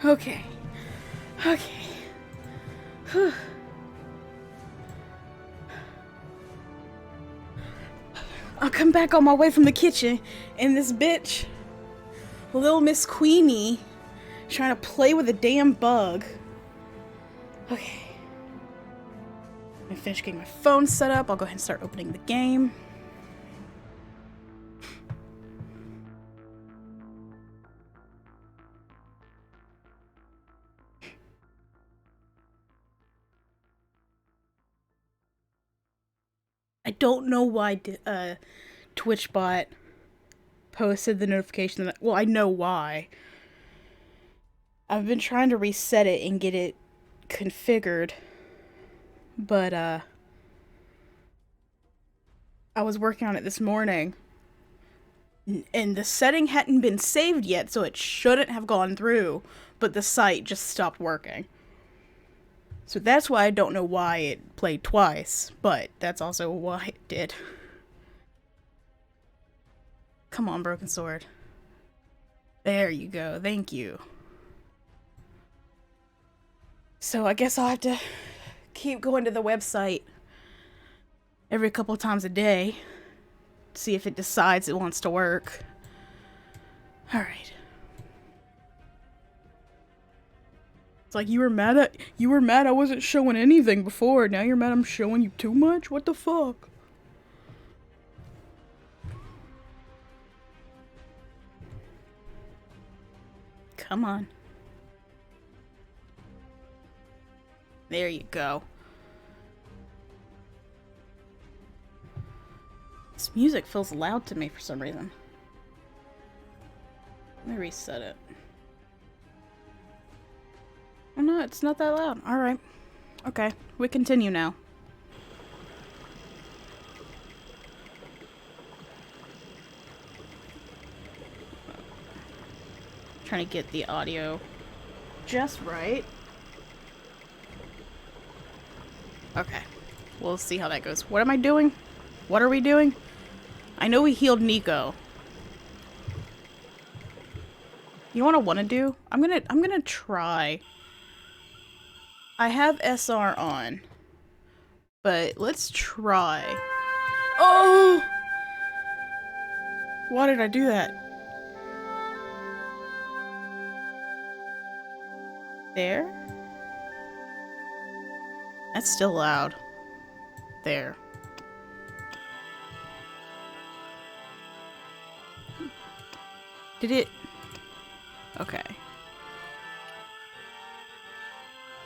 Okay. Okay. Whew. I'll come back on my way from the kitchen, and this bitch, little Miss Queenie, trying to play with a damn bug. Okay. I'm gonna finish getting my phone set up. I'll go ahead and start opening the game. I don't know why TwitchBot posted the notification that, well, I know why. I've been trying to reset it and get it configured, but I was working on it this morning, and the setting hadn't been saved yet, so it shouldn't have gone through, but the site just stopped working. So that's why I don't know why it played twice, but that's also why it did. Come on, Broken Sword. There you go, thank you. So I guess I'll have to keep going to the website every couple times a day to see if it decides it wants to work. Alright. It's like you were mad I wasn't showing anything before. Now you're mad I'm showing you too much? What the fuck? Come on. There you go. This music feels loud to me for some reason. Let me reset it. Oh no, it's not that loud. Alright. Okay, we continue now. Trying to get the audio just right. Okay, we'll see how that goes. What am I doing? What are we doing? I know we healed Nico. You know what I want to do? I'm gonna try. I have SR on, but let's try. Oh! Why did I do that? There? That's still loud. There. Did it? Okay.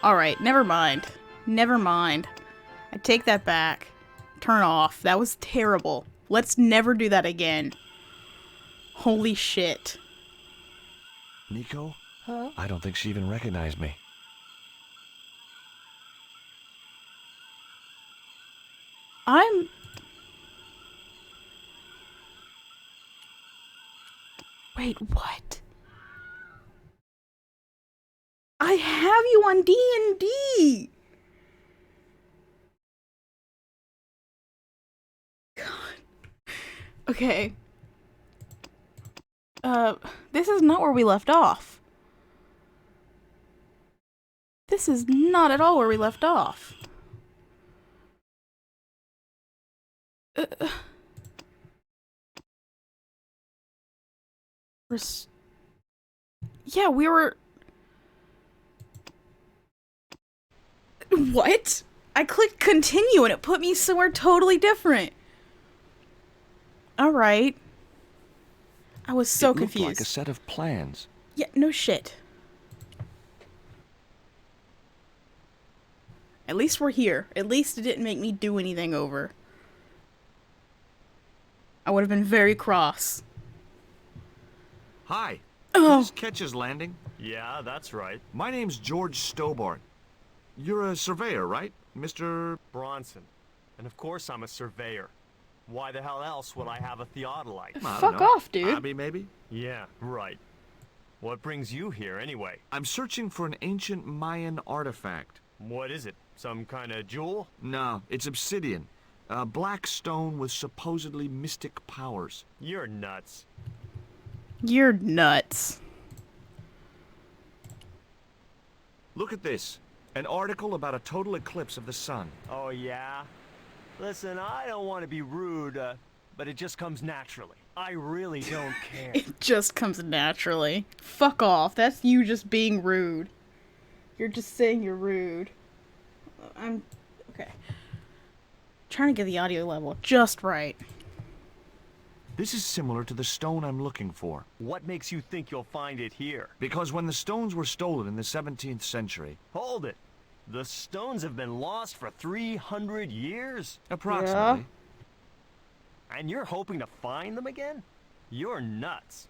Alright, never mind. Never mind. I take that back. Turn off. That was terrible. Let's never do that again. Holy shit. Nico? Huh? I don't think she even recognized me. I'm... Wait, what? I have you on D&D! God. Okay. This is not where we left off. This is not at all where we left off. Yeah, we were... What? I clicked continue and it put me somewhere totally different. Alright. I was so confused. It looked like a set of plans. Yeah, no shit. At least we're here. At least it didn't make me do anything over. I would have been very cross. Hi. Oh. Is this Ketch's Landing? Yeah, that's right. My name's George Stobart. You're a surveyor, right, Mr. Bronson. And of course I'm a surveyor. Why the hell else would I have a theodolite? I don't Fuck know, off, dude. Hobby, maybe? Yeah, right. What brings you here anyway? I'm searching for an ancient Mayan artifact. What is it? Some kind of jewel? No, it's obsidian. A black stone with supposedly mystic powers. You're nuts. You're nuts. Look at this. An article about a total eclipse of the sun. Oh, yeah? Listen, I don't want to be rude, but it just comes naturally. I really don't care. It just comes naturally. Fuck off. That's you just being rude. You're just saying you're rude. I'm... Okay. Trying to get the audio level just right. This is similar to the stone I'm looking for. What makes you think you'll find it here? Because when the stones were stolen in the 17th century, Hold it. The stones have been lost for 300 years? approximately, And you're hoping to find them again? You're nuts.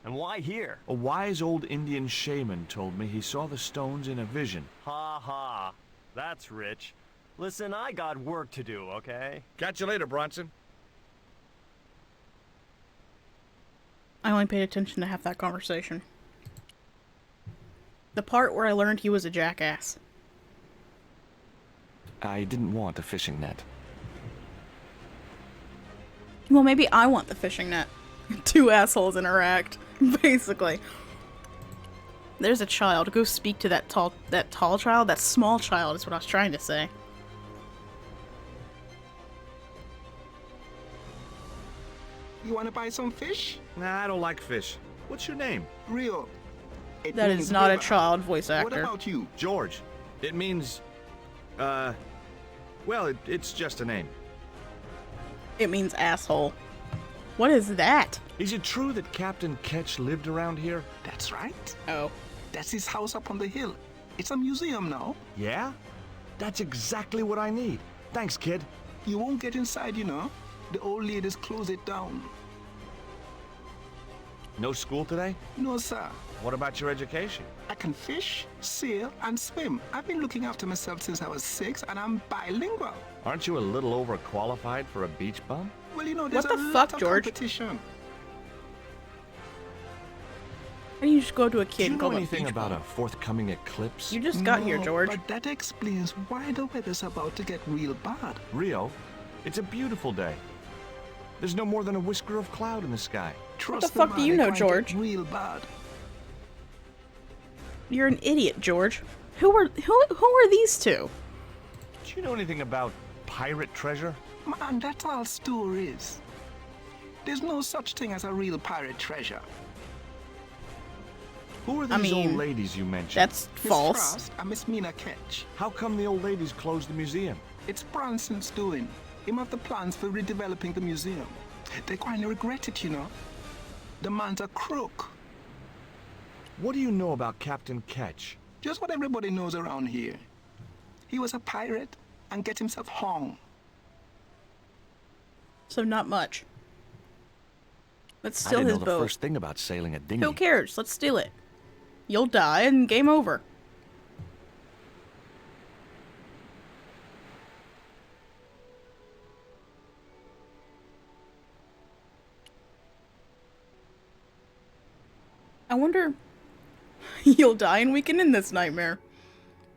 And why here? a wise old Indian shaman told me he saw the stones in a vision. Ha ha. That's rich. Listen, I got work to do, okay? Catch you later, Bronson. I only paid attention to half that conversation. The part where I learned he was a jackass. I didn't want a fishing net. Well, maybe I want the fishing net. Two assholes interact, basically. There's a child. Go speak to that tall child. That small child is what I was trying to say. You want to buy some fish? Nah, I don't like fish. What's your name? Rio. It That means is not a river. child voice What actor. about you? George. It means, well, it's just a name. It means asshole. What is that? Is it true that Captain Ketch lived around here? That's right. Oh. That's his house up on the hill. It's a museum now. Yeah? That's exactly what I need. Thanks, kid. You won't get inside, you know. The old ladies close it down. No school today? No, sir. What about your education? I can fish, sail, and swim. I've been looking after myself since I was 6, and I'm bilingual. Aren't you a little overqualified for a beach bum? Well, you know, there's What a the lot fuck, of George? competition. How do you just go to a Do kid you and know call him anything beach about bum? a forthcoming eclipse? You just got here, No, George. But that explains why the weather's about to get real bad. Rio, it's a beautiful day. There's no more than a whisker of cloud in the sky. Trust fuck me, do man, you it know, might get George? Real bad. You're an idiot, George. Who are these two? Do you know anything about pirate treasure? Man, that's all stories. There's no such thing as a real pirate treasure. Who are I these old mean, ladies you mentioned? That's Miss false. Frost and Miss Mina Ketch. How come the old ladies closed the museum? It's Bronson's doing. Him have the plans for redeveloping the museum. They kind of regret it, you know. The man's a crook. What do you know about Captain Ketch? Just what everybody knows around here. He was a pirate and get himself hung. So not much. Let's I steal didn't his know the boat. first thing about sailing a dinghy. Who cares? Let's steal it. You'll die and game over. I wonder... You'll die and we can end this nightmare.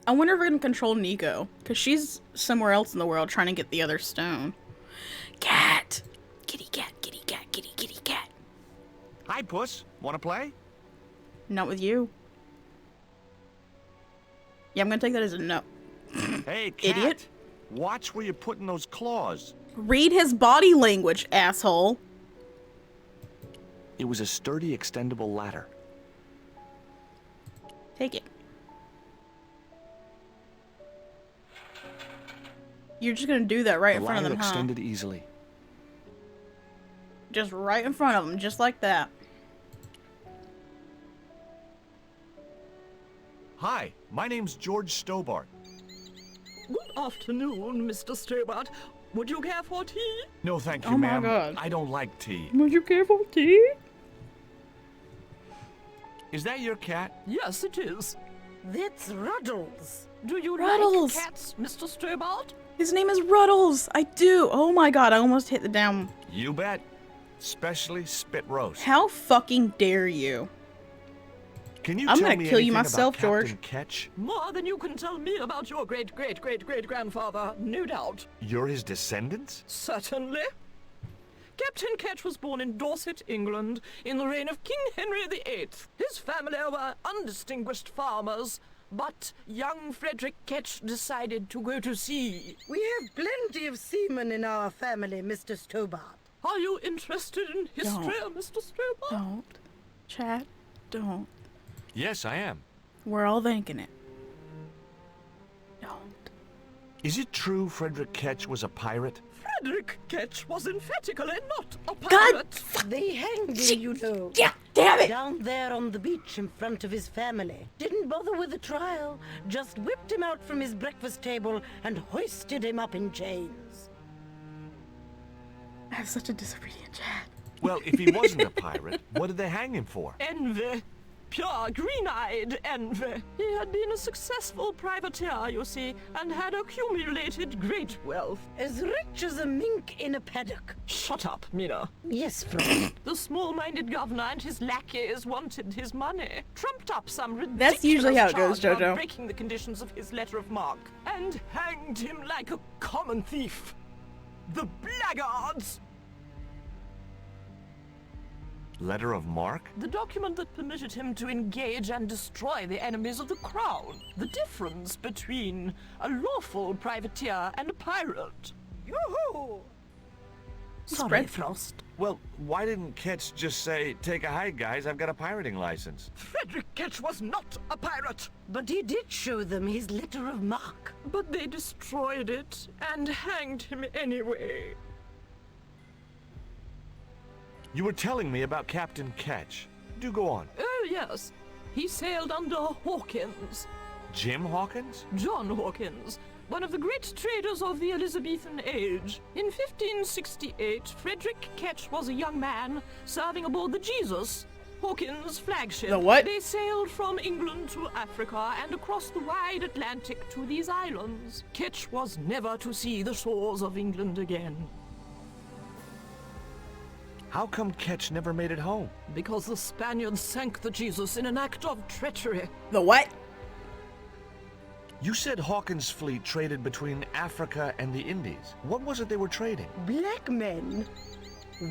I wonder if we're gonna control Nico, because she's somewhere else in the world trying to get the other stone. Cat! Kitty cat, kitty cat, kitty kitty cat. Hi, Puss. Want to play? Not with you. Yeah, I'm gonna take that as a no. Hey, cat. Idiot. Watch where you're putting those claws. Read his body language, asshole. It was a sturdy, extendable ladder. Take it. You're just gonna do that right The in front of ladder them, huh? extended easily. Just right in front of them, just like that. Hi, my name's George Stobart. Good afternoon, Mr. Stobart. Would you care for tea? No, thank you, Oh my ma'am. God. I don't like tea. Would you care for tea? Is that your cat? Yes, it is. That's Ruddles. Do you Ruddles. like cats, Mr. Stobart? His name is Ruddles. I do. Oh my god, I almost hit the down. You bet. Specially spit roast. How fucking dare you? Can you I'm tell gonna me kill you anything myself, about Captain George. Ketch? More than you can tell me about your great-great-great-great-grandfather, no doubt. You're his descendants? Certainly. Captain Ketch was born in Dorset, England, in the reign of King Henry VIII. His family were undistinguished farmers, but young Frederick Ketch decided to go to sea. We have plenty of seamen in our family, Mr. Stobart. Are you interested in history, Mr. Stobart? Don't. Chat, don't. Yes, I am. We're all thinking it. Don't. Is it true Frederick Ketch was a pirate? Frederick Ketch was emphatically not a God! pirate. They hanged him, you know. Yeah, damn it! Down there on the beach in front of his family. Didn't bother with the trial. Just whipped him out from his breakfast table and hoisted him up in chains. I have such a disobedient chat. Well, if he wasn't a pirate, what did they hang him for? Envy. Pure green-eyed envy. He had been a successful privateer, you see, and had accumulated great wealth. As rich as a mink in a paddock. Shut up, Mina. Yes, Frost. The small-minded governor and his lackeys wanted his money, trumped up some ridiculous That's usually how it goes, charge about Jojo. breaking the conditions of his letter of marque, and hanged him like a common thief. The blackguards! Letter of marque? The document that permitted him to engage and destroy the enemies of the crown. The difference between a lawful privateer and a pirate. Yoo-hoo! Sorry, Spread- Frost. Well, why didn't Ketch just say, take a hike, guys, I've got a pirating license? Frederick Ketch was not a pirate, But he did show them his letter of marque. but they destroyed it and hanged him anyway. You were telling me about Captain Ketch. Do go on. Oh, yes. He sailed under Hawkins, Jim Hawkins? John Hawkins, one of the great traders of the Elizabethan age. In 1568, Frederick Ketch was a young man serving aboard the Jesus, Hawkins' flagship. The what? They sailed from England to Africa and across the wide Atlantic to these islands. Ketch was never to see the shores of England again, How come Ketch never made it home? because the Spaniards sank the Jesus in an act of treachery. The what? You said Hawkins' fleet traded between Africa and the Indies. What was it they were trading? Black men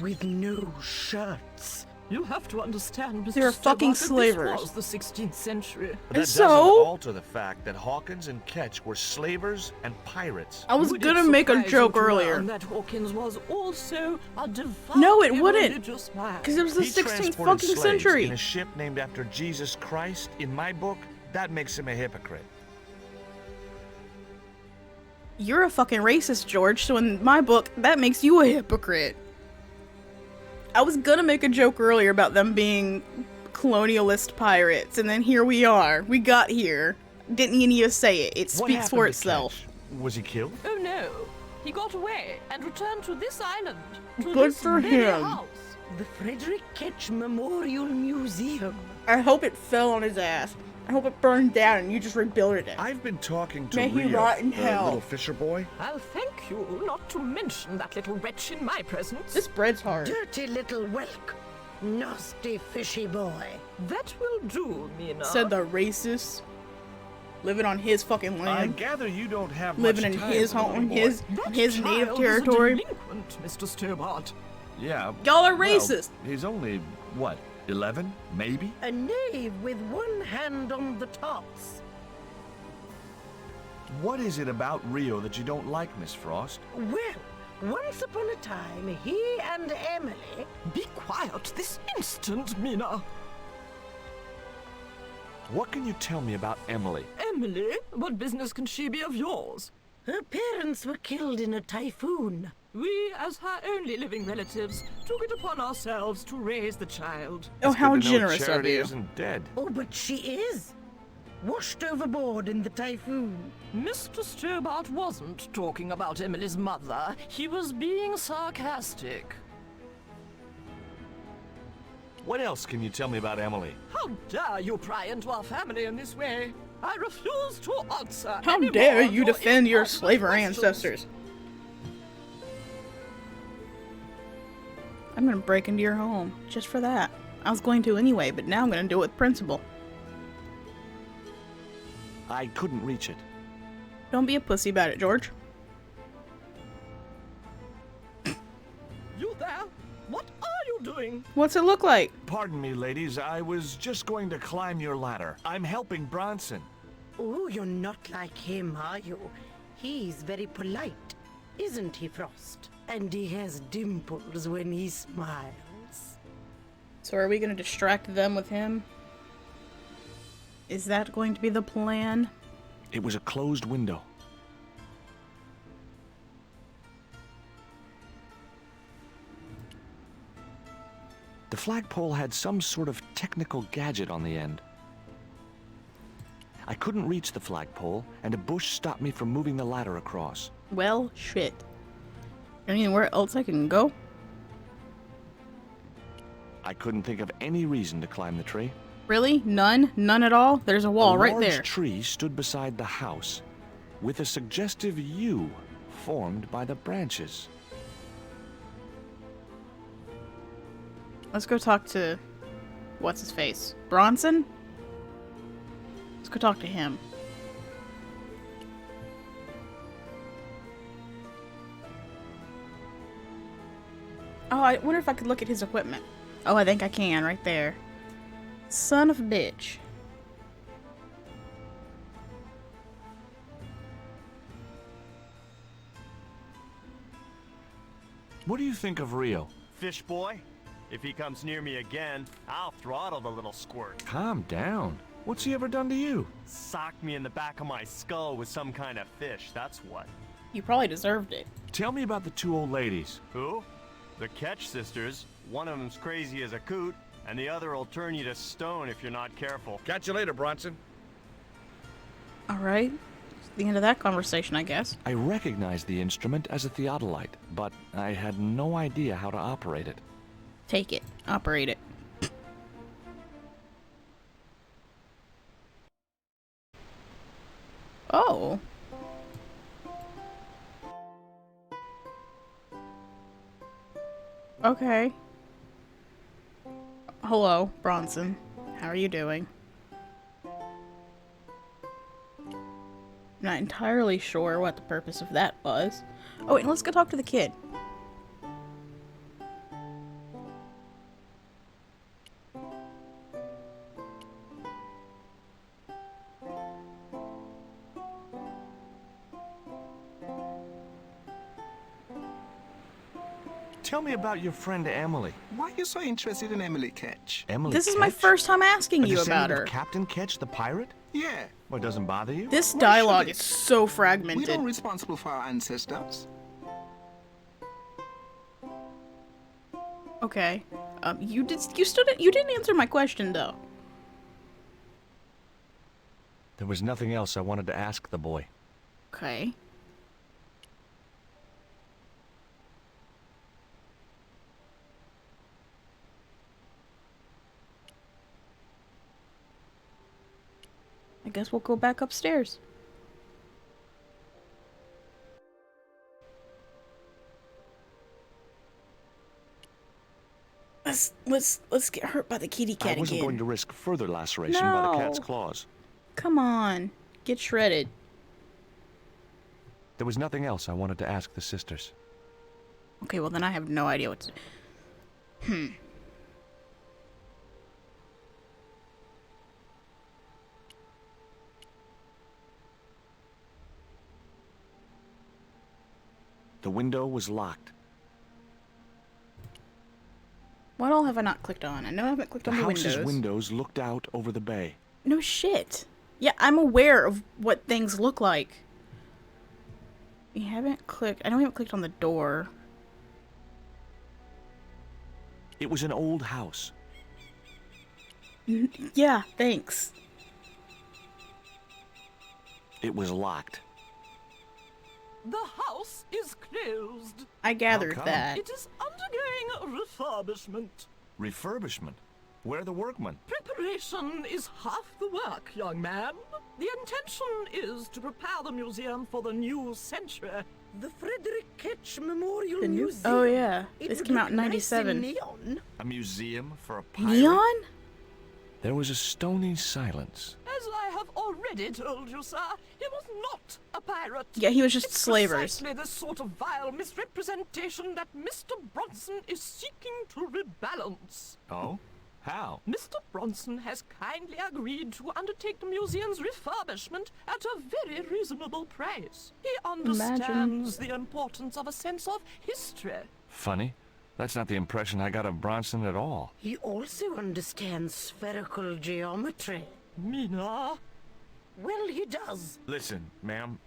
with no shirts. You have to understand, Mr. They were fucking Stobart, that slavers. This was the 16th century. But that So? doesn't alter the fact that Hawkins and Ketch were slavers and pirates. I was Would it gonna make a surprise joke you to earlier. learn that Hawkins was also a devout No, it wouldn't. religious man? Because it was the He 16th transported fucking slaves century. in a ship named after Jesus Christ. In my book, that makes him a hypocrite. You're a fucking racist, George, so in my book, that makes you a hypocrite. I was gonna make a joke earlier about them being colonialist pirates, and then here we are. We got here. Didn't even need to say it. It What speaks happened for to itself. Ketch? Was he killed? Oh no, he got away and returned to this island. To Good this for very him. house. The Frederick Ketch Memorial Museum. I hope it fell on his ass. I hope it burned down and you just rebuilt it. I've been talking to May he Rio, rot in the hell. little fisher boy. I'll thank you not to mention that little wretch in my presence. This bread's hard. Dirty little whelk. Nasty fishy boy. That will do, Mina. Said the racist. Living on his fucking I land. gather you don't have Living much in time his for the home, little boy. his That native child territory. Is a delinquent, Mr. Stobart. Yeah. Y'all are well, racist. He's only, what, 11, maybe? A knave with one hand on the tops. What is it about Rio that you don't like, Miss Frost? Well, once upon a time, he and Emily. Be quiet this instant, Mina. What can you tell me about Emily? Emily, what business can she be of yours? Her parents were killed in a typhoon. We, as her only living relatives, took it upon ourselves to raise the child. Oh, It's how good to know generous of Charity you. isn't dead. Oh, but she is. Washed overboard in the typhoon. Mr. Stobart wasn't talking about Emily's mother. He was being sarcastic. What else can you tell me about Emily? How dare you pry into our family in this way? I refuse to answer. How any dare more you of your defend your impossible slaver questions. ancestors? I'm gonna break into your home just for that. I was going to anyway, but now I'm gonna do it with principle. I couldn't reach it. Don't be a pussy about it, George. You there? What are you doing? What's it look like? Pardon me, ladies. I was just going to climb your ladder. I'm helping Bronson. Oh, you're not like him, are you? He's very polite, isn't he, Frost? And he has dimples when he smiles. So are we going to distract them with him? Is that going to be the plan? It was a closed window. The flagpole had some sort of technical gadget on the end. I couldn't reach the flagpole, and a bush stopped me from moving the ladder across. Well, shit. Anywhere else I can go? I couldn't think of any reason to climb the tree. Really? None? None at all? There's a wall right A large there. tree stood beside the house, with a suggestive U formed by the branches. Let's go talk to... what's his face? Bronson? Let's go talk to him. Oh, I wonder if I could look at his equipment. Oh, I think I can, right there. Son of a bitch. What do you think of Rio? Fish boy? If he comes near me again, I'll throttle the little squirt. Calm down. What's he ever done to you? Socked me in the back of my skull with some kind of fish, that's what. You probably deserved it. Tell me about the two old ladies. Who? The Ketch sisters. One of them's crazy as a coot, and the other will turn you to stone if you're not careful. Catch you later, Bronson. Alright. The end of that conversation, I guess. I recognized the instrument as a theodolite, but I had no idea how to operate it. Take it. Operate it. Oh. Okay. Hello, Bronson. How are you doing? Not entirely sure what the purpose of that was. Oh, wait, let's go talk to the kid. Tell me about your friend Emily. Why are you so interested in Emily Ketch? Emily This is my Ketch? first time asking A you about descendant her. of Captain Ketch, the pirate? Yeah, What, doesn't bother you? This Why dialogue should is it? so we fragmented. don't responsible for our ancestors. Okay. You didn't answer my question though. There was nothing else I wanted to ask the boy. Okay. I guess we'll go back upstairs. Let's get hurt by the kitty cat I wasn't again. going to risk further laceration by the cat's No. claws. Come on, get shredded. There was nothing else I wanted to ask the sisters. Okay, well then I have no idea what to... The window was locked. What all have I not clicked on? I know I haven't clicked The on the house's windows. windows looked out over the bay. No shit. Yeah, I'm aware of what things look like. We haven't clicked... I know we haven't clicked on the door. It was an old house. Yeah, thanks. It was locked. The house is closed. I gathered come? that. It is undergoing a refurbishment. Refurbishment? Where are the workmen? Preparation is half the work, young man. The intention is to prepare the museum for the new century. The Frederick Ketch Memorial The new- Museum. Oh yeah, It this would came out in look nice '97. neon. A museum for a pirate? Neon? There was a stony silence. As I have already told you, sir, he was not a pirate. Yeah, he was just It's slavers. precisely this sort of vile misrepresentation that Mr. Bronson is seeking to rebalance. Oh? How? Mr. Bronson has kindly agreed to undertake the museum's refurbishment at a very reasonable price. He understands the importance of a sense of history. Funny. That's not the impression I got of Bronson at all. He also understands spherical geometry. Mina? Well, he does. Listen, ma'am.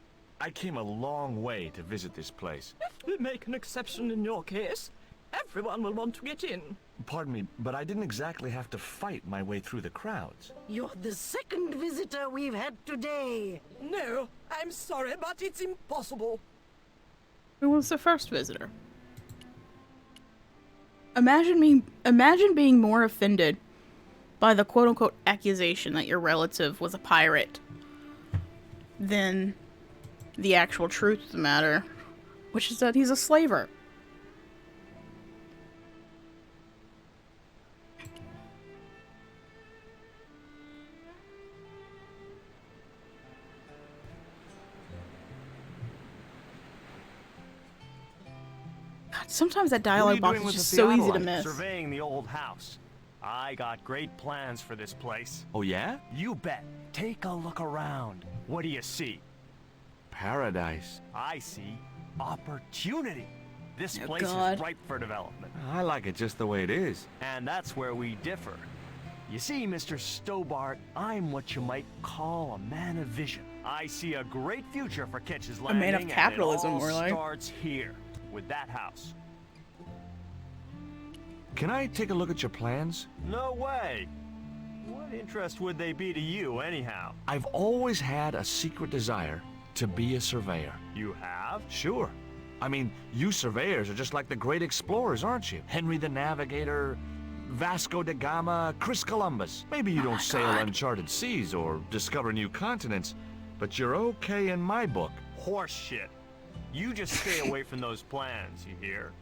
I came a long way to visit this place. If we make an exception in your case, everyone will want to get in. Pardon me, but I didn't exactly have to fight my way through the crowds. You're the second visitor we've had today. No, I'm sorry, but it's impossible. Who was the first visitor? Imagine being more offended by the quote-unquote accusation that your relative was a pirate than the actual truth of the matter, which is that he's a slaver. God, sometimes that dialogue box is just so easy to miss. Surveying the old house. I got great plans for this place. Oh, yeah? You bet. Take a look around. What do you see? Paradise. I see opportunity. This Oh, place God. is ripe for development. I like it just the way it is. And that's where we differ. You see, Mr. Stobart, I'm what you might call a man of vision. I see a great future for Ketch's Landing. man of capitalism, and it more all like. starts here, with that house. Can I take a look at your plans? No way. What interest would they be to you, anyhow? I've always had a secret desire to be a surveyor. You have? Sure. I mean, you surveyors are just like the great explorers, aren't you? Henry the Navigator, Vasco da Gama, Chris Columbus. Maybe you don't sail uncharted seas or discover new continents, but you're okay in my book. Horse shit. You just stay away from those plans, you hear?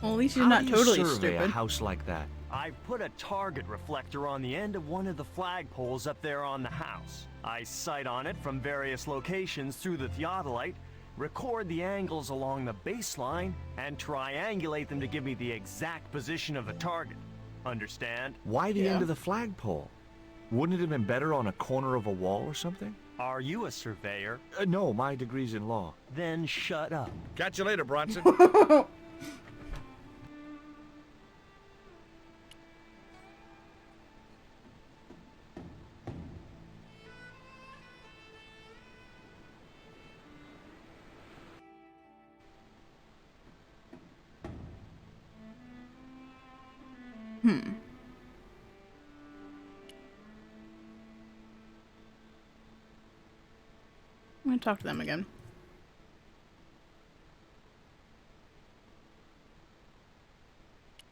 Well, at least he's How not do you totally survey a stupid. house like that? I put a target reflector on the end of one of the flagpoles up there on the house. I sight on it from various locations through the theodolite, record the angles along the baseline, and triangulate them to give me the exact position of the target. Understand? Why the Yeah. end of the flagpole? Wouldn't it have been better on a corner of a wall or something? Are you a surveyor? No, my degree's in law. Then shut up. Catch you later, Bronson. I'm gonna talk to them again.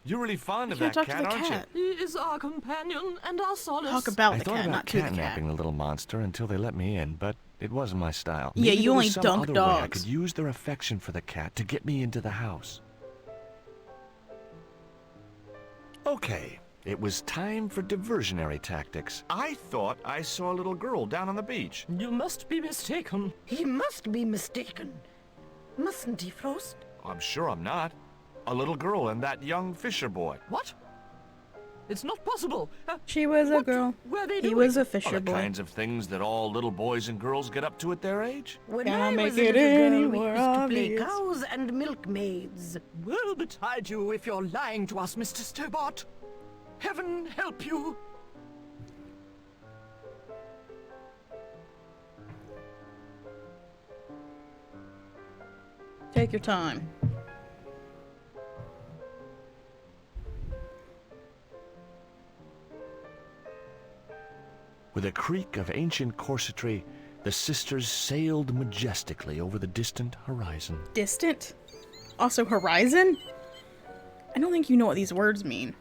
You're really fond of You that can't cat, talk to the aren't cat. He is our companion and our solace. Talk you? about I the thought cat, about not to the cat. catnapping the little monster until they let me in, but it wasn't my style. Yeah, Maybe you there was only some dunk other way I dogs. could use their affection for the cat to get me into the house. Okay, it was time for diversionary tactics. I thought I saw a little girl down on the beach. You must be mistaken. He must be mistaken. Mustn't he, Frost? I'm sure I'm not. A little girl and that young fisher boy. What? It's not possible. She was a What girl. were they He doing? was a All fisher the boy. kinds of things that all little boys and girls get up to at their age. When Can I I make was a it little girl, any we more used to play obvious? cows and milkmaids. Woe betide you if you're lying to us, Mr. Stobart. Heaven help you. Take your time. With a creak of ancient corsetry, the sisters sailed majestically over the distant horizon. Distant? Also horizon? I don't think you know what these words mean.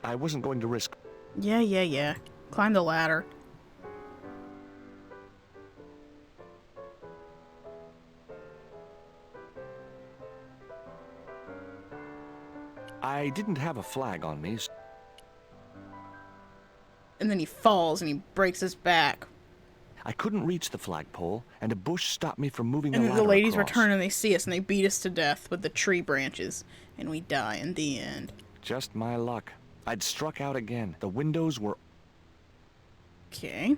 I wasn't going to risk. Yeah. Climb the ladder. I didn't have a flag on me. And then he falls and he breaks his back. I couldn't reach the flagpole, and a bush stopped me from moving the And ladder the ladies across. return and they see us and they beat us to death with the tree branches. And we die in the end. Just my luck. I'd struck out again. The windows were... Okay.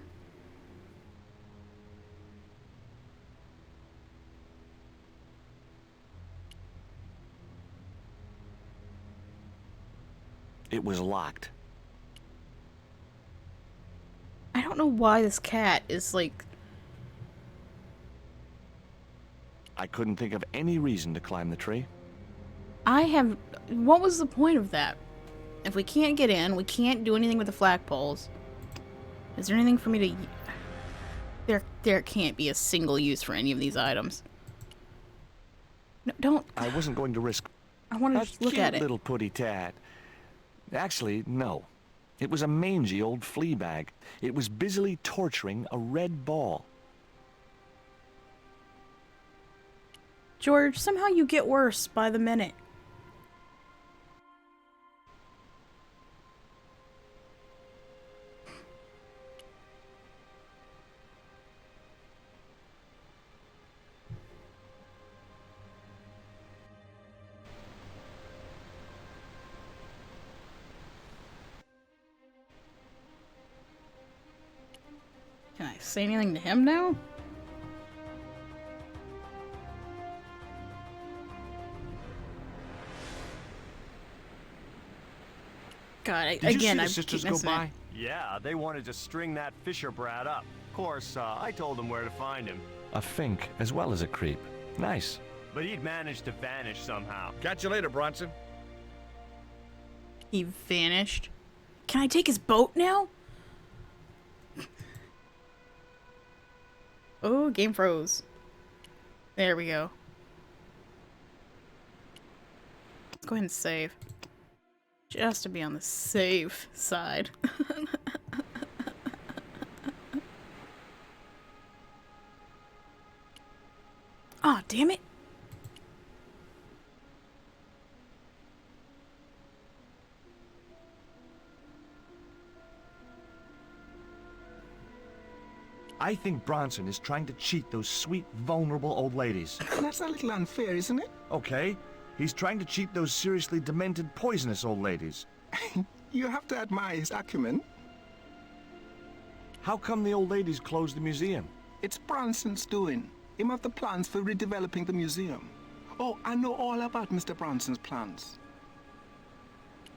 It was locked. I don't know why this cat is like... I couldn't think of any reason to climb the tree. What was the point of that? If we can't get in, we can't do anything with the flagpoles. Is there anything for me to... There can't be a single use for any of these items. No, don't... I wasn't going to risk... I want to A just look cute at it. little putty tat. Actually, no. It was a mangy old flea bag. It was busily torturing a red ball. George, somehow you get worse by the minute. Can I say anything to him now? God, Did you see again, the I sisters keep go missing by? it. Yeah, they wanted to string that Fisher brat up. Of course, I told them where to find him. A fink as well as a creep. Nice. But he'd managed to vanish somehow. Catch you later, Bronson. He vanished. Can I take his boat now? Oh, game froze. There we go. Let's go ahead and save. Just to be on the safe side. Aw, damn it. I think Bronson is trying to cheat those sweet, vulnerable old ladies. That's a little unfair, isn't it? Okay? He's trying to cheat those seriously demented, poisonous old ladies. You have to admire his acumen. How come the old ladies closed the museum? It's Bronson's doing. Him have the plans for redeveloping the museum. Oh, I know all about Mr. Bronson's plans.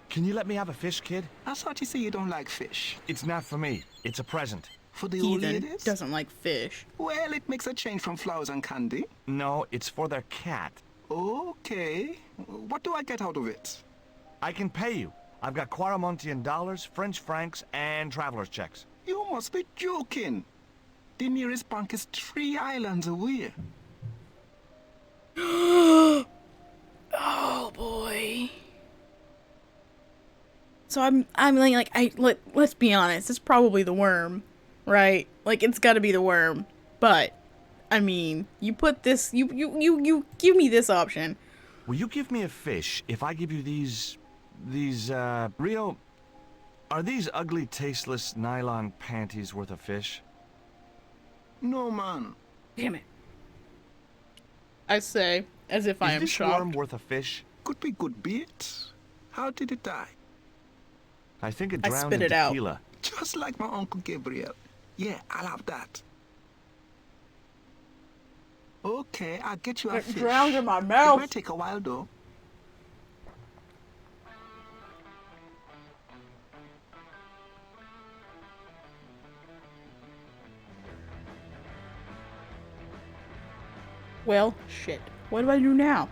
Can you let me have a fish, kid? I thought you say you don't like fish. It's not for me. It's a present. For the old Heathen ladies? doesn't like fish. Well, it makes a change from flowers and candy. No, it's for their cat. Okay. What do I get out of it? I can pay you. I've got Quaramontian dollars, French francs, and traveler's checks. You must be joking. The nearest bank is 3 islands away. Oh boy. So let's be honest, it's probably the worm, right? Like it's got to be the worm. But I mean, you put this you give me this option. Will you give me a fish if I give you these Rio, are these ugly, tasteless nylon panties worth a fish? No, man. Damn it. I say, as if I am Is this shocked. worm worth a fish? Could be good bait. How did it die? I think it I drowned spit in it out. tequila. Just like my Uncle Gabriel. Yeah, I'll have that. Okay, I'll get you a It fish. drowned in my It mouth. might take a while, though. Well, shit. What do I do now?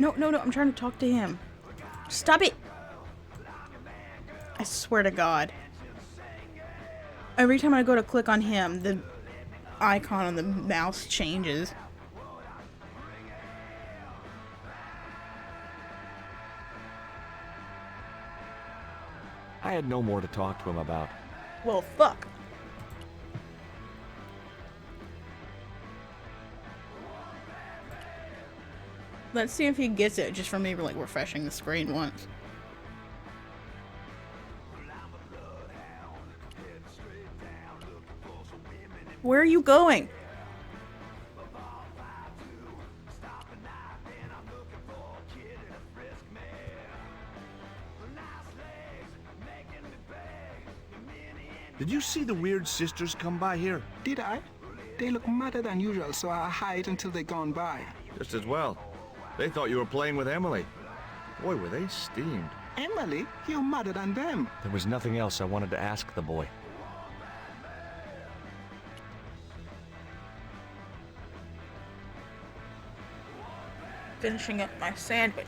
No, I'm trying to talk to him. Stop it! I swear to God. Every time I go to click on him, the icon on the mouse changes. I had no more to talk to him about. Well, fuck. Let's see if he gets it just from maybe like refreshing the screen once. Where are you going? Did you see the weird sisters come by here? Did I? They look madder than usual, so I hide until they're gone by. Just as well. They thought you were playing with Emily. Boy, were they steamed. Emily, you're madder than them. There was nothing else I wanted to ask the boy. Finishing up my sandwich.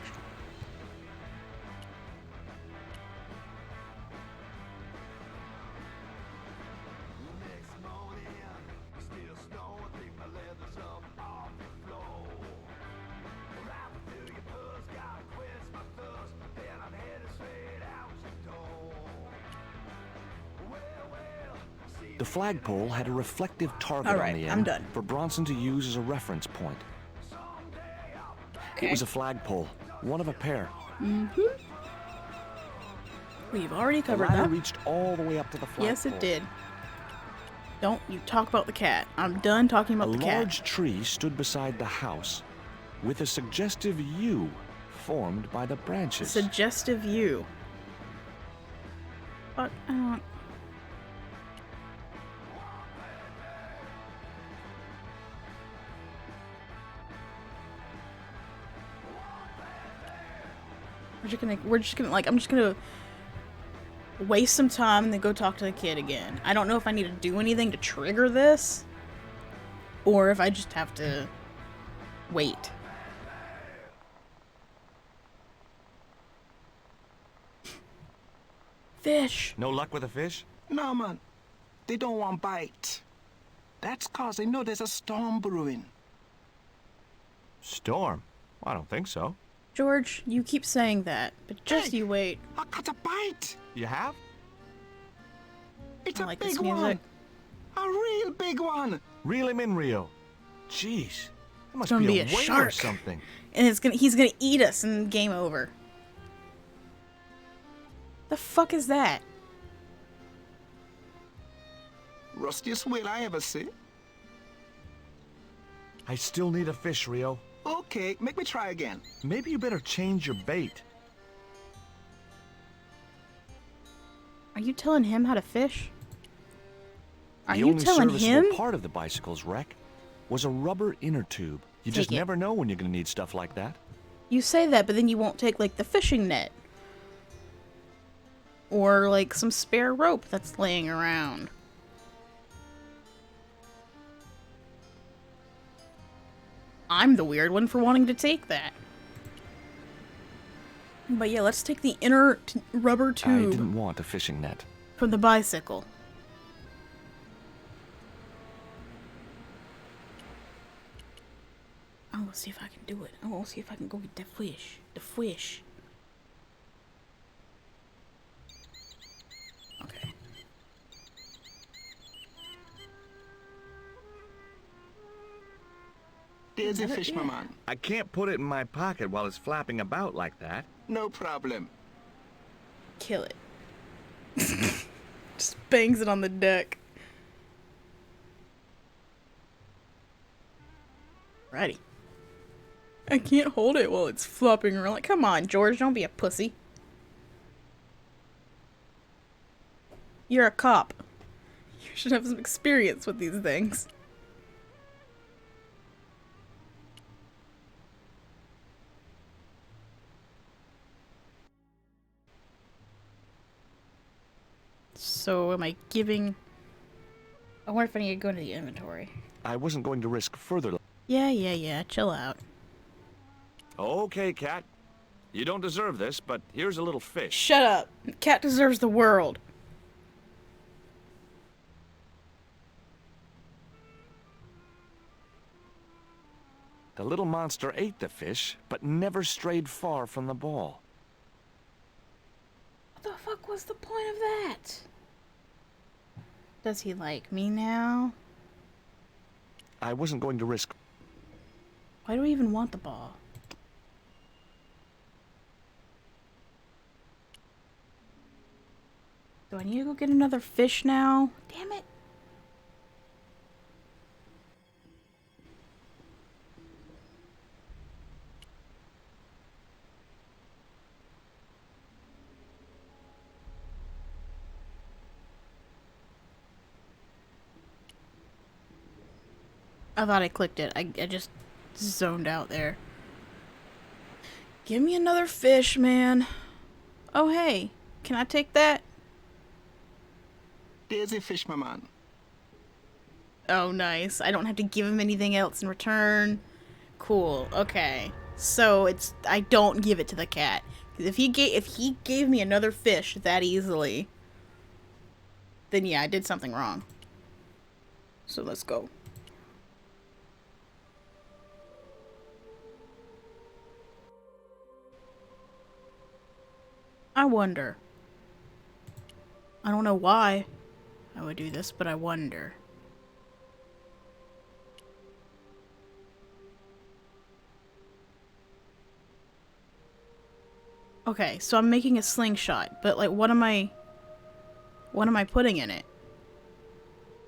The flagpole had a reflective target All right, on the I'm end done. for Bronson to use as a reference point. Okay. It was a flagpole, one of a pair. We've already The covered ladder that. reached all the way up to the flagpole. Yes, it did. Don't you talk about the cat. I'm done talking A about the cat. large tree stood beside the house, with a suggestive U formed by the branches. Suggestive you. But I don't. We're just gonna like, I'm just gonna waste some time and then go talk to the kid again. I don't know if I need to do anything to trigger this, or if I just have to wait. Fish. No luck with a fish? No, man. They don't want bite. That's cause they know there's a storm brewing. Storm? I don't think so. George, you keep saying that, but just Hey. you wait. I caught a bite. You have? It's I a like big this one. music. A real big one. Reel him in, Rio. Jeez. That must gonna be be a a whale or shark. something. And he's gonna eat us and game over. The fuck is that? Rustiest whale I ever see. I still need a fish, Rio. Okay, make me try again. Maybe you better change your bait. Are you telling him how to fish? Are The you only telling serviceable him? part of the bicycle's wreck was a rubber inner tube. You just Take it. never know when you're gonna need stuff like that. You say that, but then you won't take like the fishing net. Or like some spare rope that's laying around. I'm the weird one for wanting to take that. But yeah, let's take the inner rubber I tube didn't want a fishing net. from the bicycle. I want to see if I can do it. I want to see if I can go get the fish. The fish. Okay. There's a Is that it? fish, my Yeah. man. I can't put it in my pocket while it's flapping about like that. No problem. Kill it. Just bangs it on the deck. Righty. I can't hold it while it's flopping around. Like, come on, George, don't be a pussy. You're a cop. You should have some experience with these things. So, am I giving... I wonder if I need to go into the inventory. I wasn't going to risk further. Yeah, chill out. Okay, Cat. You don't deserve this, but here's a little fish. Shut up. Cat deserves the world. The little monster ate the fish, but never strayed far from the ball. What the fuck was the point of that? Does he like me now? I wasn't going to risk... Why do we even want the ball? Do I need to go get another fish now? Damn it. I thought I clicked it. I just zoned out there. Give me another fish, man. Oh, hey. Can I take that? There's a fish, my man. Oh, nice. I don't have to give him anything else in return. Cool. Okay. So I don't give it to the cat. 'Cause if he gave me another fish that easily, then yeah, I did something wrong. So let's go. I wonder. I don't know why I would do this, but I wonder. Okay, so I'm making a slingshot, but like what am I putting in it?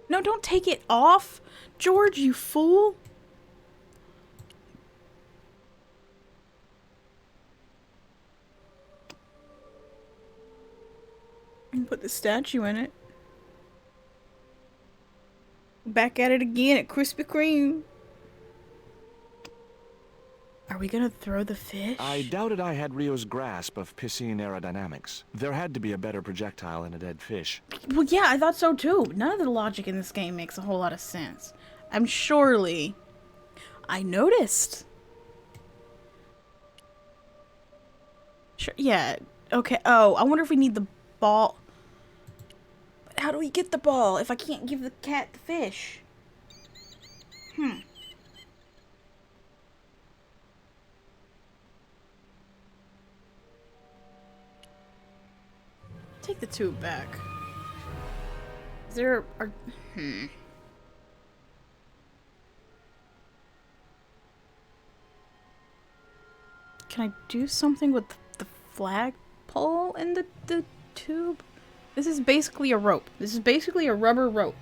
No, don't take it off, George, you fool. And put the statue in it. Back at it again at Krispy Kreme. Are we gonna throw the fish? I doubted I had Rio's grasp of piscine aerodynamics. There had to be a better projectile in a dead fish. Well, yeah, I thought so too. None of the logic in this game makes a whole lot of sense. I'm surely... I noticed. Sure, yeah, okay. Oh, I wonder if we need the ball... How do we get the ball if I can't give the cat the fish? Take the tube back. Is there... Can I do something with the flagpole in the tube? This is basically a rope. This is basically a rubber rope.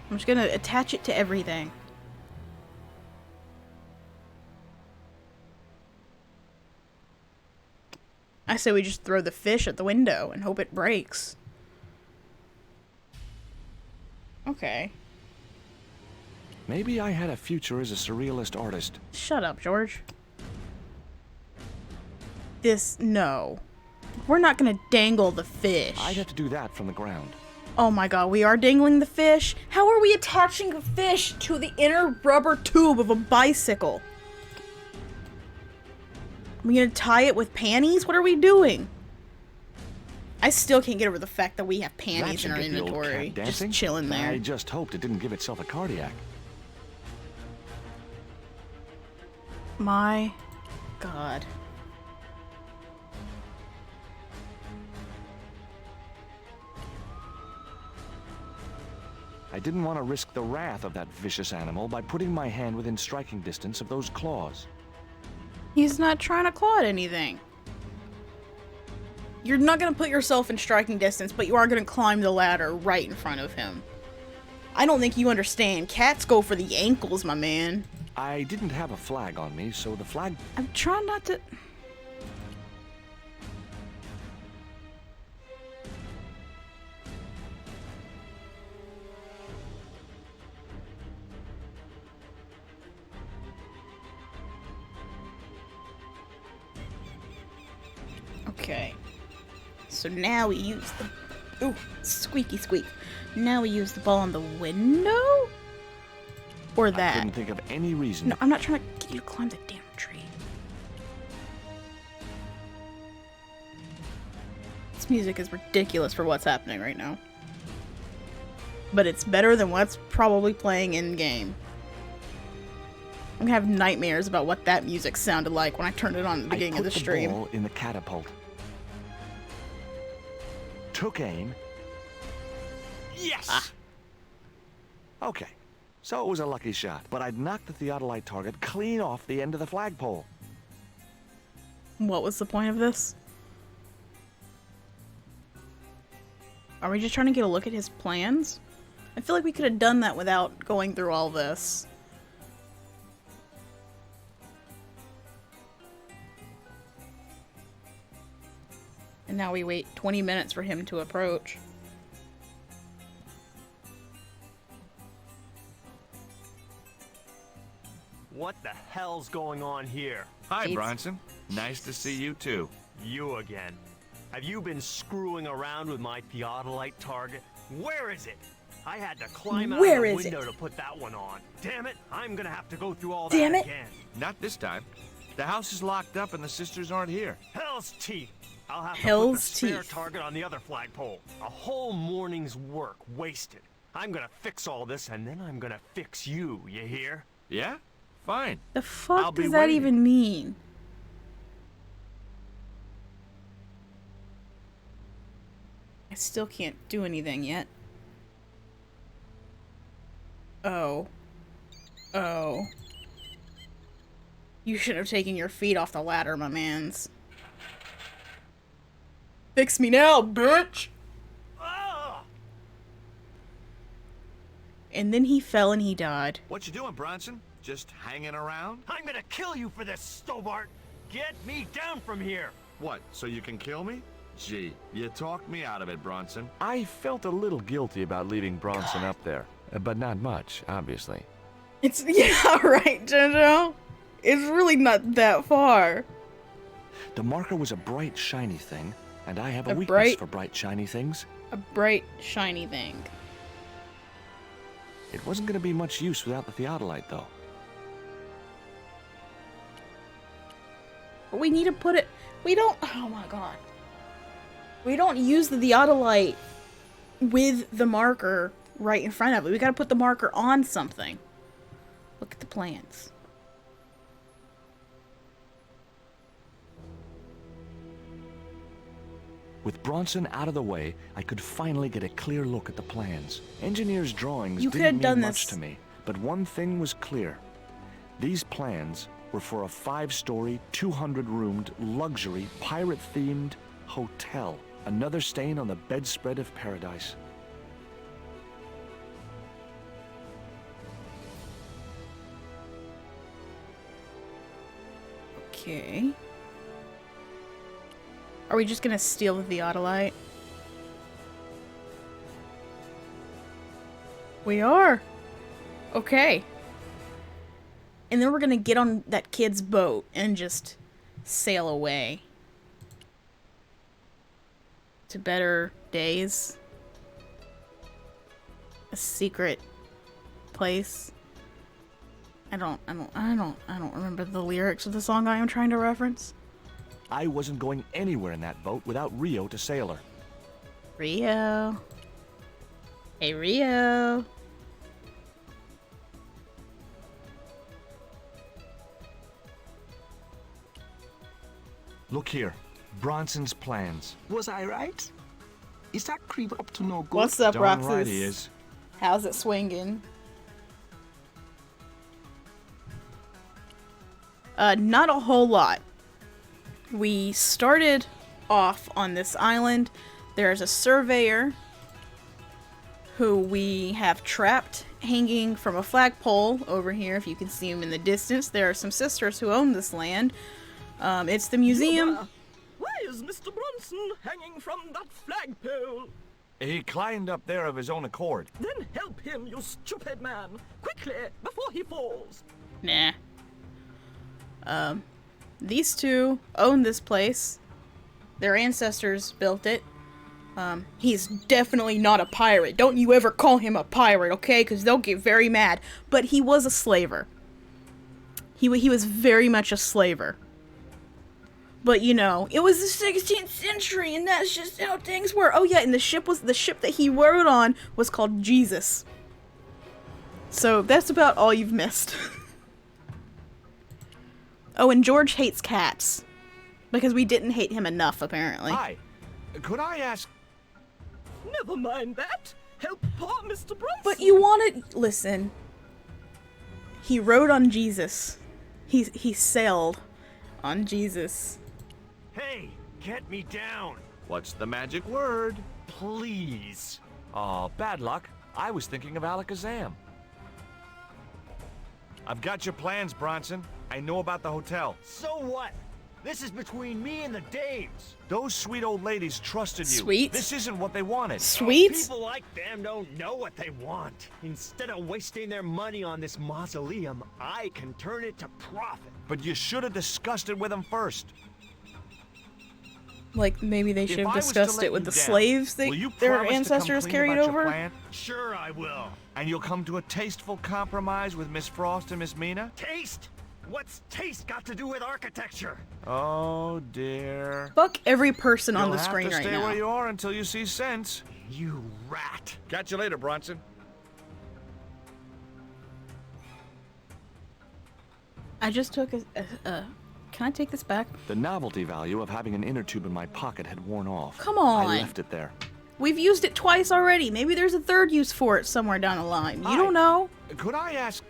I'm just gonna attach it to everything. I say we just throw the fish at the window and hope it breaks. Okay. Maybe I had a future as a surrealist artist. Shut up, George. No. We're not gonna dangle the fish. I'd have to do that from the ground. Oh my god, we are dangling the fish? How are we attaching a fish to the inner rubber tube of a bicycle? Are we gonna tie it with panties? What are we doing? I still can't get over the fact that we have panties in our inventory. Just chilling there. I just hoped it didn't give itself a cardiac. My god. I didn't want to risk the wrath of that vicious animal by putting my hand within striking distance of those claws. He's not trying to claw at anything. You're not going to put yourself in striking distance, but you are going to climb the ladder right in front of him. I don't think you understand. Cats go for the ankles, my man. I didn't have a flag on me, so the flag... I'm trying not to... Okay. So now we use the... Ooh, squeaky squeak. Now we use the ball on the window? Or that? I couldn't think of any reason. No, I'm not trying to get you to climb the damn tree. This music is ridiculous for what's happening right now. But it's better than what's probably playing in-game. I'm gonna have nightmares about what that music sounded like when I turned it on at the beginning of the stream. I put the ball in the catapult. took aim. Yes! Okay, so it was a lucky shot, but I'd knocked the theodolite target clean off the end of the flagpole. What was the point of this? Are we just trying to get a look at his plans? I feel like we could have done that without going through all this. And now we wait 20 minutes for him to approach. What the hell's going on here? Hi, It's- Bronson. Nice to see you, too. You again. Have you been screwing around with my theodolite target? Where is it? I had to climb out Where of the is window it? to put that one on. Damn it, I'm gonna have to go through all Damn that it. again. Not this time. The house is locked up and the sisters aren't here. Hell's teeth. I'll have to put the Hell's spare teeth. target on the other flagpole. A whole morning's work wasted. I'm gonna fix all this and then I'm gonna fix you, you hear? Yeah? Fine. The fuck I'll be does that waiting. even mean? I still can't do anything yet. Oh. Oh. You should have taken your feet off the ladder, my mans. Fix me now, bitch! Ah! And then he fell and he died. What you doing, Bronson? Just hanging around? I'm gonna kill you for this, Stobart! Get me down from here! What, so you can kill me? Gee, you talked me out of it, Bronson. I felt a little guilty about leaving Bronson up there, but not much, obviously. It's, yeah, right, Jojo? It's really not that far. The marker was a bright, shiny thing, and I have a A weakness bright- for bright, shiny things. A bright, shiny thing. It wasn't going to be much use without the theodolite, though. But we need to put it... We don't... Oh my god. We don't use the theodolite with the marker right in front of it. We gotta put the marker on something. Look at the plans. With Bronson out of the way, I could finally get a clear look at the plans. Engineers' drawings You could didn't have done mean much this. to me, but one thing was clear. These plans were for a 5-story, 200-roomed, luxury, pirate-themed hotel. Another stain on the bedspread of paradise. Okay. Are we just gonna steal the theodolite? We are. Okay. And then we're gonna get on that kid's boat and just sail away. To better days. A secret place. I don't remember the lyrics of the song I am trying to reference. I wasn't going anywhere in that boat without Rio to sail her. Rio. Hey, Rio. Look here. Bronson's plans. Was I right? Is that creep up to no good? What's up, Darn Roxas? right he is. How's it swinging? Not a whole lot. We started off on this island. There's a surveyor who we have trapped hanging from a flagpole over here. If you can see him in the distance, there are some sisters who own this land. It's the museum. Why is Mr. Bronson hanging from that flagpole? He climbed up there of his own accord. Then help him, you stupid man! Quickly, before he falls! Nah. These two own this place. Their ancestors built it. He's definitely not a pirate. Don't you ever call him a pirate, okay? Because they'll get very mad. But he was a slaver. He was very much a slaver. But, you know, it was the 16th century, and that's just how things were. Oh, yeah, and the ship that he rode on was called Jesus. So, that's about all you've missed. Oh, and George hates cats. Because we didn't hate him enough, apparently. Hi. Could I ask... Never mind that. Help poor Mr. Bronson. But you want to listen. He rode on Jesus. He sailed on Jesus. Hey, get me down, What's the magic word? please. Oh, bad luck. I was thinking of Alakazam. I've got your plans, Bronson. I know about the hotel. So what? This is between me and the Daves. Those sweet old ladies trusted you. Sweet? This isn't what they wanted. Sweet? People like them don't know what they want. Instead of wasting their money on this mausoleum, I can turn it to profit. But you should have discussed it with them first. Like, maybe they If should have I was to discussed let it with you the down, slaves will you their promise to come ancestors clean carried about your over. plan? Sure I will. And you'll come to a tasteful compromise with Miss Frost and Miss Mina? Taste? What's taste got to do with architecture? Oh, dear. Fuck every person on You'll the have screen to right stay now. where you are until you see sense. You rat. Catch you later, Bronson. I just took a can I take this back? The novelty value of having an inner tube in my pocket had worn off. Come on. I left it there. We've used it twice already. Maybe there's a third use for it somewhere down the line. You Hi. don't know. Could I ask?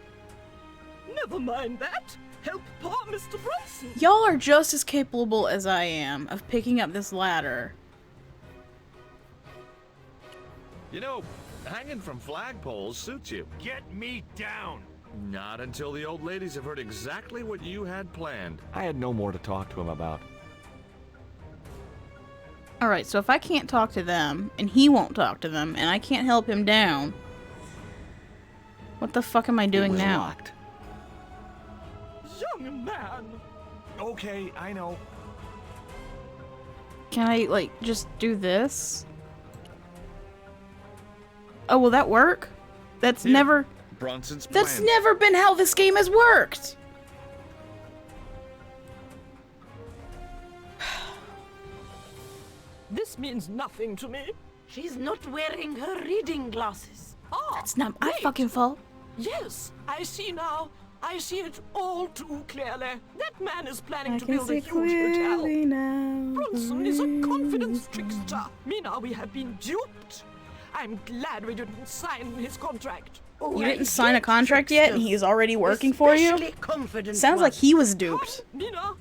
Never mind that. Help poor Mr. Bronson. Y'all are just as capable as I am of picking up this ladder. You know, hanging from flagpoles suits you. Get me down. Not until the old ladies have heard exactly what you had planned. I had no more to talk to him about. Alright, so if I can't talk to them, and he won't talk to them, and I can't help him down, what the fuck am I doing It was now? locked. Young man. Okay, I know. Can I, like, just do this? Oh, will that work? That's Here. never... Bronson's That's plan. never been how this game has worked! This means nothing to me. She's not wearing her reading glasses. Ah, It's not my wait. fucking fault. Yes, I see now. I see it all too clearly. That man is planning I to can build a see huge hotel. clearly now. Bronson is a confidence trickster. Mina, we have been duped. I'm glad we didn't sign his contract. You didn't sign a contract yet, and he's already working for you? Especially confident Sounds like ones. he was duped. Mina,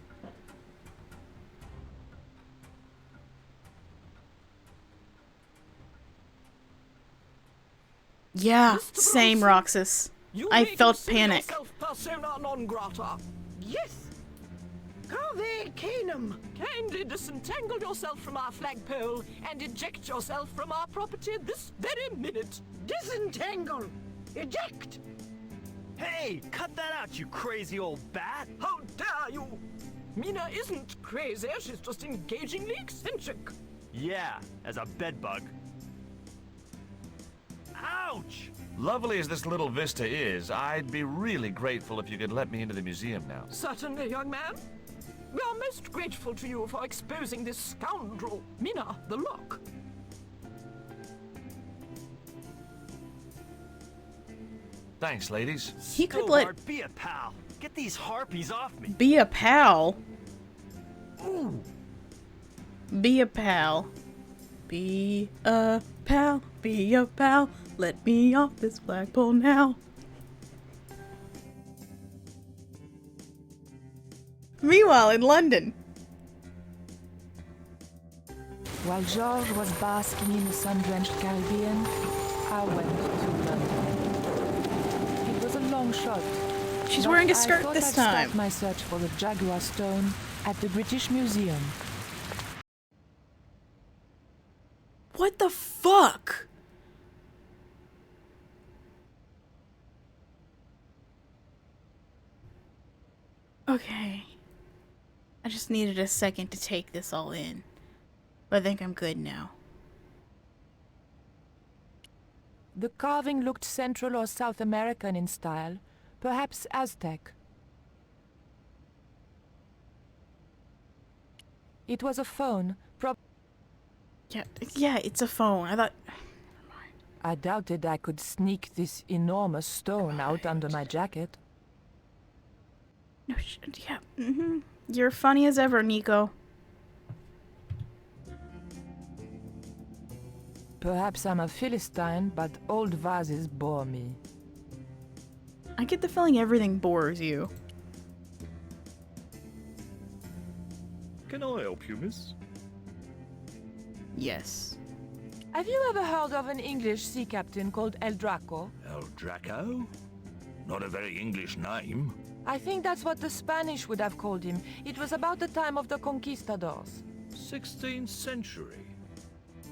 Yeah, Mr. same, Bronson, Roxas. you I may felt consider panic. yourself persona non grata. Yes. Cave Canum. Kindly disentangle yourself from our flagpole and eject yourself from our property this very minute. Disentangle. Eject. Hey, cut that out, you crazy old bat. How dare you! Mina isn't crazy, she's just engagingly eccentric. Yeah, as a bedbug. Ouch! Lovely as this little vista is, I'd be really grateful if you could let me into the museum now. Certainly, young man. We are most grateful to you for exposing this scoundrel, Mina the Lock. Thanks, ladies. He could Stobart, be a pal. Get these harpies off me. be a pal. Ooh. Be a pal. Be a pal. Be a pal. Let me off this flagpole now. Meanwhile, in London. While George was basking in the sun-drenched Caribbean, I went to London. It was a long shot. She's but wearing a I skirt thought this I'd start time. my search for the Jaguar Stone at the British Museum. What the fuck? Okay. I just needed a second to take this all in. But I think I'm good now. The carving looked Central or South American in style, perhaps Aztec. It was a phone. Yeah, it's a phone. I thought... I doubted I could sneak this enormous stone out under my jacket. No, yeah. You're funny as ever, Nico. Perhaps I'm a Philistine, but old vases bore me. I get the feeling everything bores you. Can I help you, miss? Yes. Have you ever heard of an English sea captain called El Draco? El Draco? Not a very English name. I think that's what the Spanish would have called him. It was about the time of the conquistadors. 16th century.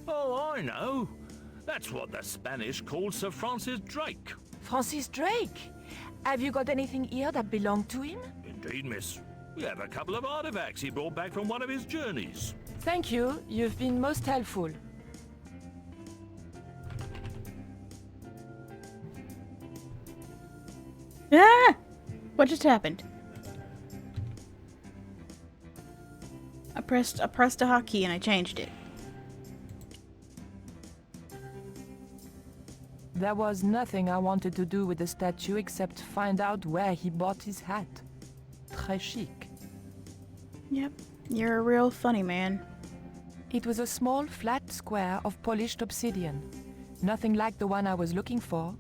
Oh, I know. That's what the Spanish called Sir Francis Drake. Francis Drake? Have you got anything here that belonged to him? Indeed, miss. We have a couple of artifacts he brought back from one of his journeys. Thank you. You've been most helpful. Ah! What just happened? I pressed a hotkey and I changed it. There was nothing I wanted to do with the statue except find out where he bought his hat. Très chic. Yep, you're a real funny man. It was a small, flat square of polished obsidian. Nothing like the one I was looking for.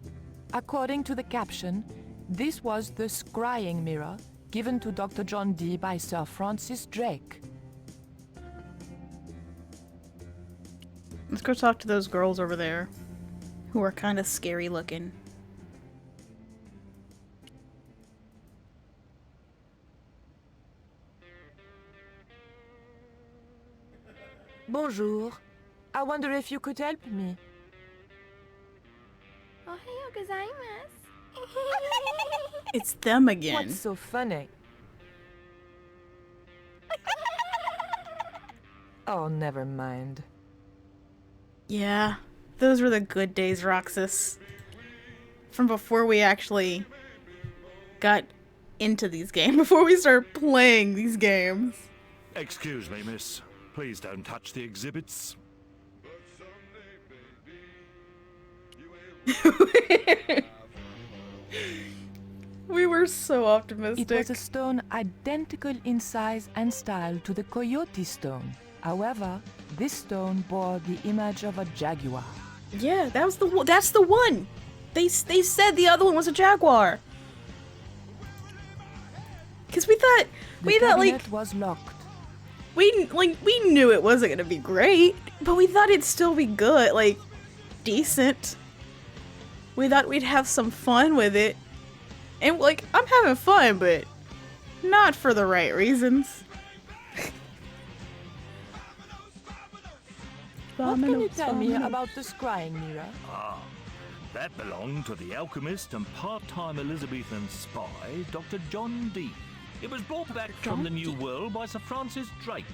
According to the caption, this was the scrying mirror given to Dr. John Dee by Sir Francis Drake. Let's go talk to those girls over there, who are kind of scary looking. Bonjour. I wonder if you could help me. Ohayo gozaimasu. It's them again. What's so funny? Oh, never mind. Yeah, those were the good days, Roxas. From before we actually got into these games, before we started playing these games. Excuse me, miss. Please don't touch the exhibits. We were so optimistic. It was a stone identical in size and style to the Coyote stone. However, this stone bore the image of a jaguar. Yeah, that's the one. They said the other one was a jaguar. Cause we thought The like cabinet was locked. we knew it wasn't gonna be great, but we thought it'd still be good, like decent. We thought we'd have some fun with it, and like I'm having fun, but not for the right reasons. What can you tell me about the scrying mirror? That belonged to the alchemist and part-time Elizabethan spy, Dr. John Dee. It was brought back from the New World by Sir Francis Drake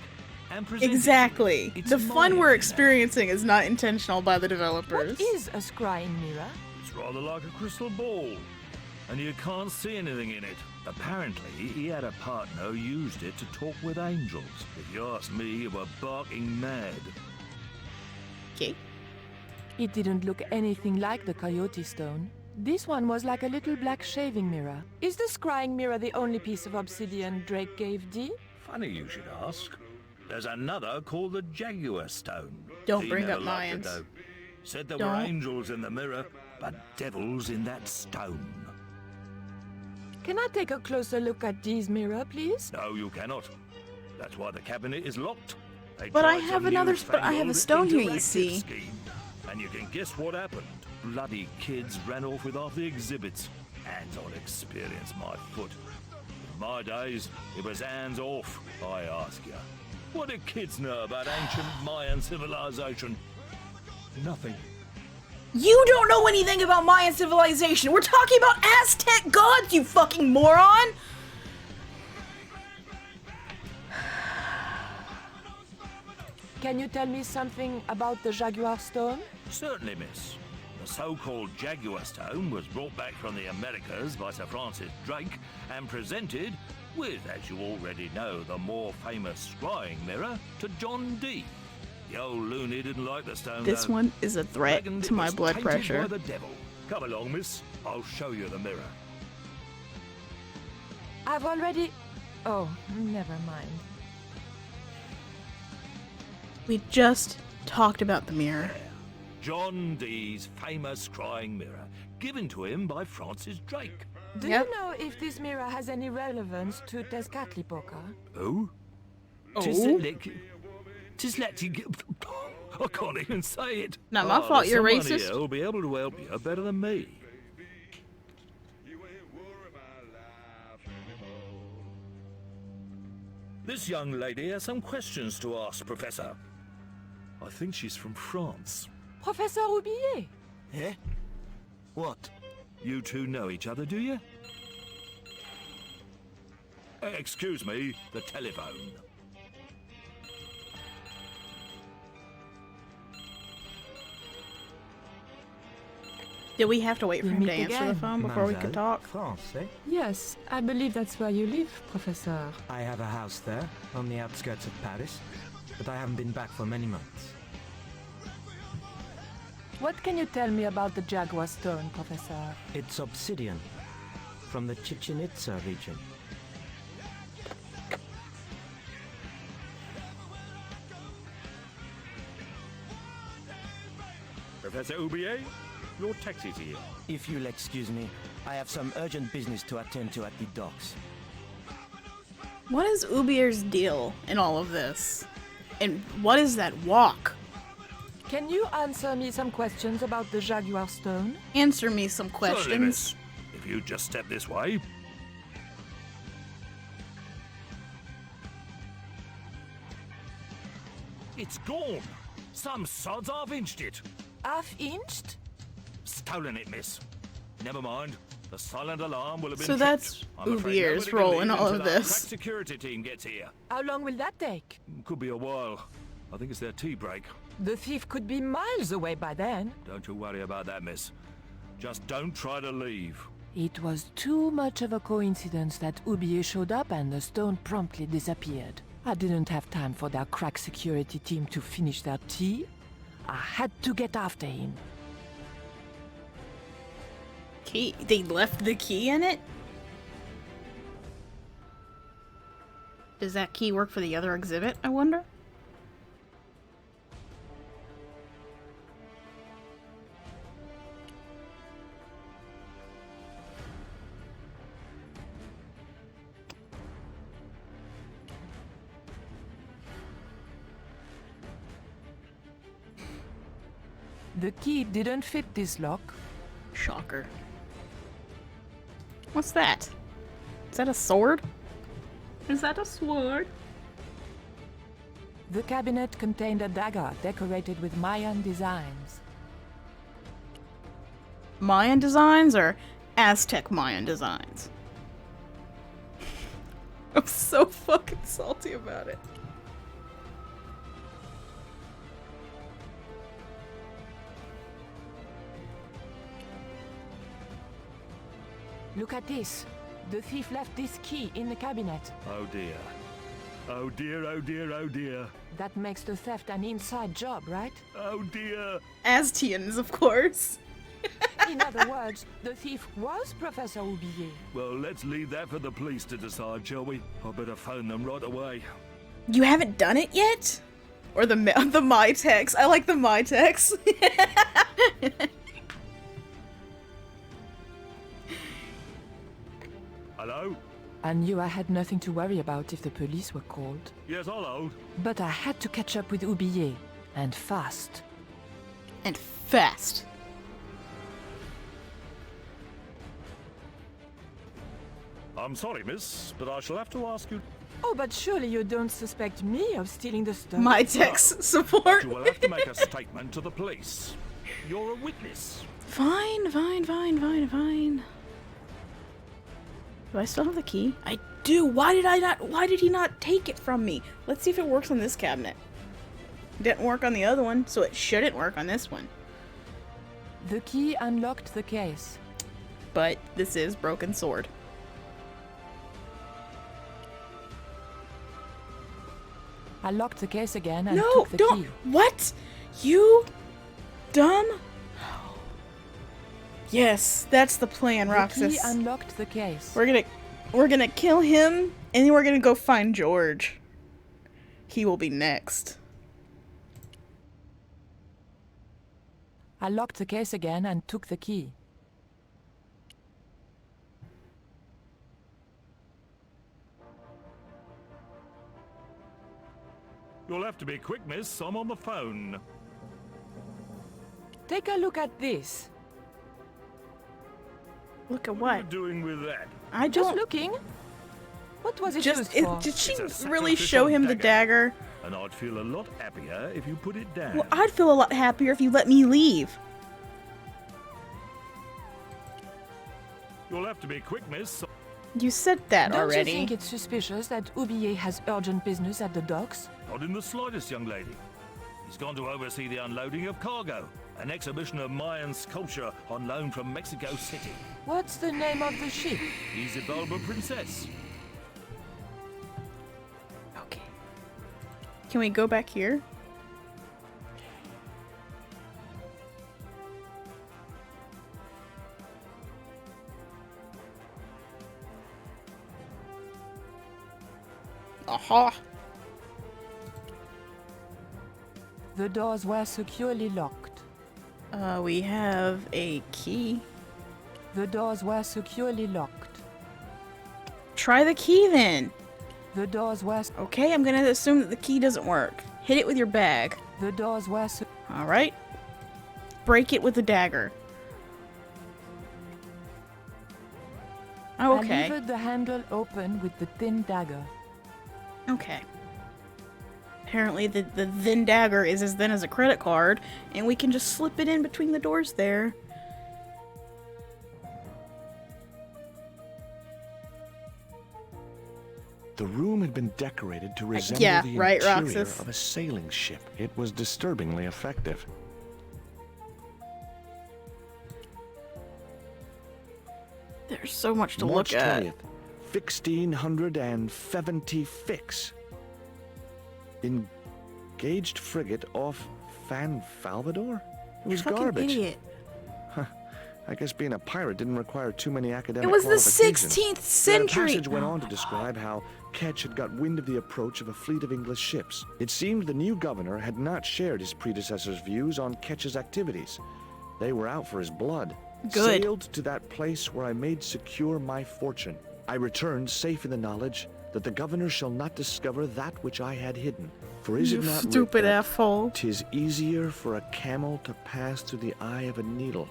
and presented. Exactly. It's The fun mine we're now. experiencing is not intentional by the developers. What is a scrying mirror? It's rather like a crystal ball, and you can't see anything in it. Apparently, he had a partner who used it to talk with angels. If you ask me, you were barking mad. Okay. It didn't look anything like the Coyote stone. This one was like a little black shaving mirror. Is the scrying mirror the only piece of obsidian Drake gave Dee? Funny you should ask. There's another called the Jaguar Stone. Don't He bring never up liked it, Mayans. though. Said there were Don't. angels in the mirror, but devils in that stone. Can I take a closer look at Dee's mirror, please? No, you cannot. That's why the cabinet is locked. They But I tried have some another I have a newfangled stone here, you interactive see. scheme. And you can guess what happened. Bloody kids ran off with half the exhibits. Hands-on experience, my foot. In my days, it was hands off, I ask you. What do kids know about ancient Mayan civilization? Nothing. You don't know anything about Mayan civilization. We're talking about Aztec gods, you fucking moron! Can you tell me something about the Jaguar stone? Certainly, miss. The so-called Jaguar Stone was brought back from the Americas by Sir Francis Drake and presented with, as you already know, the more famous scrying mirror to John Dee. The old loony didn't like the stone, This though. one is a threat Reckoned to it my was blood tainted pressure. by the devil. Come along, miss. I'll show you the mirror. I've already... Oh, never mind. We just talked about the mirror. John Dee's famous scrying mirror, given to him by Francis Drake. Do Yep. you know if this mirror has any relevance to Tezcatlipoca? Who? Oh. Tis let you I can't even say it. Not my fault, you're someone racist. here who'll be able to help you better than me. This young lady has some questions to ask, Professor. I think she's from France. Professor Roubillier? Eh? What? You two know each other, do you? Excuse me, the telephone. Did we have to wait for We him to meet answer the again. phone before we could talk? France, eh? Yes, I believe that's where you live, Professor. I have a house there, on the outskirts of Paris, but I haven't been back for many months. What can you tell me about the Jaguar Stone, Professor? It's obsidian, from the Chichen Itza region. Professor Oubier, your taxi's here. If you'll excuse me, I have some urgent business to attend to at the docks. What is Ubier's deal in all of this? And what is that walk? Can you answer me some questions about the Jaguar Stone? Answer me some Certainly, questions. miss. If you just step this way. It's gone. Some sods half-inched it. Half-inched? Stolen it, miss. Never mind. The silent alarm will have been So tripped. that's I'm afraid Ubier's nobody can role leave in all until of our this. crack security team gets here. How long will that take? Could be a while. I think it's their tea break. The thief could be miles away by then. Don't you worry about that, miss. Just don't try to leave. It was too much of a coincidence that Oubier showed up and the stone promptly disappeared. I didn't have time for their crack security team to finish their tea. I had to get after him. Key? They left the key in it? Does that key work for the other exhibit, I wonder? The key didn't fit this lock. Shocker. What's that? Is that a sword? Is that a sword? The cabinet contained a dagger decorated with Mayan designs. Mayan designs or Aztec Mayan designs? I'm so fucking salty about it. Look at this. The thief left this key in the cabinet. Oh dear. Oh dear, oh dear, oh dear. That makes the theft an inside job, right? Oh dear. Azteans, of course. In other words, the thief was Professor Oubier. Well, let's leave that for the police to decide, shall we? I better phone them right away. You haven't done it yet? Or the MyTex. I like the MyTex. Hello? I knew I had nothing to worry about if the police were called. Yes, I'll hold. But I had to catch up with Oubier. And fast. And fast. I'm sorry, miss, but I shall have to ask you. Oh, but surely you don't suspect me of stealing the stone? MyTex support. You will have to make a statement to the police. You're a witness. Fine. Do I still have the key? I do. Why did he not take it from me? Let's see if it works on this cabinet. It didn't work on the other one, so it shouldn't work on this one. The key unlocked the case. But this is Broken Sword. I locked the case again and No, took the don't. key. What? You dumb? Yes, that's the plan, The Roxas. key unlocked the case. We're gonna kill him, and then we're gonna go find George. He will be next. I locked the case again and took the key. You'll have to be quick, miss. I'm on the phone. Take a look at this. Look at What are you what? doing with that? I Just don't. looking. What was it Just used for? did she It's a really show him the sacrificial dagger? And I'd feel a lot happier if you put it down. Well, I'd feel a lot happier if you let me leave. You'll have to be quick, miss. You said that Don't already. you think it's suspicious that Oublier has urgent business at the docks? Not in the slightest, young lady. He's gone to oversee the unloading of cargo. An exhibition of Mayan sculpture on loan from Mexico City. What's the name of the ship? Isabelba Princess. Okay. Can we go back here? Aha! The doors were securely locked. We have a key. The doors were securely locked. Try the key then. The doors were... Okay, I'm gonna assume that the key doesn't work. Hit it with your bag. The doors were... Alright. Break it with the dagger. I Okay. levered the handle open with the thin dagger. Okay. Apparently the thin dagger is as thin as a credit card, and we can just slip it in between the doors there. The room had been decorated to resemble yeah, the right, interior Roxas. of a sailing ship. It was disturbingly effective. There's so much to March look at. 20th, 1676. Engaged frigate off Fan Salvador? It was Fucking garbage. idiot. I guess being a pirate didn't require too many academic It was the qualifications. 16th The century. passage went on to describe how Ketch had got wind of the approach of a fleet of English ships. It seemed the new governor had not shared his predecessor's views on Ketch's activities. They were out for his blood. Good. Sailed to that place where I made secure my fortune. I returned safe in the knowledge that the governor shall not discover that which I had hidden. For is You it not writ stupid that asshole. 'tis easier for a camel to pass through the eye of a needle?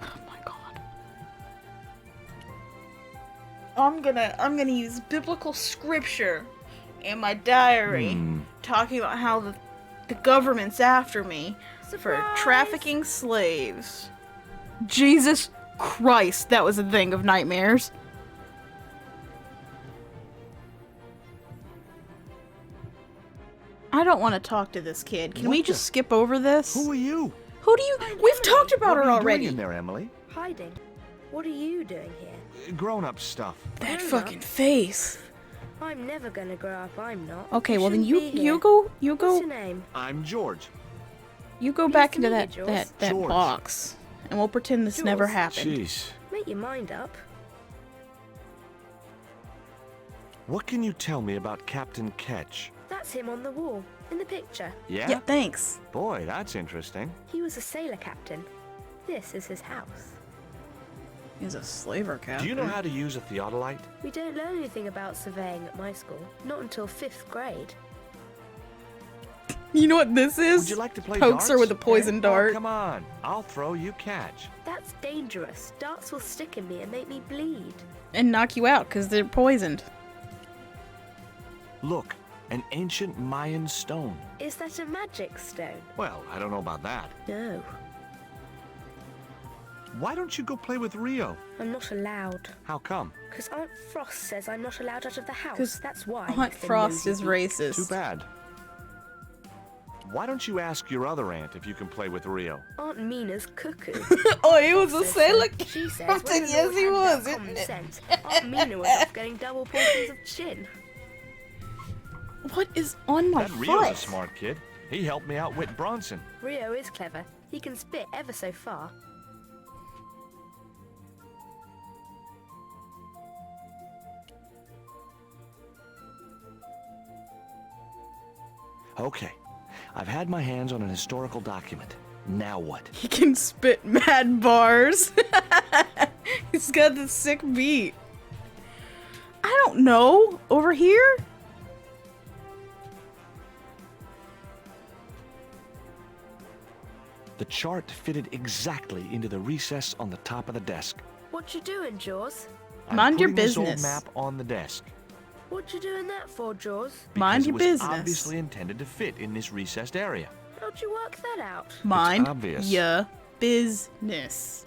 Oh my god. I'm gonna use biblical scripture in my diary talking about how the government's after me for trafficking slaves. Jesus Christ, that was a thing of nightmares. I don't want to talk to this kid. Can we What the- just skip over this? Who are you? Who do you? We've talked about What her are you doing already. in there, Emily? Hiding. What are you doing here? Grown-up stuff. That Grown fucking up. face. I'm never gonna grow up, I'm not. Okay, well then shouldn't be you here. go What's your name? I'm George. you go Nice back to into meet that you, that Jules. that George. box, and we'll pretend this never Jules. happened. Jeez. Make your mind up. What can you tell me about Captain Ketch? That's him on the wall, in the picture. Yeah, thanks. Boy, that's interesting. He was a sailor captain. This is his house. He's a slaver captain. Do you know how to use a theodolite? We don't learn anything about surveying at my school. Not until 5th grade. You know what this is? Would you like to play Pokes her darts? with a poison Oh, dart. come on. I'll throw, you catch. That's dangerous. Darts will stick in me and make me bleed. And knock you out because they're poisoned. Look, an ancient Mayan stone. Is that a magic stone? Well, I don't know about that. No. Why don't you go play with Rio? I'm not allowed. How come? Because Aunt Frost says I'm not allowed out of the house. 'Cause That's why. you Aunt thin Frost nosy is beast. racist. Too bad. Why don't you ask your other aunt if you can play with Rio? Aunt Mina's cuckoo. Oh, he was a Says sailor so. She says captain. when the Yes, Lord he handed out was. common Isn't it? sense, Aunt Mina was off getting double portions of chin. What is on my That Rio's a foot? smart kid. He helped me outwit Bronson. Rio is clever. He can spit ever so far. Okay. I've had my hands on an historical document. Now what? He can spit mad bars. He's got the sick beat. I don't know. Over here? The chart fitted exactly into the recess on the top of the desk. What you doing, Jaws? Mind your putting this business. old map on the desk. What you doing that for, Jaws? Mind because your it was business. obviously intended to fit in this recessed area. How'd you work that out? Mind obvious. your business.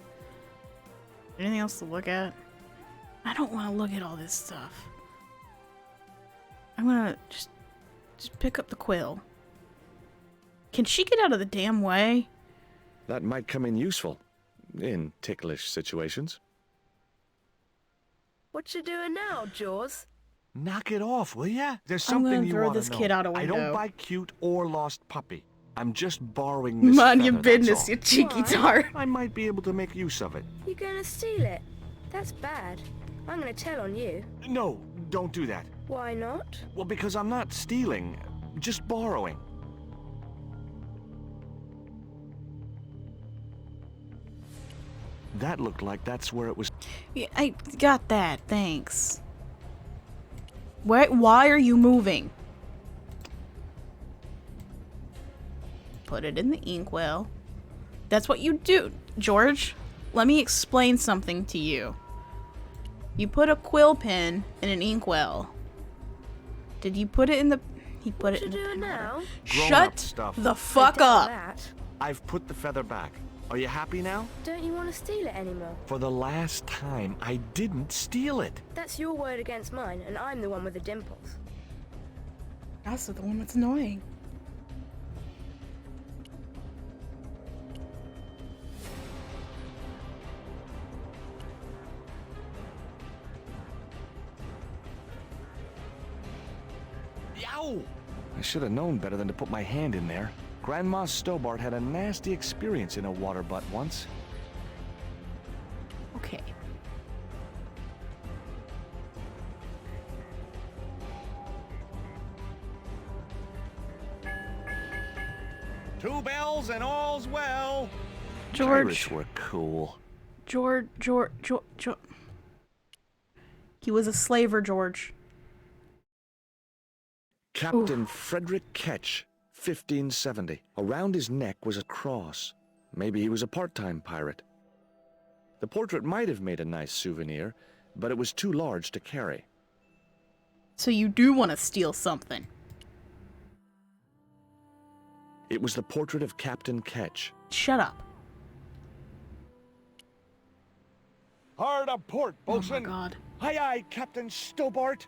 Anything else to look at? I don't want to look at all this stuff. I'm gonna just pick up the quill. Can she get out of the damn way? That might come in useful in ticklish situations. What you doing now, Jaws? Knock it off, will ya? There's I'm something gonna you throw want this to know. kid out a I window. don't buy cute or lost puppy. I'm just borrowing this Mind your feather, that's business, all. you cheeky Why? tart. I might be able to make use of it. You gonna steal it? That's bad. I'm gonna tell on you. No, don't do that. Why not? Well, because I'm not stealing, just borrowing. That looked like that's where it was. Yeah, I got that, thanks. Why are you moving? Put it in the inkwell. That's what you do, George. Let me explain something to you. You put a quill pen in an inkwell. Did you put it in the... He put What it you in the... doing now? Grown-up Shut stuff. the I fuck doubt up. that. I've put the feather back. Are you happy now? Don't you want to steal it anymore? For the last time, I didn't steal it. That's your word against mine, and I'm the one with the dimples. Also the one that's annoying. Yow! I should have known better than to put my hand in there. Grandma Stobart had a nasty experience in a water butt once. Okay. Two bells and all's well. Pirates George. were cool. George. He was a slaver, George. Captain Frederick Ketch, 1570. Around his neck was a cross. Maybe he was a part-time pirate. The portrait might have made a nice souvenir, but it was too large to carry. So you do want to steal something. It was the portrait of Captain Ketch. Shut up. Hard a port, Oh my bosun. god. Aye, aye, Captain Stobart.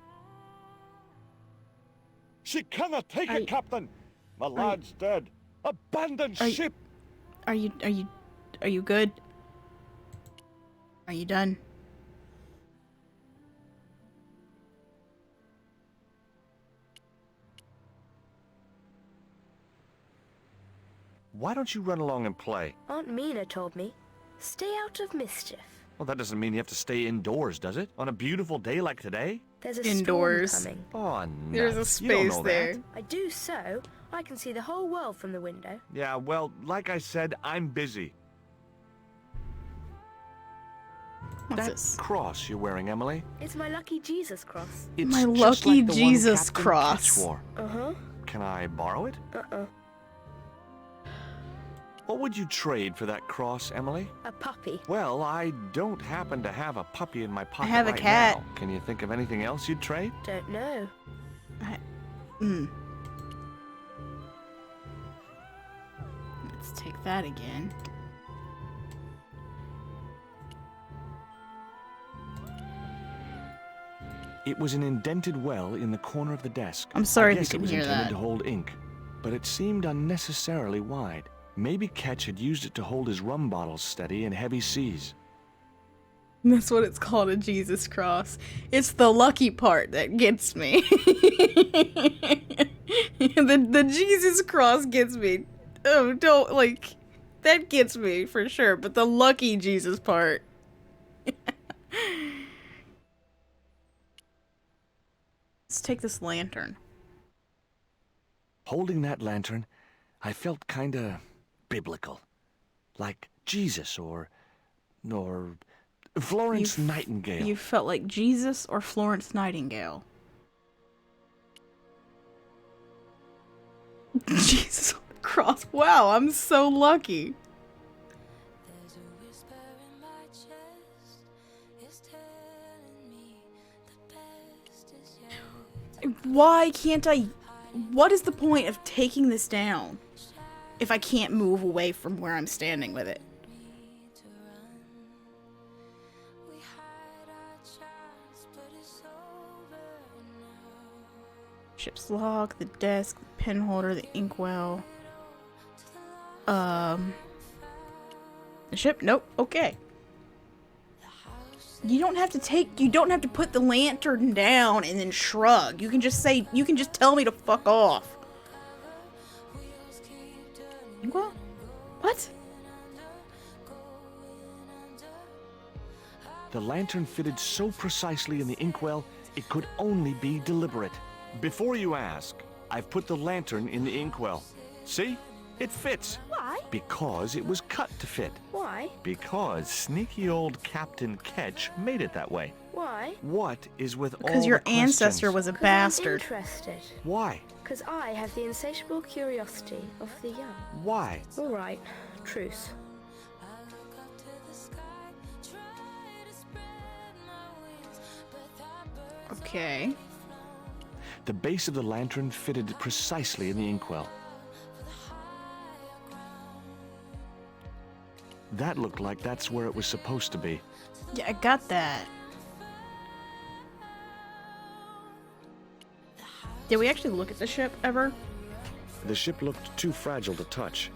She cannot take Are it, Captain. My lad's dead. Abandon Are you- ship. Are you good? Are you done? Why don't you run along and play? Aunt Mina told me. Stay out of mischief. Well, that doesn't mean you have to stay indoors, does it? On a beautiful day like today? There's a Indoors. storm coming. Oh, nuts. There's a You don't space know there. that. I do so. I can see the whole world from the window. Yeah, well, like I said, I'm busy. What's That this? cross you're wearing, Emily? It's my lucky Jesus cross. It's My just lucky like the Jesus one Captain cross. Ketch wore. Uh-huh. Can I borrow it? Uh-uh. What would you trade for that cross, Emily? A puppy. Well, I don't happen to have a puppy in my pocket have a right cat. now. Can you think of anything else you'd trade? Don't know. Let's take that again. It was an indented well in the corner of the desk. I'm sorry I if you guess can it was hear intended that. to hold ink, but it seemed unnecessarily wide. Maybe Ketch had used it to hold his rum bottles steady in heavy seas. That's what it's called, a Jesus cross. It's the lucky part that gets me. the Jesus cross gets me. Oh, don't, like, that gets me for sure, but the lucky Jesus part. Let's take this lantern. Holding that lantern, I felt kinda biblical. Like Jesus or Florence Nightingale. You felt like Jesus or Florence Nightingale. Jesus on the cross. Wow, I'm so lucky. Why can't I... What is the point of taking this down if I can't move away from where I'm standing with it? Ship's log, the desk, the pen holder, the inkwell. The ship? Nope. Okay. You don't have to put the lantern down and then shrug. You can just tell me to fuck off. Inkwell? What? The lantern fitted so precisely in the inkwell, it could only be deliberate. Before you ask, I've put the lantern in the inkwell. See? It fits. Why? Because it was cut to fit. Why? Because sneaky old Captain Ketch made it that way. Why? What is with all Because your the ancestor questions? was a 'Cause bastard. I'm interested. Why? Because I have the insatiable curiosity of the young. Why? All right. Truce. Okay. The base of the lantern fitted precisely in the inkwell. That looked like that's where it was supposed to be. Yeah, I got that. Did we actually look at the ship ever? The ship looked too fragile to touch.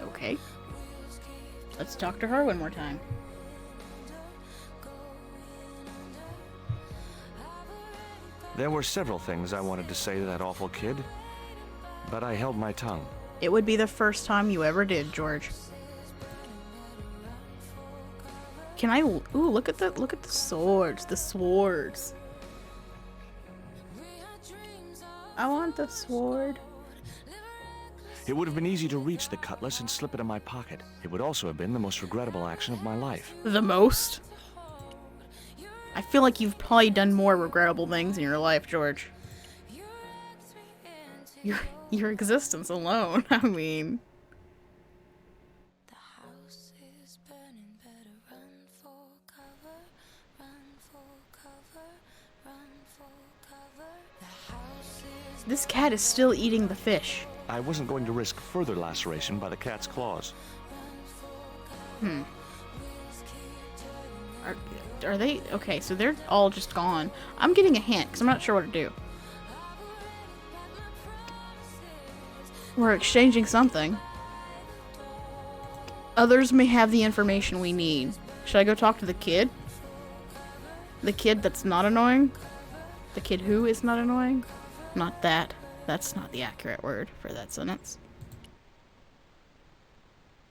Okay. Let's talk to her one more time. There were several things I wanted to say to that awful kid, but I held my tongue. It would be the first time you ever did, George. Can I? Ooh, look at the swords. The swords. I want the sword. It would have been easy to reach the cutlass and slip it in my pocket. It would also have been the most regrettable action of my life. The most? I feel like you've probably done more regrettable things in your life, George. Your existence alone, I mean. This cat is still eating the fish. I wasn't going to risk further laceration by the cat's claws. Are they? Okay, so they're all just gone. I'm getting a hint, because I'm not sure what to do. We're exchanging something. Others may have the information we need. Should I go talk to the kid? The kid that's not annoying? The kid who is not annoying? Not that. That's not the accurate word for that sentence.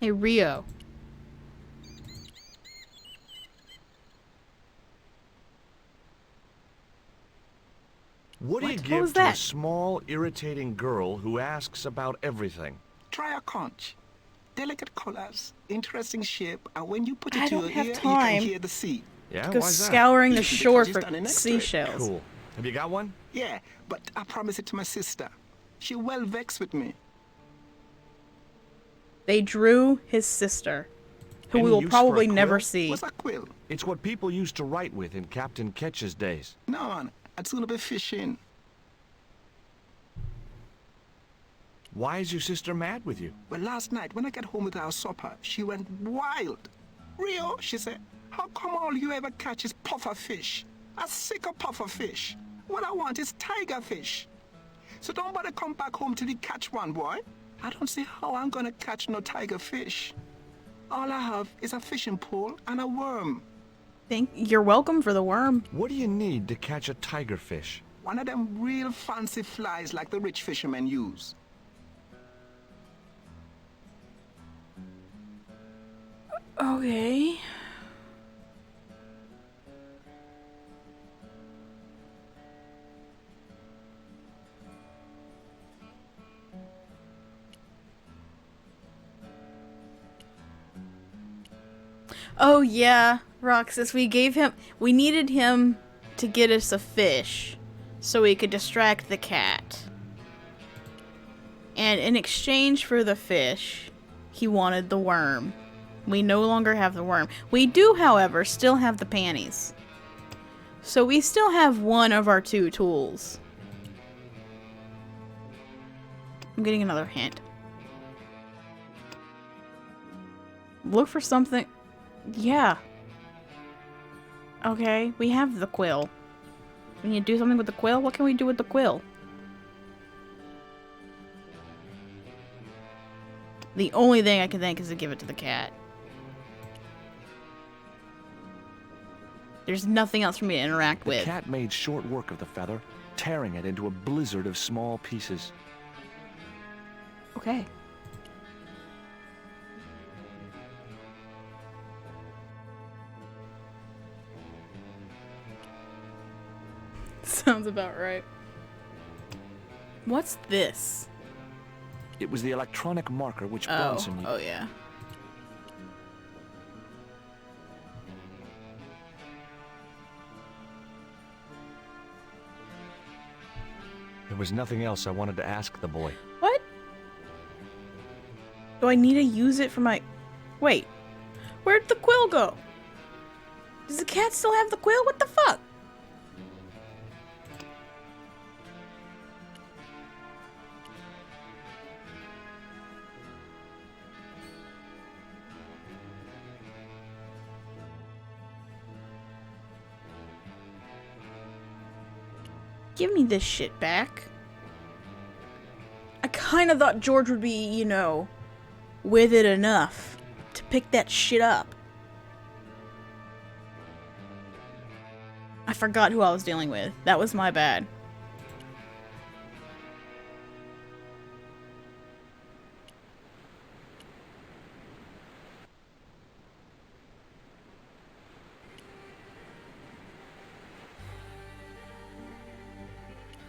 Hey, Rio. What do you What give was to a that? small, irritating girl who asks about everything? Try a conch. Delicate colors, interesting shape, and when you put I it to don't your have ear, you time. can hear the sea. Yeah, Go why's that? scouring the Because shore he's for standing next to it. seashells. Cool. Have you got one? Yeah, but I promised it to my sister. She well vexed with me. They drew his sister, who we Any will use probably for a never quill? see. What's a quill? It's what people used to write with in Captain Ketch's days. No, man. I'd sooner be fishing. Why is your sister mad with you? But last night, when I got home with our supper, she went wild. Rio, she said, how come all you ever catch is puffer fish? A sicker puffer fish. What I want is tiger fish. So don't bother come back home till you catch one, boy. I don't see how I'm gonna catch no tiger fish. All I have is a fishing pole and a worm. You're welcome for the worm. What do you need to catch a tiger fish? One of them real fancy flies like the rich fishermen use. Okay. Oh yeah, Roxas, we needed him to get us a fish so we could distract the cat. And in exchange for the fish, he wanted the worm. We no longer have the worm. We do, however, still have the panties. So we still have one of our 2 tools. I'm getting another hint. Look for something. Yeah. Okay, we have the quill. We need to do something with the quill? What can we do with the quill? The only thing I can think is to give it to the cat. There's nothing else for me to interact with. The cat made short work of the feather, tearing it into a blizzard of small pieces. Okay. Sounds about right. What's this? It was the electronic marker which Bronson used. Oh yeah. There was nothing else I wanted to ask the boy. What? Do I need to use it for my... Wait. Where'd the quill go? Does the cat still have the quill? What the fuck? Give me this shit back. I kind of thought George would be, you know, with it enough to pick that shit up. I forgot who I was dealing with. That was my bad.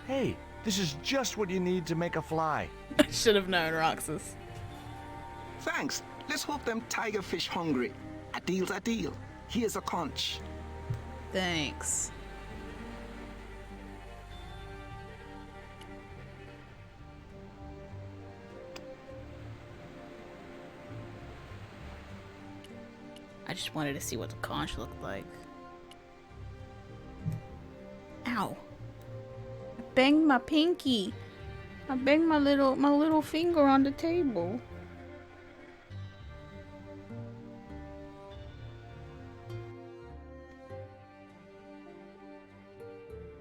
Hey, this is just what you need to make a fly. I should have known, Roxas. Thanks. Let's hope them tigerfish hungry. A deal's a deal. Here's a conch. Thanks. I just wanted to see what the conch looked like. Ow. I banged my pinky. I banged my little finger on the table.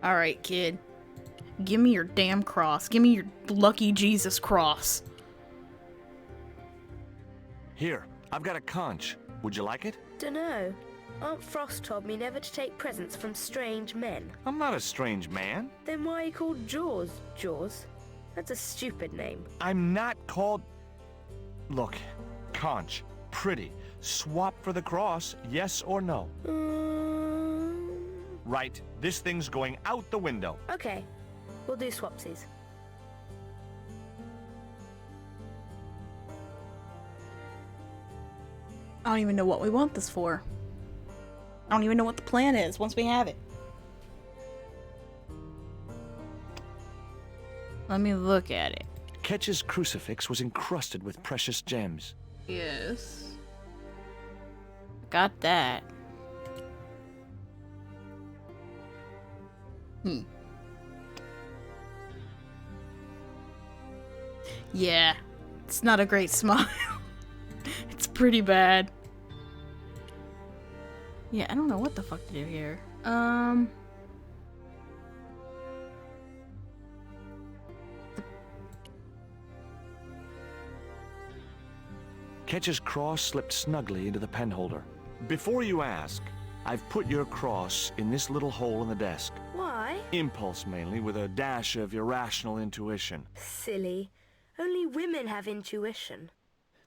Alright, kid. Give me your damn cross. Give me your lucky Jesus cross. Here, I've got a conch. Would you like it? Dunno. Aunt Frost told me never to take presents from strange men. I'm not a strange man. Then why are you called Jaws, Jaws? That's a stupid name. I'm not called... Look, conch, pretty. Swap for the cross, yes or no? Right, this thing's going out the window. Okay, we'll do swapsies. I don't even know what we want this for. I don't even know what the plan is once we have it. Let me look at it. Ketch's crucifix was encrusted with precious gems. Yes. Got that. Yeah, it's not a great smile. It's pretty bad. Yeah, I don't know what the fuck to do here. Ketch's cross slipped snugly into the penholder. Before you ask, I've put your cross in this little hole in the desk. Why? Impulse mainly, with a dash of irrational intuition. Silly. Only women have intuition.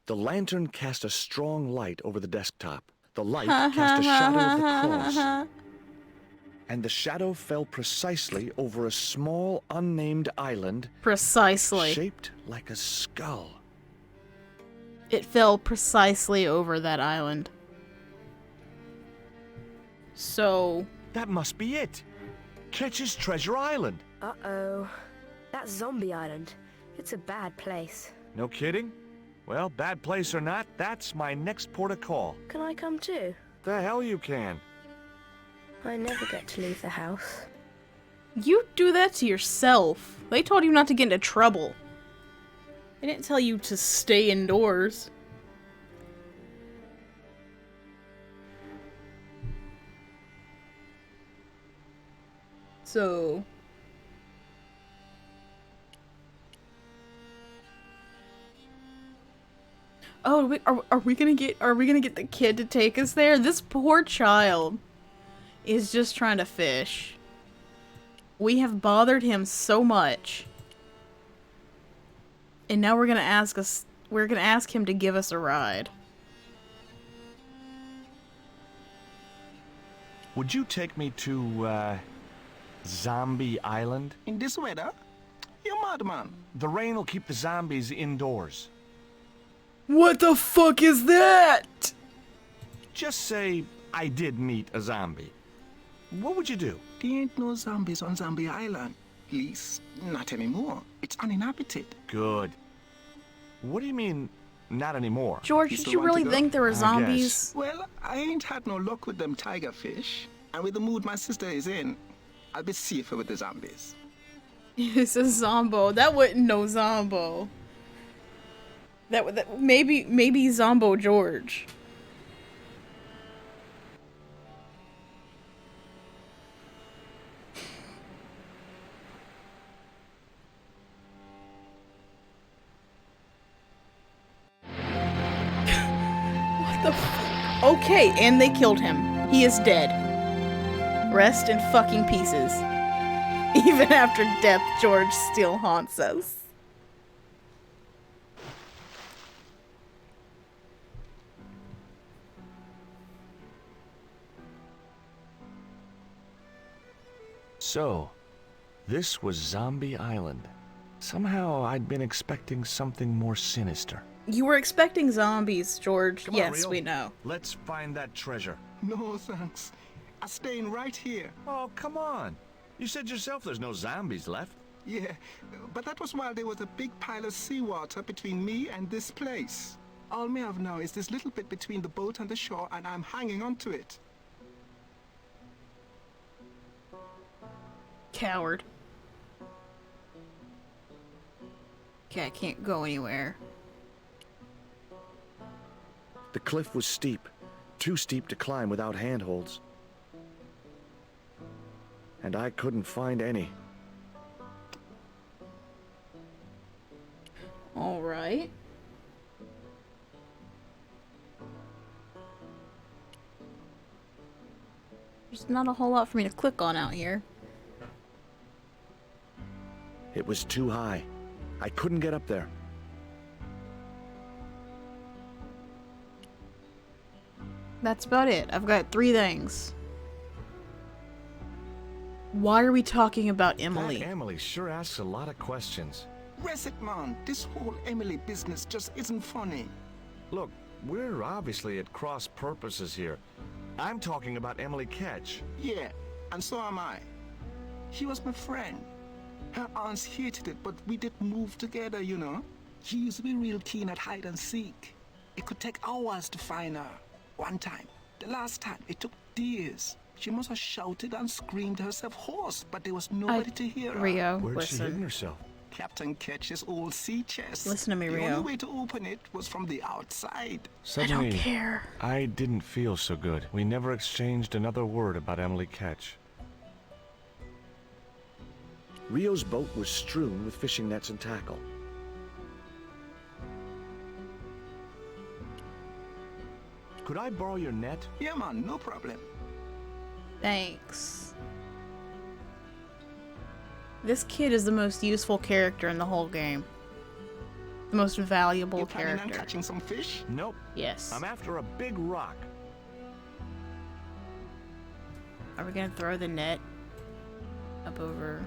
The lantern cast a strong light over the desktop. The light cast a shadow of the cross. And the shadow fell precisely over a small, unnamed island. Precisely. Shaped like a skull. It fell precisely over that island. So, That must be it. Ketch's Treasure Island. Uh-oh. That's Zombie Island. It's a bad place. No kidding? Well, bad place or not, that's my next port of call. Can I come too? The hell you can. I never get to leave the house. you do that to yourself. They told you not to get into trouble. They didn't tell you to stay indoors. So... Oh, are we gonna get the kid to take us there? This poor child is just trying to fish. We have bothered him so much. And now we're gonna ask him to give us a ride. Would you take me to, Zombie Island? In this weather? You're mad, man. The rain will keep the zombies indoors. What the fuck is that? Just say I did meet a zombie. What would you do? There ain't no zombies on Zombie Island. At least, not anymore. It's uninhabited. Good. What do you mean, not anymore? George, You did still you want to really go? think there were I zombies? Well, I ain't had no luck with them tiger fish. And with the mood my sister is in, I'll be safer with the zombies. It's a Zombo. That wouldn't know Zombo. That maybe Zombo George. What the fuck? Okay, and they killed him. He is dead. Rest in fucking pieces. Even after death, George still haunts us. So, this was Zombie Island. Somehow I'd been expecting something more sinister. You were expecting zombies, George. Come on, Yes, Rio. we know. Let's find that treasure. No, thanks. I'm staying right here. Oh, come on. You said yourself there's no zombies left. Yeah, but that was while there was a big pile of seawater between me and this place. All me have now is this little bit between the boat and the shore, and I'm hanging on to it. Coward. Okay, I can't go anywhere. The cliff was steep, too steep to climb without handholds. And I couldn't find any. Alright. There's not a whole lot for me to click on out here. It was too high. I couldn't get up there. That's about it. I've got 3 things. Why are we talking about Emily? That Emily sure asks a lot of questions. Rest it, man. This whole Emily business just isn't funny. Look, we're obviously at cross purposes here. I'm talking about Emily Ketch. Yeah, and so am I. He was my friend. Her aunts hated it, but we did move together, you know. She used to be real keen at hide and seek. It could take hours to find her. One time, the last time, it took days. She must have shouted and screamed herself hoarse, but there was nobody to hear her. Rio, Where'd she hidden listen. herself? Captain Ketch's old sea chest. Listen to me, The Rio. only way to open it was from the outside. I don't care. I didn't feel so good. We never exchanged another word about Emily Ketch. Rio's boat was strewn with fishing nets and tackle. Could I borrow your net? Yeah, man, no problem. Thanks. This kid is the most useful character in the whole game. The most valuable You planning on character. catching some fish? Nope. Yes. I'm after a big rock. Are we gonna throw the net up over?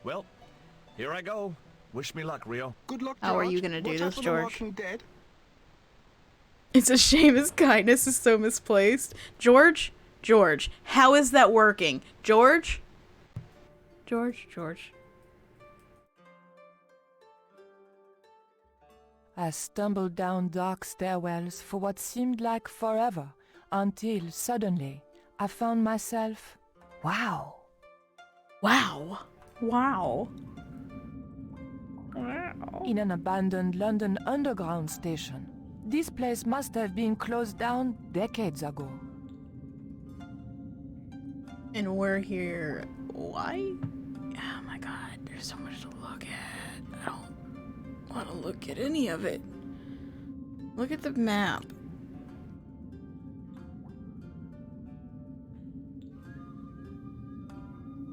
Well, Here I go. Wish me luck, Rio. Good luck, How are George. you gonna do Watch this, out for the George? Walking Dead. It's a shame his kindness is so misplaced. George? George, how is that working? George? George. I stumbled down dark stairwells for what seemed like forever, until suddenly I found myself, wow, in an abandoned London Underground station. This place must have been closed down decades ago. And we're here. Why? Oh my god, there's so much to look at. I don't want to look at any of it. Look at the map.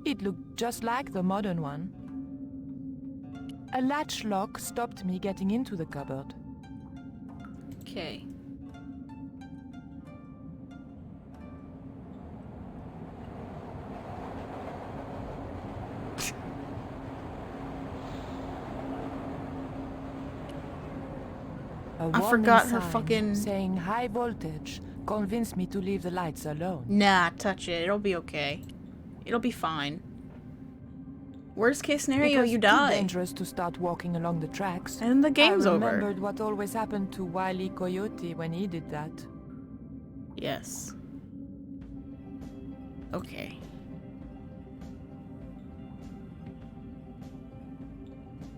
It looked just like the modern one. A latch lock stopped me getting into the cupboard. Okay. A I warning forgot her sign fucking- saying high voltage convinced me to leave the lights alone. Nah, touch it. It'll be okay. It'll be fine. Worst case It scenario, was you too die. dangerous to start walking along the tracks. And the game's I over. remembered what always happened to Wile E. Coyote when he did that. Yes. Okay.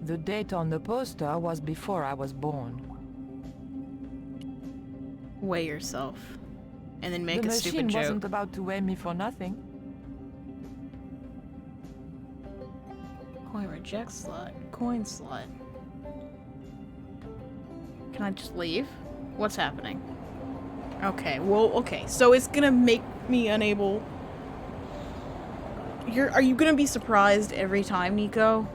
The date on the poster was before I was born. Weigh yourself. And then make the a machine stupid joke. wasn't about to weigh me for nothing. Coin reject slot. Coin slot. Can I just leave? What's happening? Okay, well, okay. So it's gonna make me unable... Are you gonna be surprised every time, Nico?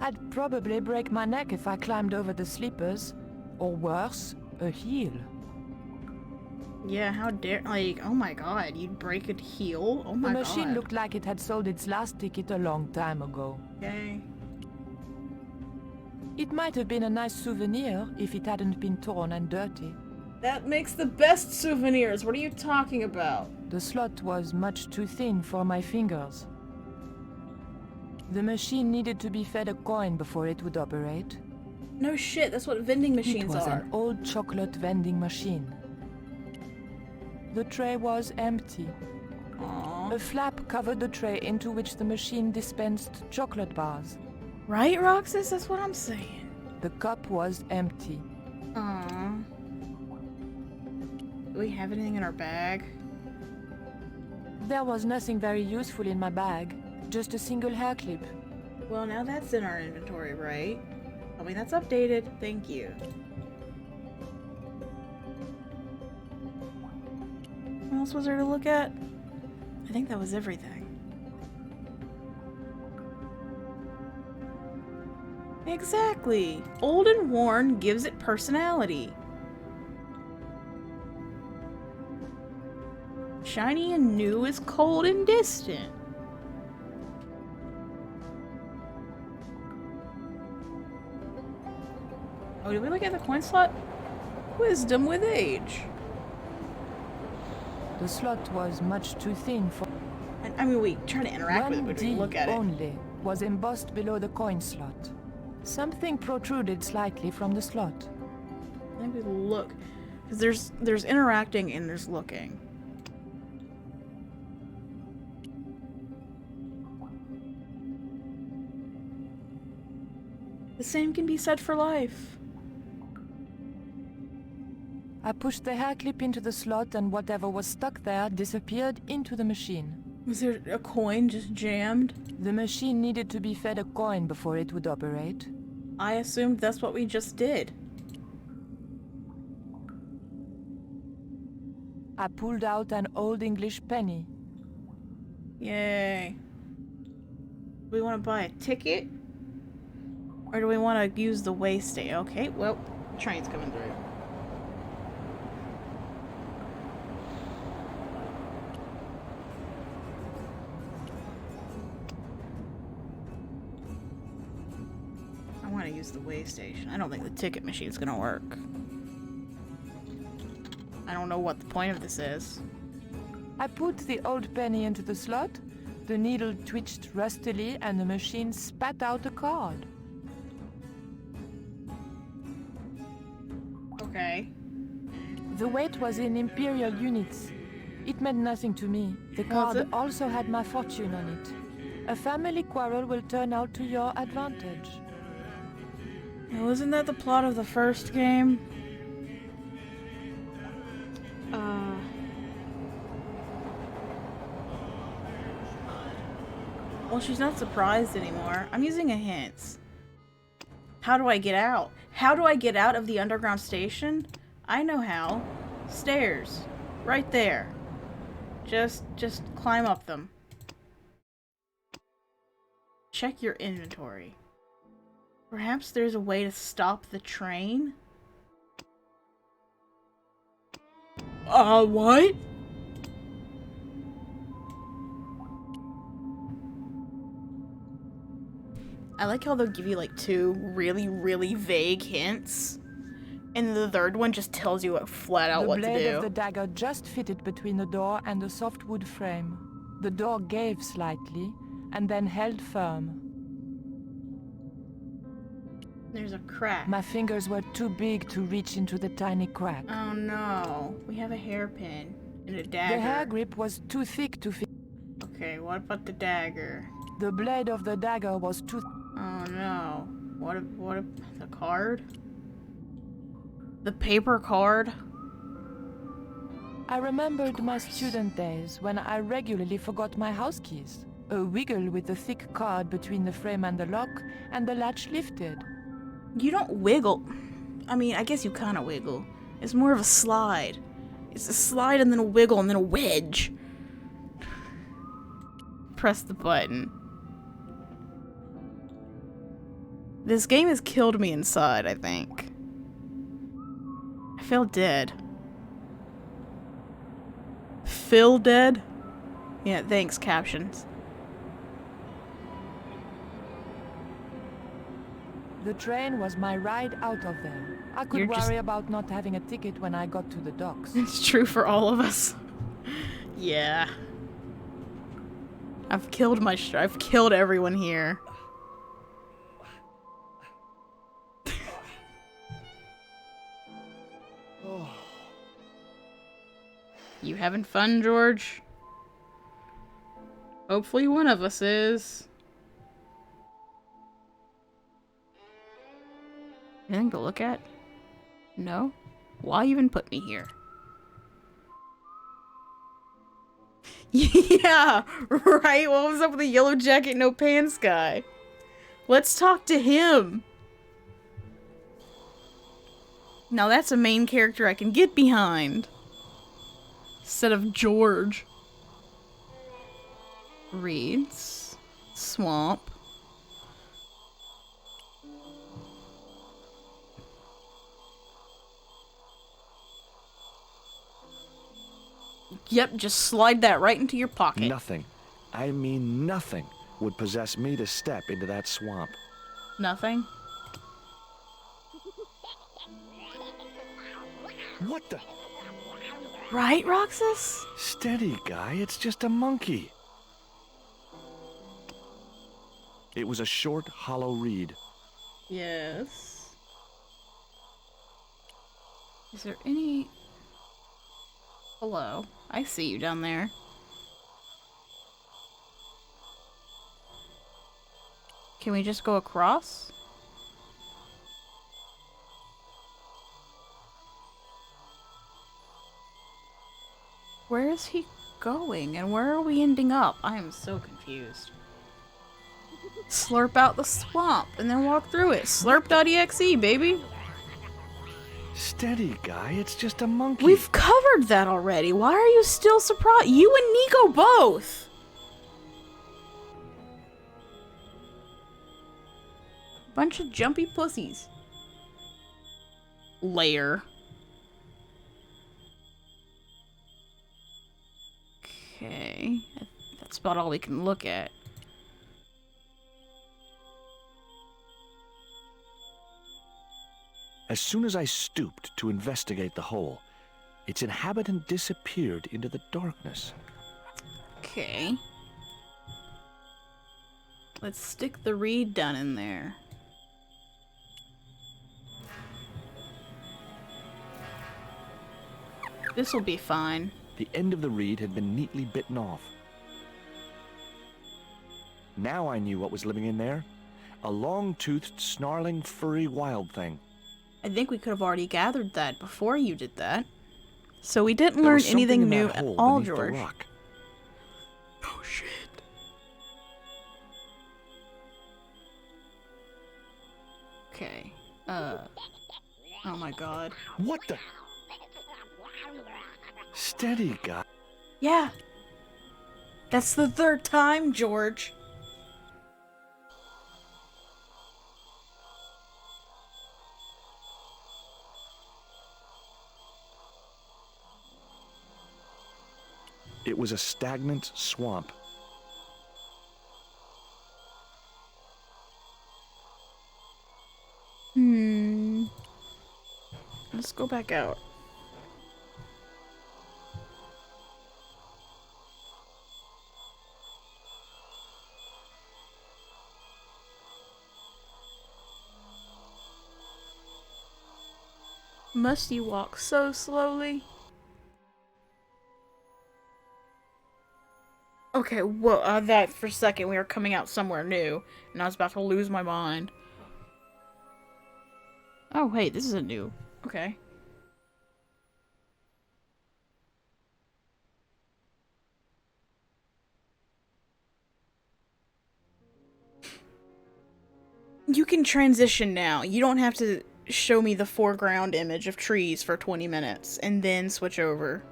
I'd probably break my neck if I climbed over the sleepers. Or worse, a heel. Yeah, how dare... Like, oh my god, you'd break a heel? Oh my The god. machine looked like it had sold its last ticket a long time ago. Okay. It might have been a nice souvenir if it hadn't been torn and dirty. That makes the best souvenirs. What are you talking about? The slot was much too thin for my fingers. The machine needed to be fed a coin before it would operate. No shit, that's what vending It machines was are. an old chocolate vending machine. The tray was empty. Aww. A flap covered the tray into which the machine dispensed chocolate bars. Right, Roxas? That's what I'm saying. The cup was empty. Aww. Do we have anything in our bag? There was nothing very useful in my bag, just a single hair clip. Well, now that's in our inventory, right? I mean, that's updated. Thank you. What else was there to look at? I think that was everything. Exactly. Old and worn gives it personality. Shiny and new is cold and distant. Oh, did we look at the coin slot? Wisdom with age. The slot was much too thin for... I mean, we try to interact with it, One but we D look at it. only was embossed below the coin slot. Something protruded slightly from the slot. I think we look. Because there's interacting and there's looking. The same can be said for life. I pushed the hair clip into the slot and whatever was stuck there disappeared into the machine. Was there a coin just jammed? The machine needed to be fed a coin before it would operate. I assumed that's what we just did. I pulled out an old English penny. Yay. Do we want to buy a ticket? Or do we want to use the way stay? Okay, well, train's coming through. use the way station. I don't think the ticket machine's gonna work. I don't know what the point of this is. I put the old penny into the slot, the needle twitched rustily, and the machine spat out a card. Okay. The weight was in imperial units. It meant nothing to me. The Was card it? also had my fortune on it. A family quarrel will turn out to your advantage. Wasn't that the plot of the first game? Well, she's not surprised anymore. I'm using a hint. How do I get out? How do I get out of the underground station? I know how. Stairs. Right there. Just climb up them. Check your inventory. Perhaps there's a way to stop the train? What? I like how they'll give you like two really, really vague hints. And the third one just tells you flat out what to do. The blade of the dagger just fitted between the door and the softwood frame. The door gave slightly, and then held firm. There's a crack. My fingers were too big to reach into the tiny crack. Oh no. We have a hairpin and a dagger. The hair grip was too thick to fit. Okay, what about the dagger? The blade of the dagger was too... Oh no. The card? The paper card? I remembered my student days when I regularly forgot my house keys. A wiggle with the thick card between the frame and the lock, and the latch lifted. You don't wiggle. I mean, I guess you kind of wiggle. It's more of a slide. It's a slide and then a wiggle and then a wedge. Press the button. This game has killed me inside, I think. I feel dead. Feel dead? Yeah, thanks, captions. The train was my ride out of there. I could You're worry just- about not having a ticket when I got to the docks. It's true for all of us. Yeah. I've killed I've killed everyone here. You having fun, George? Hopefully one of us is. Anything to look at? No? Why even put me here? Yeah, right? What was up with the yellow jacket, no pants guy? Let's talk to him. Now that's a main character I can get behind. Instead of George. Reeds. Swamp. Yep, just slide that right into your pocket. Nothing, I mean nothing, would possess me to step into that swamp. Nothing? What the? Right, Roxas? Steady, guy, it's just a monkey. It was a short, hollow reed. Yes. Is there any... Hello. I see you down there. Can we just go across? Where is he going? And where are we ending up? I am so confused. Slurp out the swamp and then walk through it. Slurp.exe, baby. Steady, guy, it's just a monkey. We've covered that already. Why are you still surprised? You and Nico both. Bunch of jumpy pussies. Lair. Okay. That's about all we can look at. As soon as I stooped to investigate the hole, its inhabitant disappeared into the darkness. Okay. Let's stick the reed done in there. This'll be fine. The end of the reed had been neatly bitten off. Now I knew what was living in there. A long-toothed, snarling, furry wild thing. I think we could have already gathered that before you did that. So we didn't There learn was something anything in new that at hole all, beneath the George. rock. Oh shit. Okay. Oh my god. What the? Steady, guy. Yeah. That's the third time, George. It was a stagnant swamp. Let's go back out. Must you walk so slowly? Okay, well, that for a second we were coming out somewhere new, and I was about to lose my mind. Oh, wait, this isn't new. Okay. You can transition now. You don't have to show me the foreground image of trees for 20 minutes and then switch over.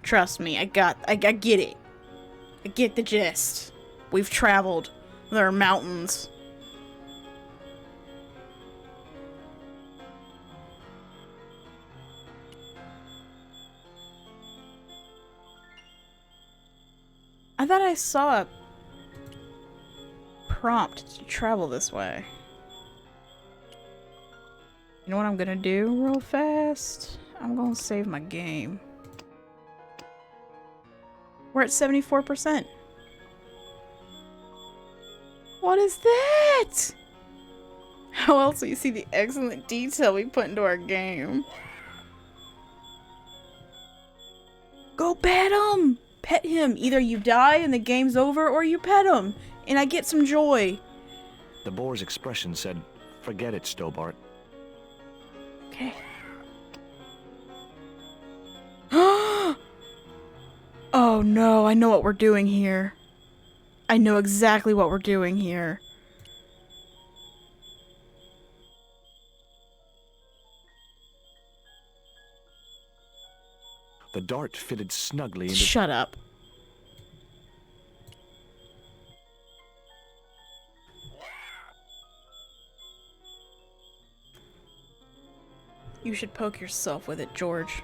Trust me, I get it. I get the gist. We've traveled. There are mountains. I thought I saw a prompt to travel this way. You know what I'm gonna do real fast? I'm gonna save my game. We're at 74%. What is that? How else will you see the excellent detail we put into our game? Go pet him! Pet him! Either you die and the game's over, or you pet him, and I get some joy. The boar's expression said, "Forget it, Stobart." Okay. Oh no, I know what we're doing here. I know exactly what we're doing here. The dart fitted snugly into... Shut up. You should poke yourself with it, George.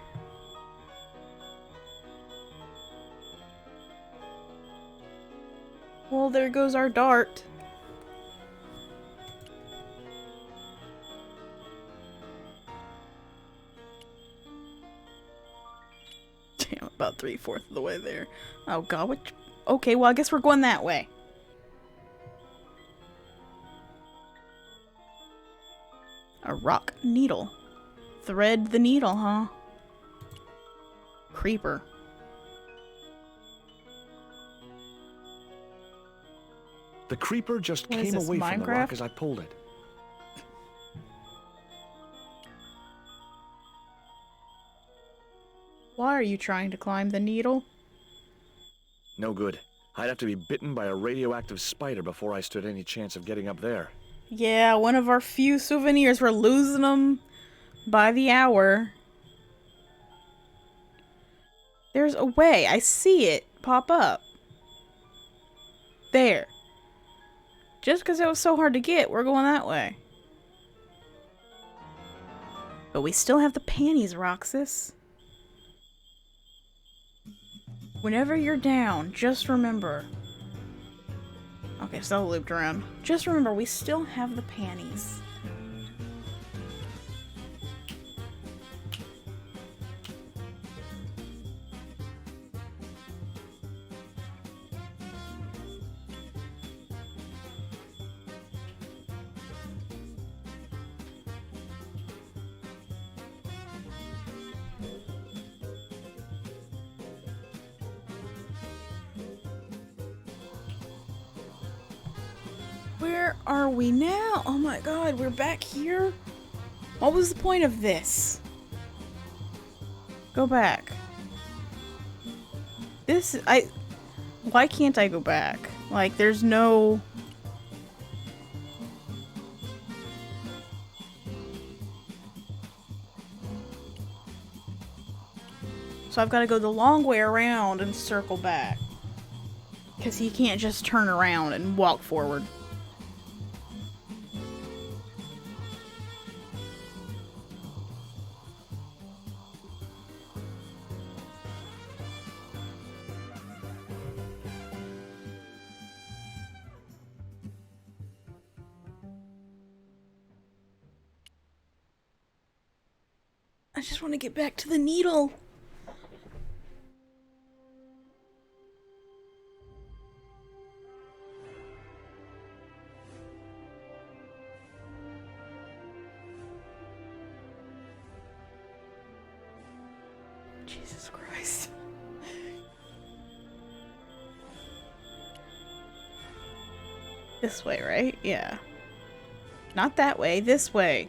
Well, there goes our dart. Damn, about 3/4 of the way there. Oh god, what? Okay, well, I guess we're going that way. A rock needle. Thread the needle, huh? Creeper. The creeper just What is came this, away from the rock Minecraft? as I pulled it. Why are you trying to climb the needle? No good. I'd have to be bitten by a radioactive spider before I stood any chance of getting up there. Yeah, one of our few souvenirs. We're losing them by the hour. There's a way. I see it pop up. There. Just because it was so hard to get, we're going that way. But we still have the panties, Roxas. Whenever you're down, just remember. Okay, so I looped around. Just remember, we still have the panties. Where are we now? Oh my god, we're back here? What was the point of this? Go back. Why can't I go back? Like, there's no... So I've got to go the long way around and circle back. Because he can't just turn around and walk forward. I just want to get back to the needle. Jesus Christ. This way, right? Yeah. Not that way, this way.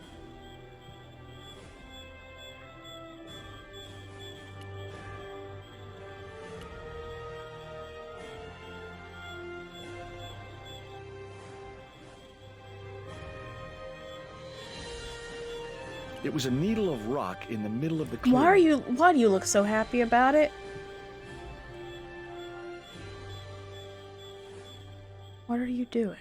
It was a needle of rock in the middle of the clearing. Why do you look so happy about it? What are you doing?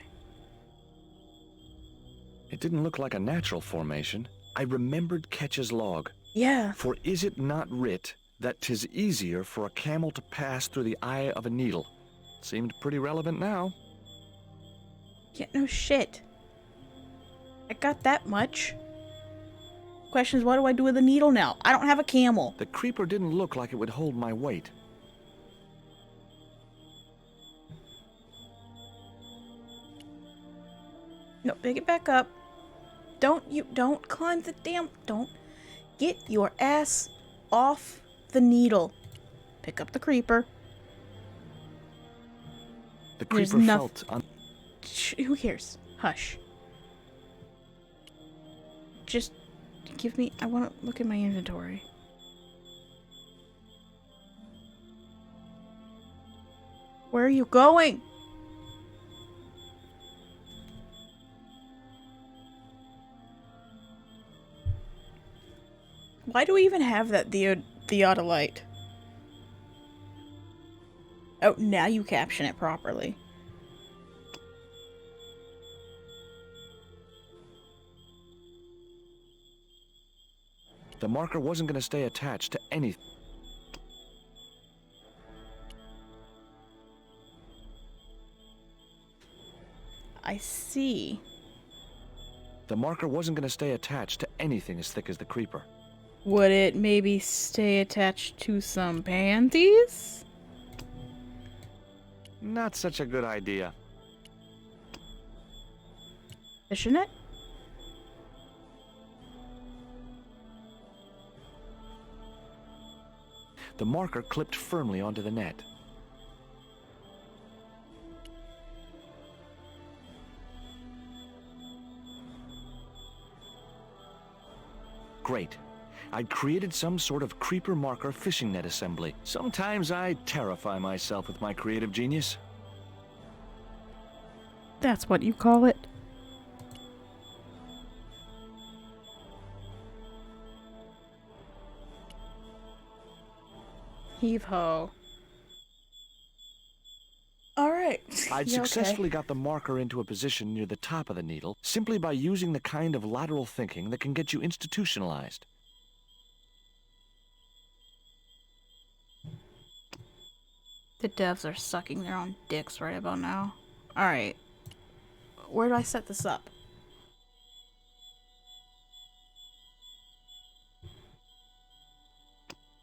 It didn't look like a natural formation. I remembered Ketch's log. Yeah. For is it not writ that 'tis easier for a camel to pass through the eye of a needle? Seemed pretty relevant now. Yeah, no shit. I got that much. Question is, what do I do with the needle now? I don't have a camel. The creeper didn't look like it would hold my weight. No, pick it back up. Don't climb the damn, don't. Get your ass off the needle. Pick up the creeper. The creeper felt who cares? Hush. Just give me, I want to look at my inventory. Where are you going? Why do we even have that theodolite? Oh, now you caption it properly. The marker wasn't going to stay attached to anything. I see. The marker wasn't going to stay attached to anything as thick as the creeper. Would it maybe stay attached to some panties? Not such a good idea. Fishing it? The marker clipped firmly onto the net. Great. I'd created some sort of creeper marker fishing net assembly. Sometimes I terrify myself with my creative genius. That's what you call it. Heave ho. Alright. I'd successfully got the marker into a position near the top of the needle simply by using the kind of lateral thinking that can get you institutionalized. The devs are sucking their own dicks right about now. Alright. Where do I set this up?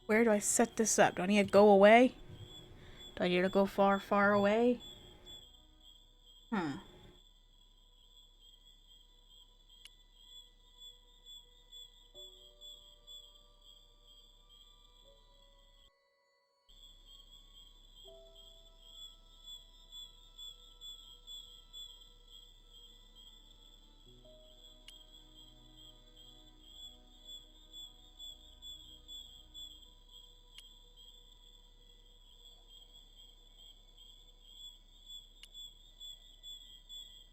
Where do I set this up? Do I need to go away? Do I need to go far, far away?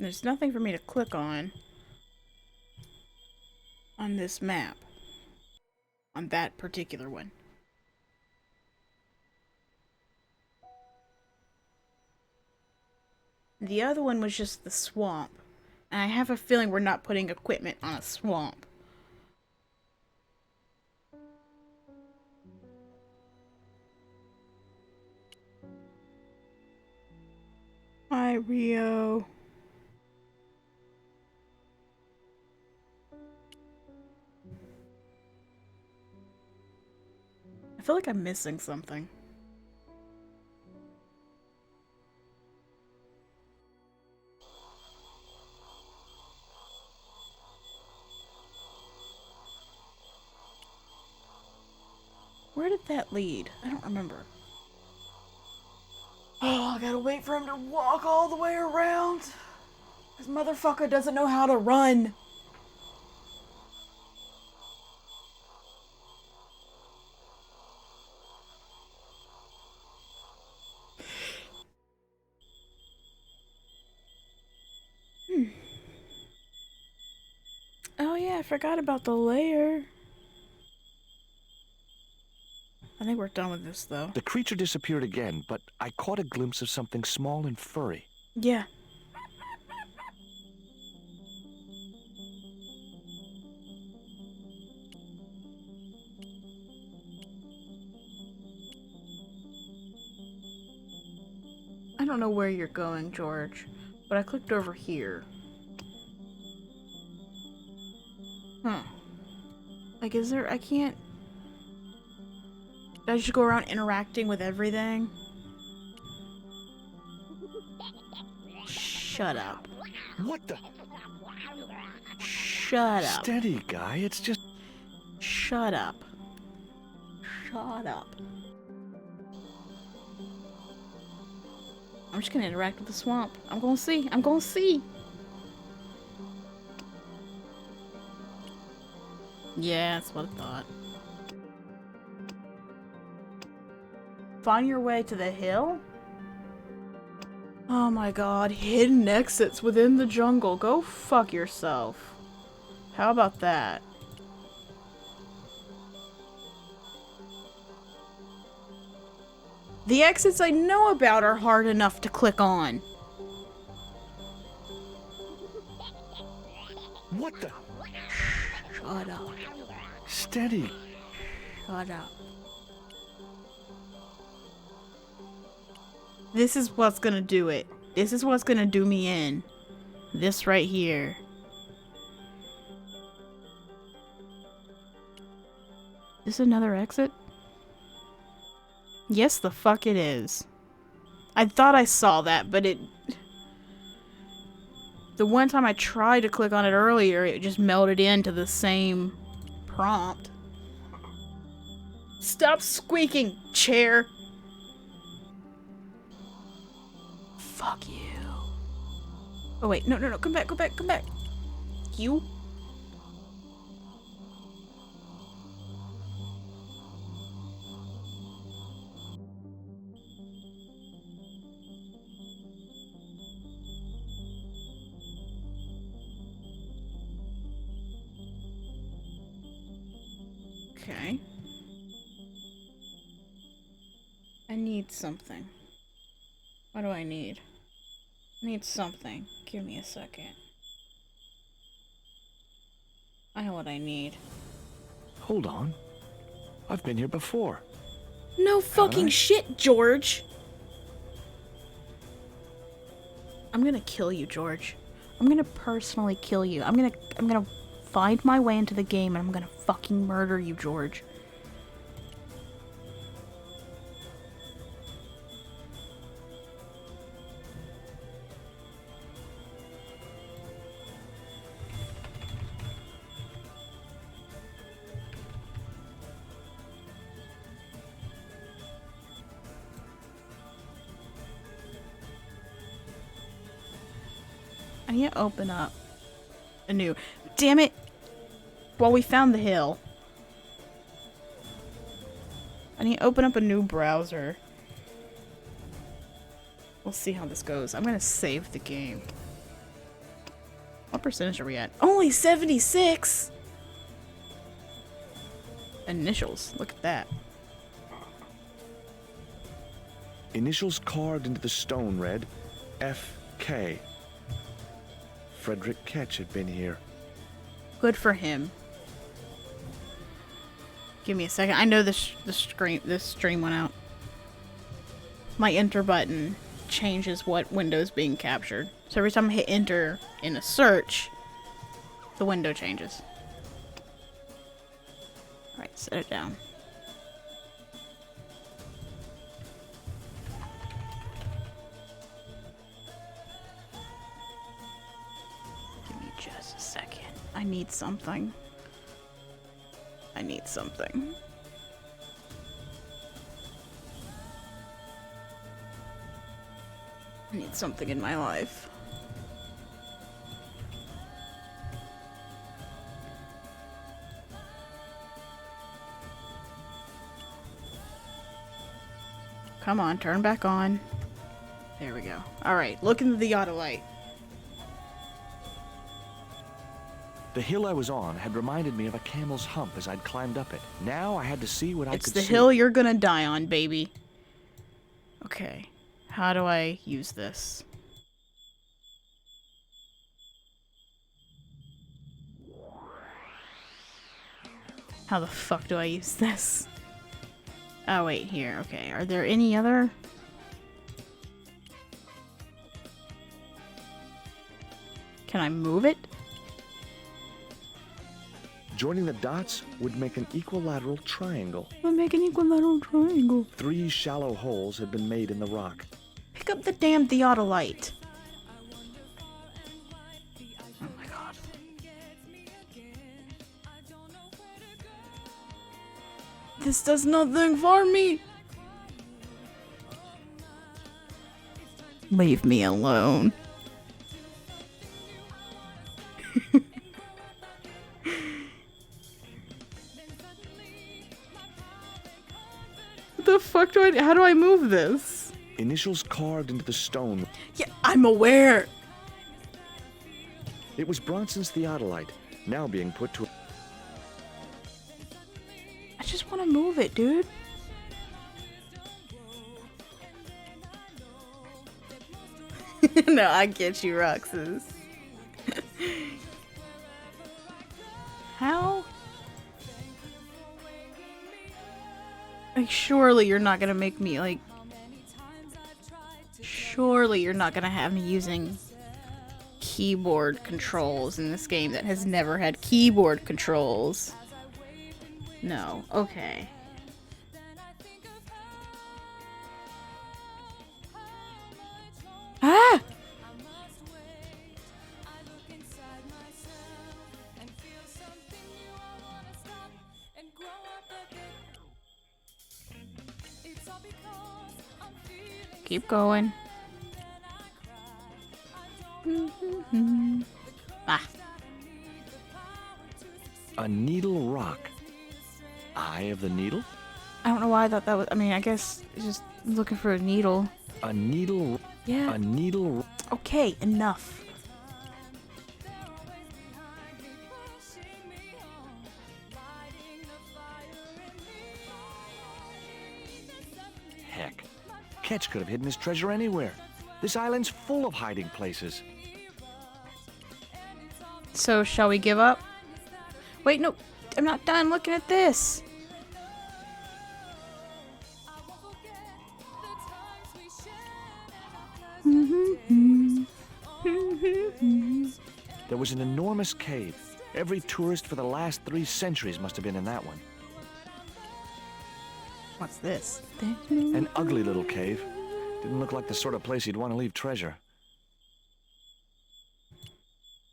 There's nothing for me to click on this map. On that particular one. The other one was just the swamp. And I have a feeling we're not putting equipment on a swamp. Hi, Rio. I feel like I'm missing something. Where did that lead? I don't remember. Oh, I gotta wait for him to walk all the way around. This motherfucker doesn't know how to run. Oh yeah, I forgot about the lair. I think we're done with this, though. The creature disappeared again, but I caught a glimpse of something small and furry. Yeah. I don't know where you're going, George, but I clicked over here. Huh. Like, is there... I can't... I just go around interacting with everything? Shut up. What the? Shut up. Steady, guy. It's just... Shut up. Shut up. I'm just gonna interact with the swamp. I'm gonna see. I'm gonna see. Yeah, that's what I thought. Find your way to the hill? Oh my god, hidden exits within the jungle. Go fuck yourself. How about that? The exits I know about are hard enough to click on. What the? Shut up. Steady. Shut up. This is what's gonna do it. This is what's gonna do me in. This right here. Is this another exit? Yes, the fuck it is. I thought I saw that, but it... The one time I tried to click on it earlier, it just melded into the same prompt. Stop squeaking, chair! Fuck you. Oh wait, no, come back, come back, come back. You? Okay. I need something. What do I need? I need something. Give me a second. I know what I need. Hold on. I've been here before. No fucking shit, George! I'm gonna kill you, George. I'm gonna personally kill you. I'm gonna find my way into the game and I'm gonna fucking murder you, George. I need to open up a new... Damn it! Well, we found the hill. I need to open up a new browser. We'll see how this goes. I'm gonna save the game. What percentage are we at? Only 76! Initials. Look at that. Initials carved into the stone read F.K. Frederick Ketch had been here. Good for him. Give me a second. I know this stream went out. My enter button changes what window's being captured. So every time I hit enter in a search, the window changes. Alright, set it down. Give me just a second. I need something. I need something. I need something in my life. Come on, turn back on. There we go. Alright, look into the Autolite. The hill I was on had reminded me of a camel's hump as I'd climbed up it. Now I had to see what I could see. It's the hill you're gonna die on, baby. Okay. How do I use this? How the fuck do I use this? Oh, wait, here. Okay. Are there any other? Can I move it? Joining the dots would make an equilateral triangle. We'll make an equilateral triangle. 3 shallow holes had been made in the rock. Pick up the damn theodolite. Oh my god. This does nothing for me. Leave me alone. What the fuck do I... How do I move this? Initials carved into the stone. Yeah, I'm aware. It was Bronson's theodolite, now being put to... I just want to move it, dude. No, I get you, Roxas. How? Like, surely you're not gonna make me, like... Surely you're not gonna have me using keyboard controls in this game that has never had keyboard controls. No. Okay. Ah! Keep going. Ah. A needle rock. Eye of the needle? I don't know why I thought that was... I mean, I guess it's just looking for a needle. A needle... Yeah. A needle... Okay, enough. Heck. Ketch could have hidden his treasure anywhere. This island's full of hiding places. So, shall we give up? Wait, no. I'm not done looking at this. There was an enormous cave. Every tourist for the last 3 centuries must have been in that one. What's this? An ugly little cave. Didn't look like the sort of place you'd want to leave treasure.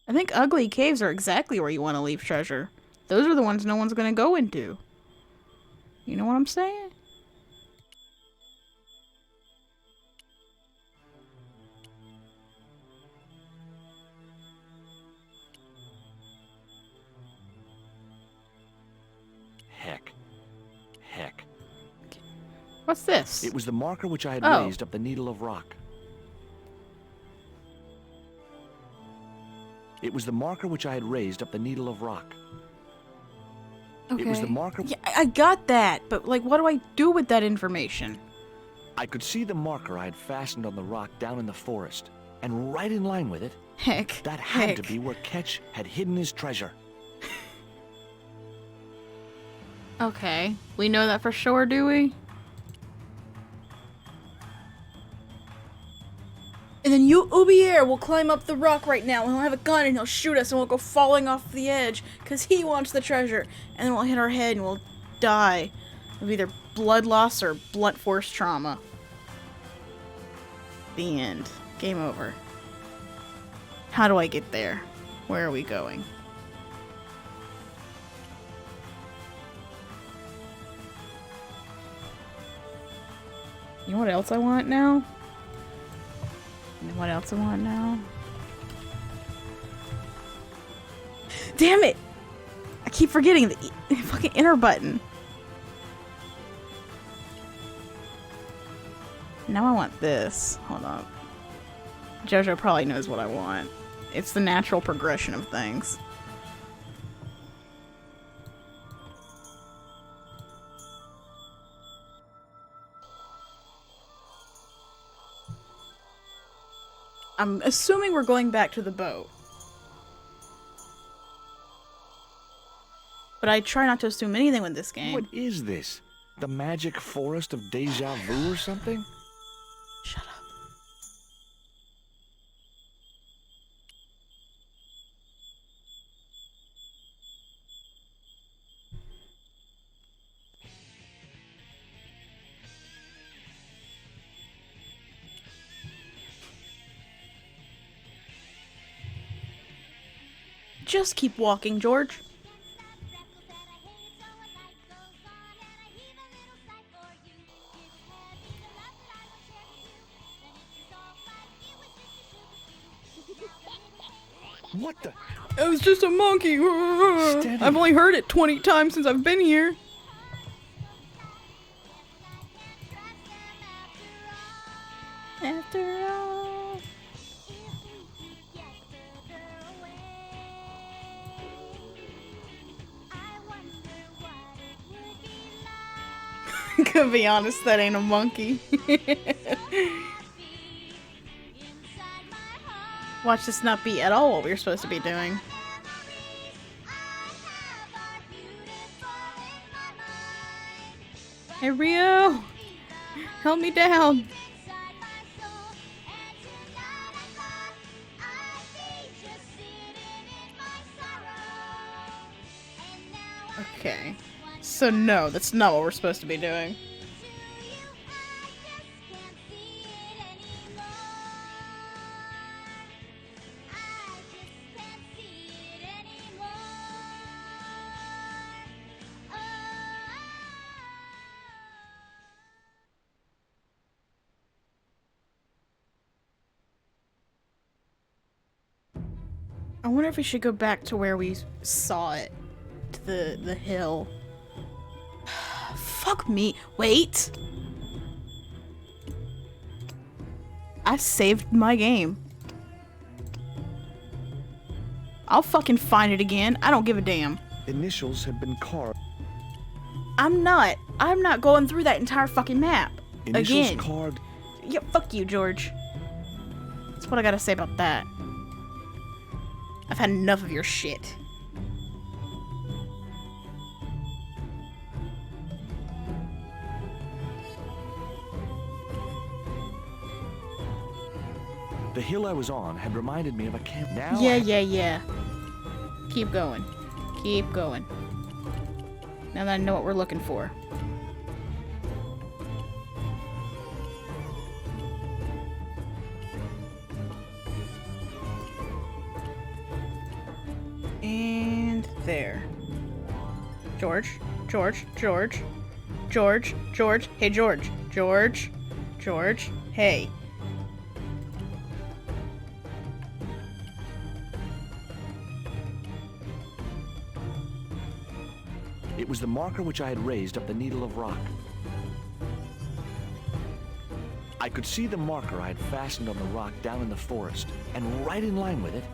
I think ugly caves are exactly where you want to leave treasure. Those are the ones no one's gonna go into. You know what I'm saying? Heck. Heck. What's this? It was the marker which I had Oh. raised up the needle of rock. It was the marker which I had raised up the needle of rock. Okay. It was the marker... Yeah, I got that, but like, what do I do with that information? I could see the marker I had fastened on the rock down in the forest, and right in line with it, Heck. that had to be where Ketch had hidden his treasure. Okay. We know that for sure, do we? And then Ubier will climb up the rock right now, and he'll have a gun, and he'll shoot us, and we'll go falling off the edge, because he wants the treasure. And then we'll hit our head, and we'll die of either blood loss or blunt force trauma. The end. Game over. How do I get there? Where are we going? You know what else I want now? You know what else I want now? Damn it! I keep forgetting the fucking enter button. Now I want this. Hold up. JoJo probably knows what I want. It's the natural progression of things. I'm assuming we're going back to the boat. But I try not to assume anything with this game. What is this? The magic forest of deja vu or something? Shut up. Just keep walking, George. What the? It was just a monkey. I've only heard it 20 times since I've been here. After all. To be honest, that ain't a monkey. Watch this not be at all what we were supposed to be doing. Hey Rio! Help me down! Okay. So no, that's not what we're supposed to be doing. I wonder if we should go back to where we saw it. To the hill. Fuck me. Wait! I saved my game. I'll fucking find it again. I don't give a damn. Initials have been carved. I'm not going through that entire fucking map. Initials Again. carved. Yeah, fuck you, George. That's what I gotta say about that. I've had enough of your shit. The hill I was on had reminded me of a camp. Now Yeah. Keep going. Keep going. Now that I know what we're looking for. And there. George. Hey, George. Hey. it was the marker which I had raised up the needle of rock. I could see the marker I had fastened on the rock down in the forest, and right in line with it,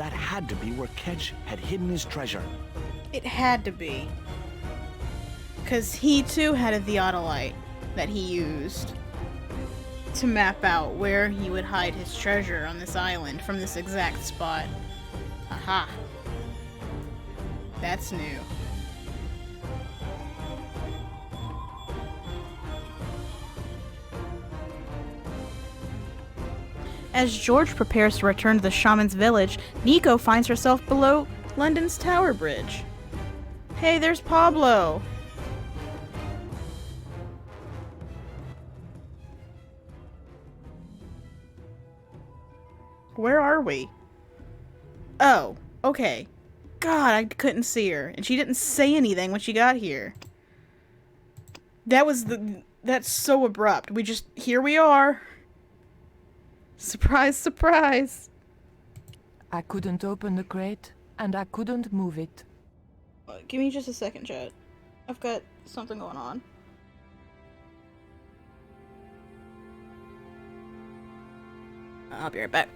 That had to be where Ketch had hidden his treasure. It had to be. Because he too had a theodolite that he used to map out where he would hide his treasure on this island from this exact spot. Aha. That's new. As George prepares to return to the shaman's village, Nico finds herself below London's Tower Bridge. Hey, there's Pablo! Where are we? Oh, okay. God, I couldn't see her. And she didn't say anything when she got here. That's so abrupt. Here we are. Surprise, surprise. I couldn't open the crate, and I couldn't move it. Give me just a second, chat. I've got something going on. I'll be right back.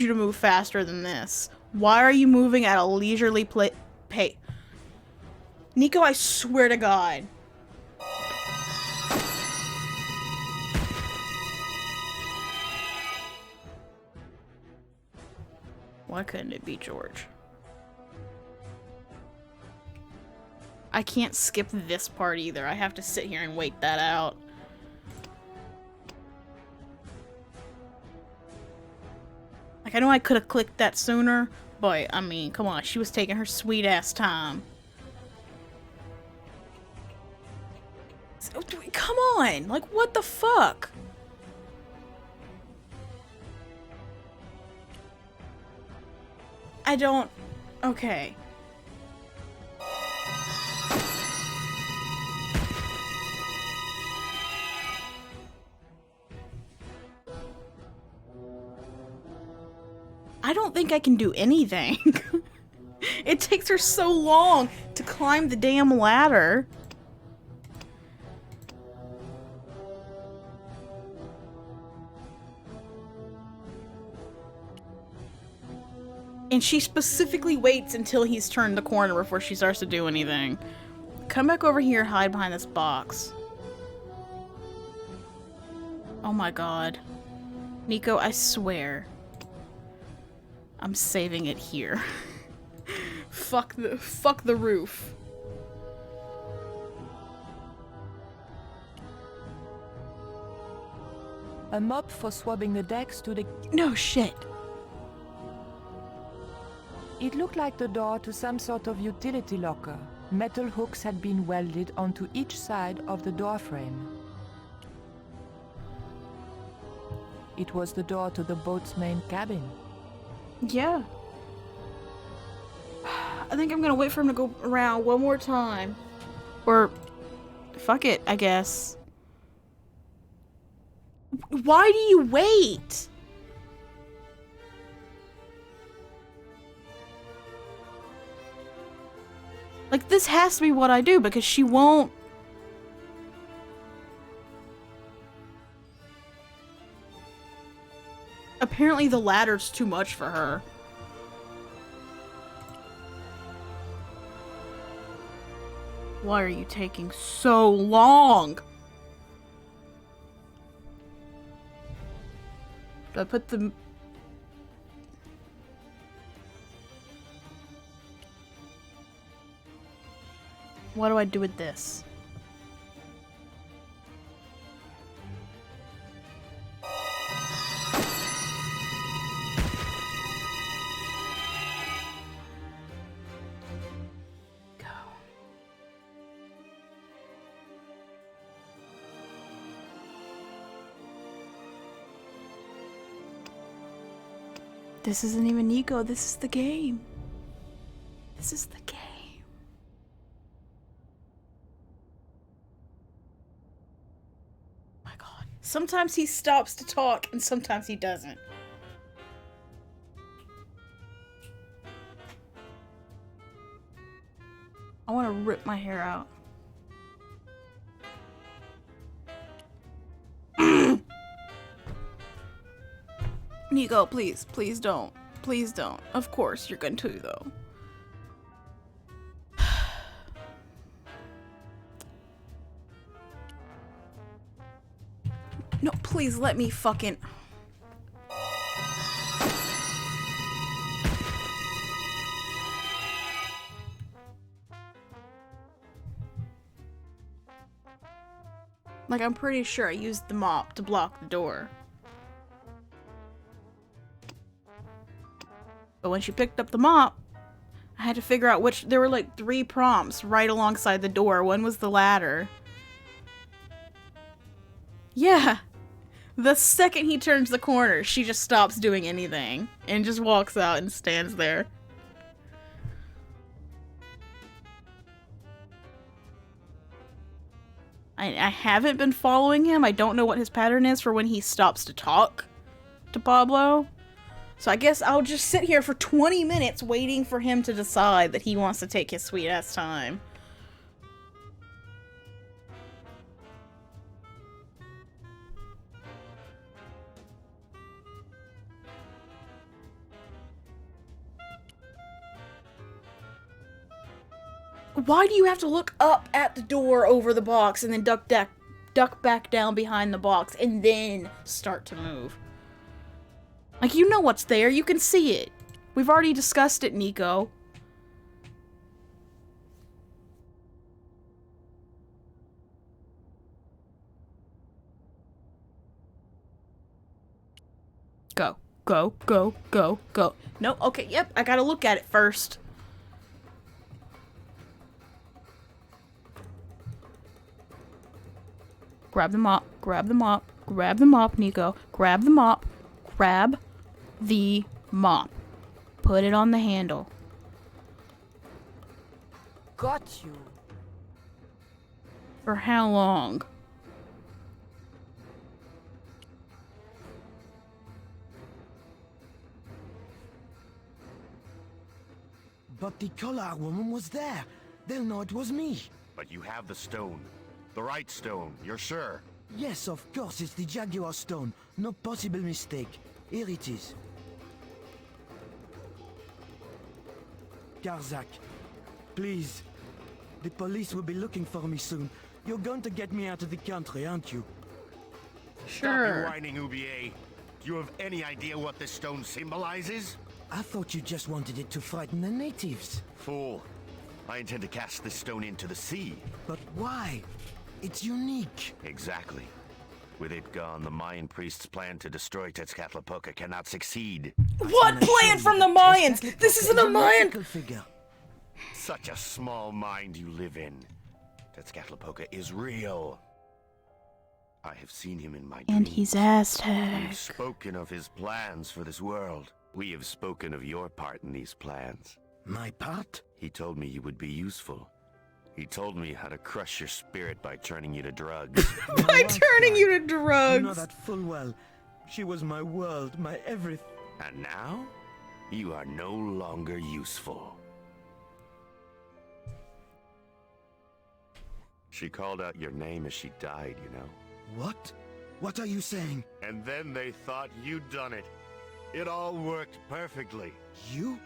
you to move faster than this. Why are you moving at a leisurely pace? Nico, I swear to God. Why couldn't it be George? I can't skip this part either. I have to sit here and wait that out. Like, I know I could have clicked that sooner, but, I mean, come on. She was taking her sweet-ass time. So, come on! Like, what the fuck? I don't... Okay. I don't think I can do anything. It takes her so long to climb the damn ladder. And she specifically waits until he's turned the corner before she starts to do anything. Come back over here, hide behind this box. Oh my god. Nico, I swear. I'm saving it here. Fuck the roof. A mop for swabbing the decks to the... No shit. It looked like the door to some sort of utility locker. Metal hooks had been welded onto each side of the door frame. It was the door to the boat's main cabin. Yeah. I think I'm gonna wait for him to go around one more time. Or, fuck it, I guess. Why do you wait? Like, this has to be what I do because she won't... Apparently the ladder's too much for her. Why are you taking so long? Do I put the... What do I do with this? Go. This isn't even Nico, this is the game. This is the game. Sometimes he stops to talk, and sometimes he doesn't. I want to rip my hair out. Nico, please, please don't. Please don't. Of course, you're going to, though. No, please let me fucking... Like, I'm pretty sure I used the mop to block the door. But when she picked up the mop, I had to figure out which... There were like 3 prompts right alongside the door. One was the ladder. Yeah. The second he turns the corner, she just stops doing anything and just walks out and stands there. I haven't been following him. I don't know what his pattern is for when he stops to talk to Pablo. So I guess I'll just sit here for 20 minutes waiting for him to decide that he wants to take his sweet ass time. Why do you have to look up at the door over the box and then duck back down behind the box and then start to move? Like, you know what's there. You can see it. We've already discussed it, Nico. Go, go, go, go, go. No, okay, yep, I gotta look at it first. Grab the mop, grab the mop, grab the mop, Nico. Grab the mop, grab the mop. Put it on the handle. Got you. For how long? But the Collard woman was there. They'll know it was me. But you have the stone. The right stone, you're sure? Yes, of course, it's the Jaguar stone. No possible mistake. Here it is. Karzak, please. The police will be looking for me soon. You're going to get me out of the country, aren't you? Stop your whining, Ubier. Do you have any idea what this stone symbolizes? I thought you just wanted it to frighten the natives. Fool. I intend to cast this stone into the sea. But why? It's unique. Exactly. With it gone, the Mayan priest's plan to destroy Tezcatlipoca cannot succeed. What plan from the Mayans? This isn't a Mayan figure. Such a small mind you live in. Tezcatlipoca is real. I have seen him in my dreams. And he's Aztec. We've spoken of his plans for this world. We have spoken of your part in these plans. My part? He told me you would be useful. He told me how to crush your spirit by turning you to drugs. By turning you to drugs. You know that full well. She was my world, my everything. And now, you are no longer useful. She called out your name as she died, you know. What? What are you saying? And then they thought you'd done it. It all worked perfectly. You?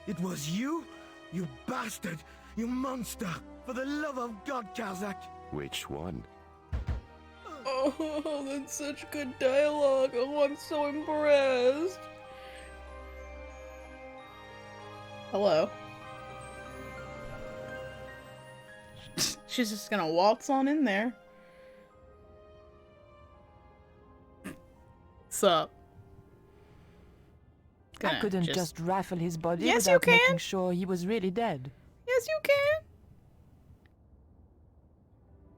It was you? You bastard! You monster! For the love of God, Karzak! Which one? Oh, that's such good dialogue. Oh, I'm so impressed. Hello. She's just gonna waltz on in there. Sup? I couldn't just rifle his body Yes, you without can. making sure he was really dead. Yes, you can.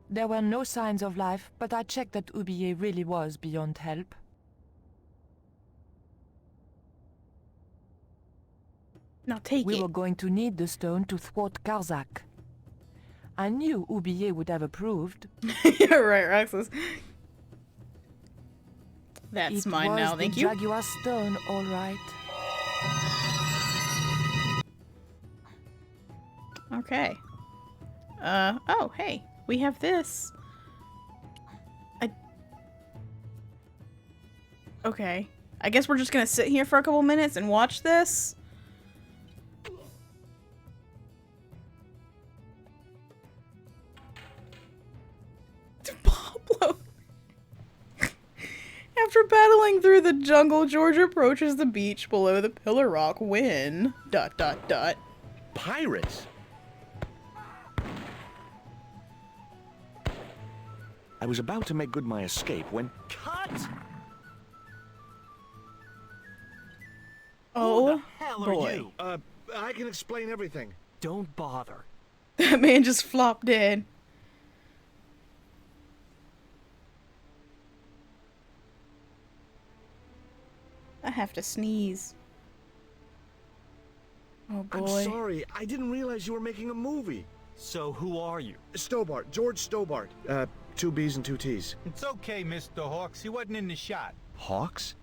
There were no signs of life, but I checked that Ubier really was beyond help. Now take We it. were going to need the stone to thwart Karzak. I knew Ubier would have approved. You're right, Roxas. That's mine now, thank you. It was the Jaguar stone, all right. Okay. Oh, hey. We have this. Okay. I guess we're just gonna sit here for a couple minutes and watch this. Pablo. After battling through the jungle, George approaches the beach below the Pillar Rock when... ... Pirates? I was about to make good my escape when... Cut! Oh, Who the hell boy. are you? I can explain everything. Don't bother. That man just flopped in. I have to sneeze. Oh boy. I'm sorry, I didn't realize you were making a movie. So who are you? Stobart, George Stobart. 2 B's and 2 T's. It's okay, Mr. Hawks. He wasn't in the shot. Hawks?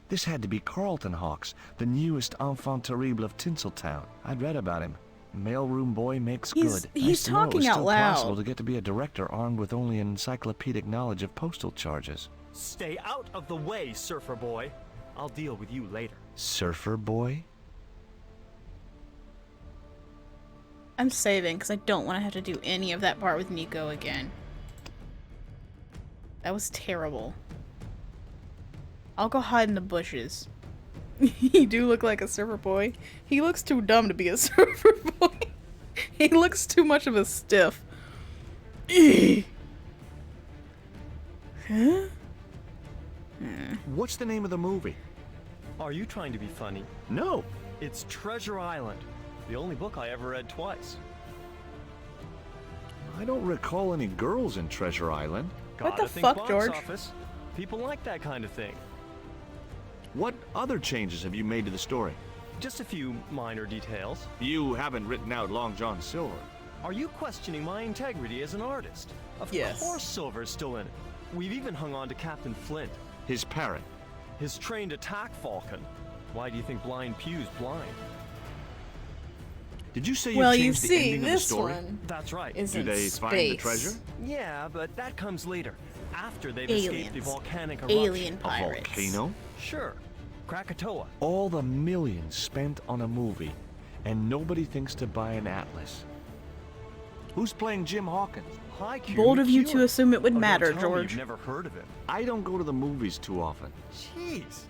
This had to be Carlton Hawks, the newest enfant terrible of Tinseltown. I'd read about him. Mailroom boy makes good. He's Nice to know it talking was out still loud. possible to get to be a director armed with only an encyclopedic knowledge of postal charges. Stay out of the way, surfer boy. I'll deal with you later. Surfer boy? I'm saving because I don't want to have to do any of that part with Nico again. That was terrible. I'll go hide in the bushes. You do look like a surfer boy. He looks too dumb to be a surfer boy. He looks too much of a stiff. Huh? What's the name of the movie? Are you trying to be funny? No. It's Treasure Island, the only book I ever read twice. I don't recall any girls in Treasure Island. What the Gotta think fuck, box George? office. People like that kind of thing. What other changes have you made to the story? Just a few minor details. You haven't written out Long John Silver. Are you questioning my integrity as an artist? Of Yes. course Silver's still in it. We've even hung on to Captain Flint. His parrot. His trained attack falcon. Why do you think Blind Pew's blind? Did you say you Well, you changed the see, ending of the this story? one That's right. is Do in they space. find the treasure? Yeah, but that comes later. After they've escaped the Aliens. volcanic eruption. Alien A pirates. volcano? Sure. Krakatoa. All the millions spent on a movie, and nobody thinks to buy an atlas. Who's playing Jim Hawkins? Haiku Bold of you to McEwen. assume it would Oh, don't matter, tell me George. You've never heard of him. I don't go to the movies too often. Jeez.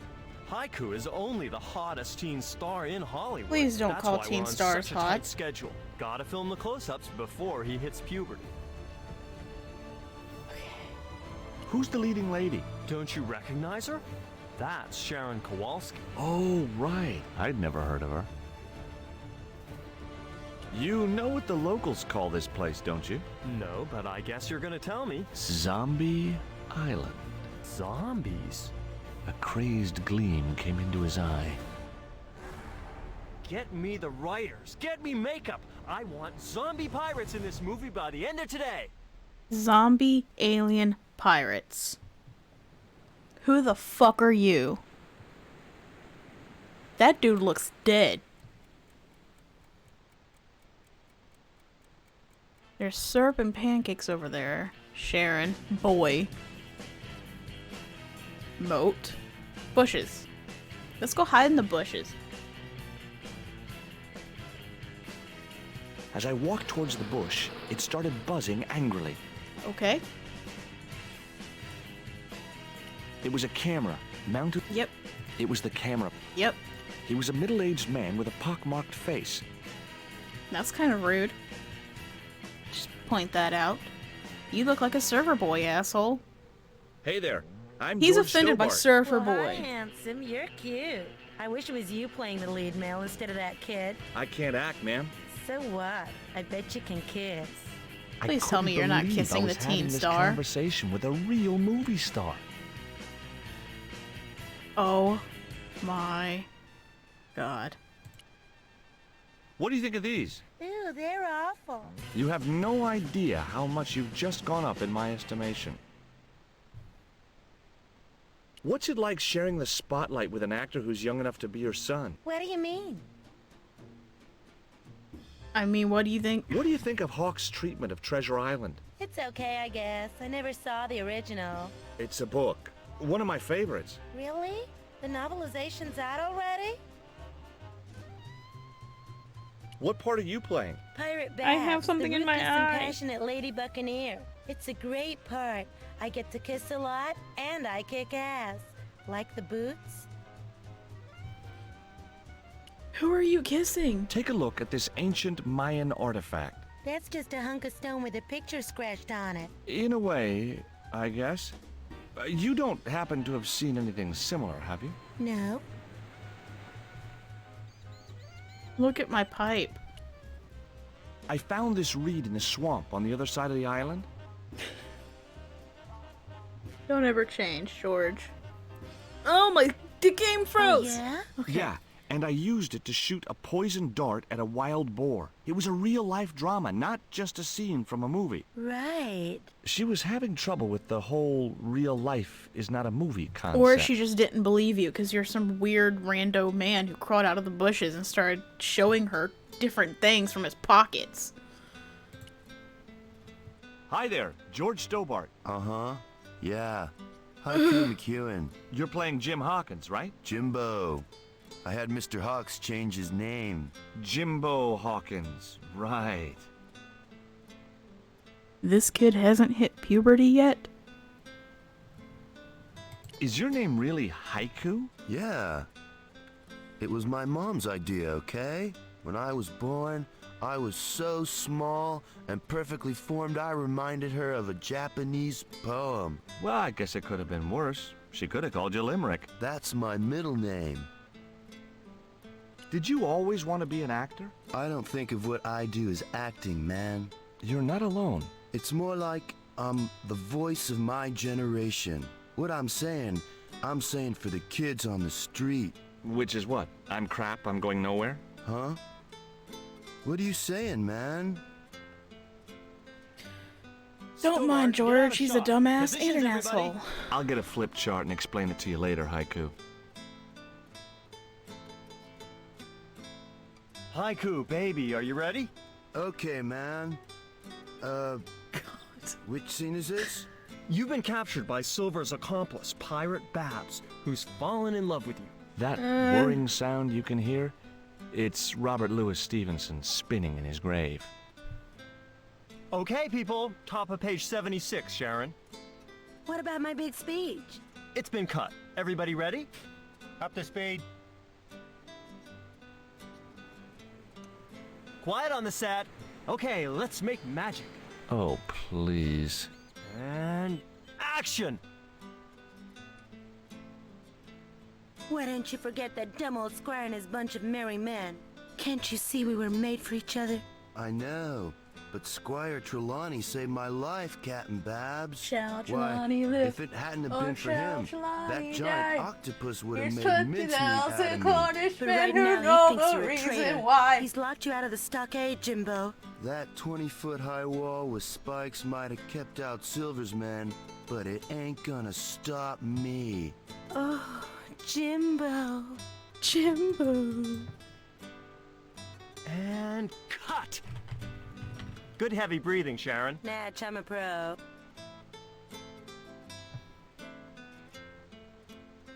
Haiku is only the hottest teen star in Hollywood. Please don't That's call why teen we're on stars such a hot. tight schedule. Gotta film the close-ups before he hits puberty. Who's the leading lady? Don't you recognize her? That's Sharon Kowalski. Oh, right. I'd never heard of her. You know what the locals call this place, don't you? No, but I guess you're gonna tell me. Zombie Island. Zombies? A crazed gleam came into his eye. Get me the writers. Get me makeup. I want zombie pirates in this movie by the end of today. Zombie alien pirates. Who the fuck are you? That dude looks dead. There's syrup and pancakes over there. Sharon. Boy. Moat. Bushes. Let's go hide in the bushes. As I walked towards the bush, it started buzzing angrily. Okay. It was a camera, mounted... Yep. It was the camera. Yep. He was a middle-aged man with a pockmarked face. That's kind of rude. Just point that out. You look like a server boy, asshole. Hey there, I'm He's George offended by Stobart. Surfer Well, Boy. Hi, handsome. You're cute. I wish it was you playing the lead male instead of that kid. I can't act, ma'am. So what? I bet you can kiss. I Please tell me couldn't you're not believe kissing I was the teen having this star. conversation with a real movie star. Oh my god. What do you think of these? Ew, they're awful. You have no idea how much you've just gone up in my estimation. What's it like sharing the spotlight with an actor who's young enough to be your son? What do you mean? I mean, what do you think? What do you think of Hawk's treatment of Treasure Island? It's okay, I guess. I never saw the original. It's a book. One of my favorites. Really? The novelization's out already? What part are you playing? Pirate Babs, I have something the in my ruthless and eye. passionate Lady Buccaneer. It's a great part. I get to kiss a lot, and I kick ass. Like the boots? Who are you kissing? Take a look at this ancient Mayan artifact. That's just a hunk of stone with a picture scratched on it. In a way, I guess. You don't happen to have seen anything similar, have you? No. Look at my pipe. I found this reed in the swamp on the other side of the island. Don't ever change, George. Oh my, the game froze. Oh, yeah? Okay. Yeah, and I used it to shoot a poisoned dart at a wild boar. It was a real-life drama, not just a scene from a movie. Right. She was having trouble with the whole real life is not a movie concept. Or she just didn't believe you because you're some weird rando man who crawled out of the bushes and started showing her different things from his pockets. Hi there, George Stobart. Uh-huh. Yeah. Haiku McEwen. You're playing Jim Hawkins, right? Jimbo. I had Mr. Hawks change his name. Jimbo Hawkins, right. This kid hasn't hit puberty yet? Is your name really Haiku? Yeah. It was my mom's idea, okay? When I was born, I was so small and perfectly formed I reminded her of a Japanese poem. Well, I guess it could have been worse. She could have called you Limerick. That's my middle name. Did you always want to be an actor? I don't think of what I do as acting, man. You're not alone. It's more like I'm the voice of my generation. What I'm saying for the kids on the street. Which is what? I'm crap, I'm going nowhere? Huh? What are you saying, man? Don't mind George, he's a dumbass and an asshole. I'll get a flip chart and explain it to you later, Haiku. Haiku, baby, are you ready? Okay, man. Which scene is this? You've been captured by Silver's accomplice, Pirate Babs, who's fallen in love with you. That whirring sound you can hear? It's Robert Louis Stevenson spinning in his grave. Okay, people, top of page 76, Sharon. What about my big speech? It's been cut. Everybody ready? Up to speed. Quiet on the set. Okay, let's make magic. Oh, please. And action! Why don't you forget that dumb old squire and his bunch of merry men? Can't you see we were made for each other? I know, but Squire Trelawney saved my life, Captain Babs. Shall Why, Trelawney live? if it hadn't have Or been for shall him, Trelawney that giant die? octopus would have Here's made mincemeat out of 20,000 me. Cornish But men right who now know he thinks the you're a reason traitor. why. He's locked you out of the stockade, Jimbo. That 20-foot-high wall with spikes might have kept out Silver's men, but it ain't gonna stop me. Oh, Jimbo. Jimbo. And cut! Good heavy breathing, Sharon. Natch, I'm a pro.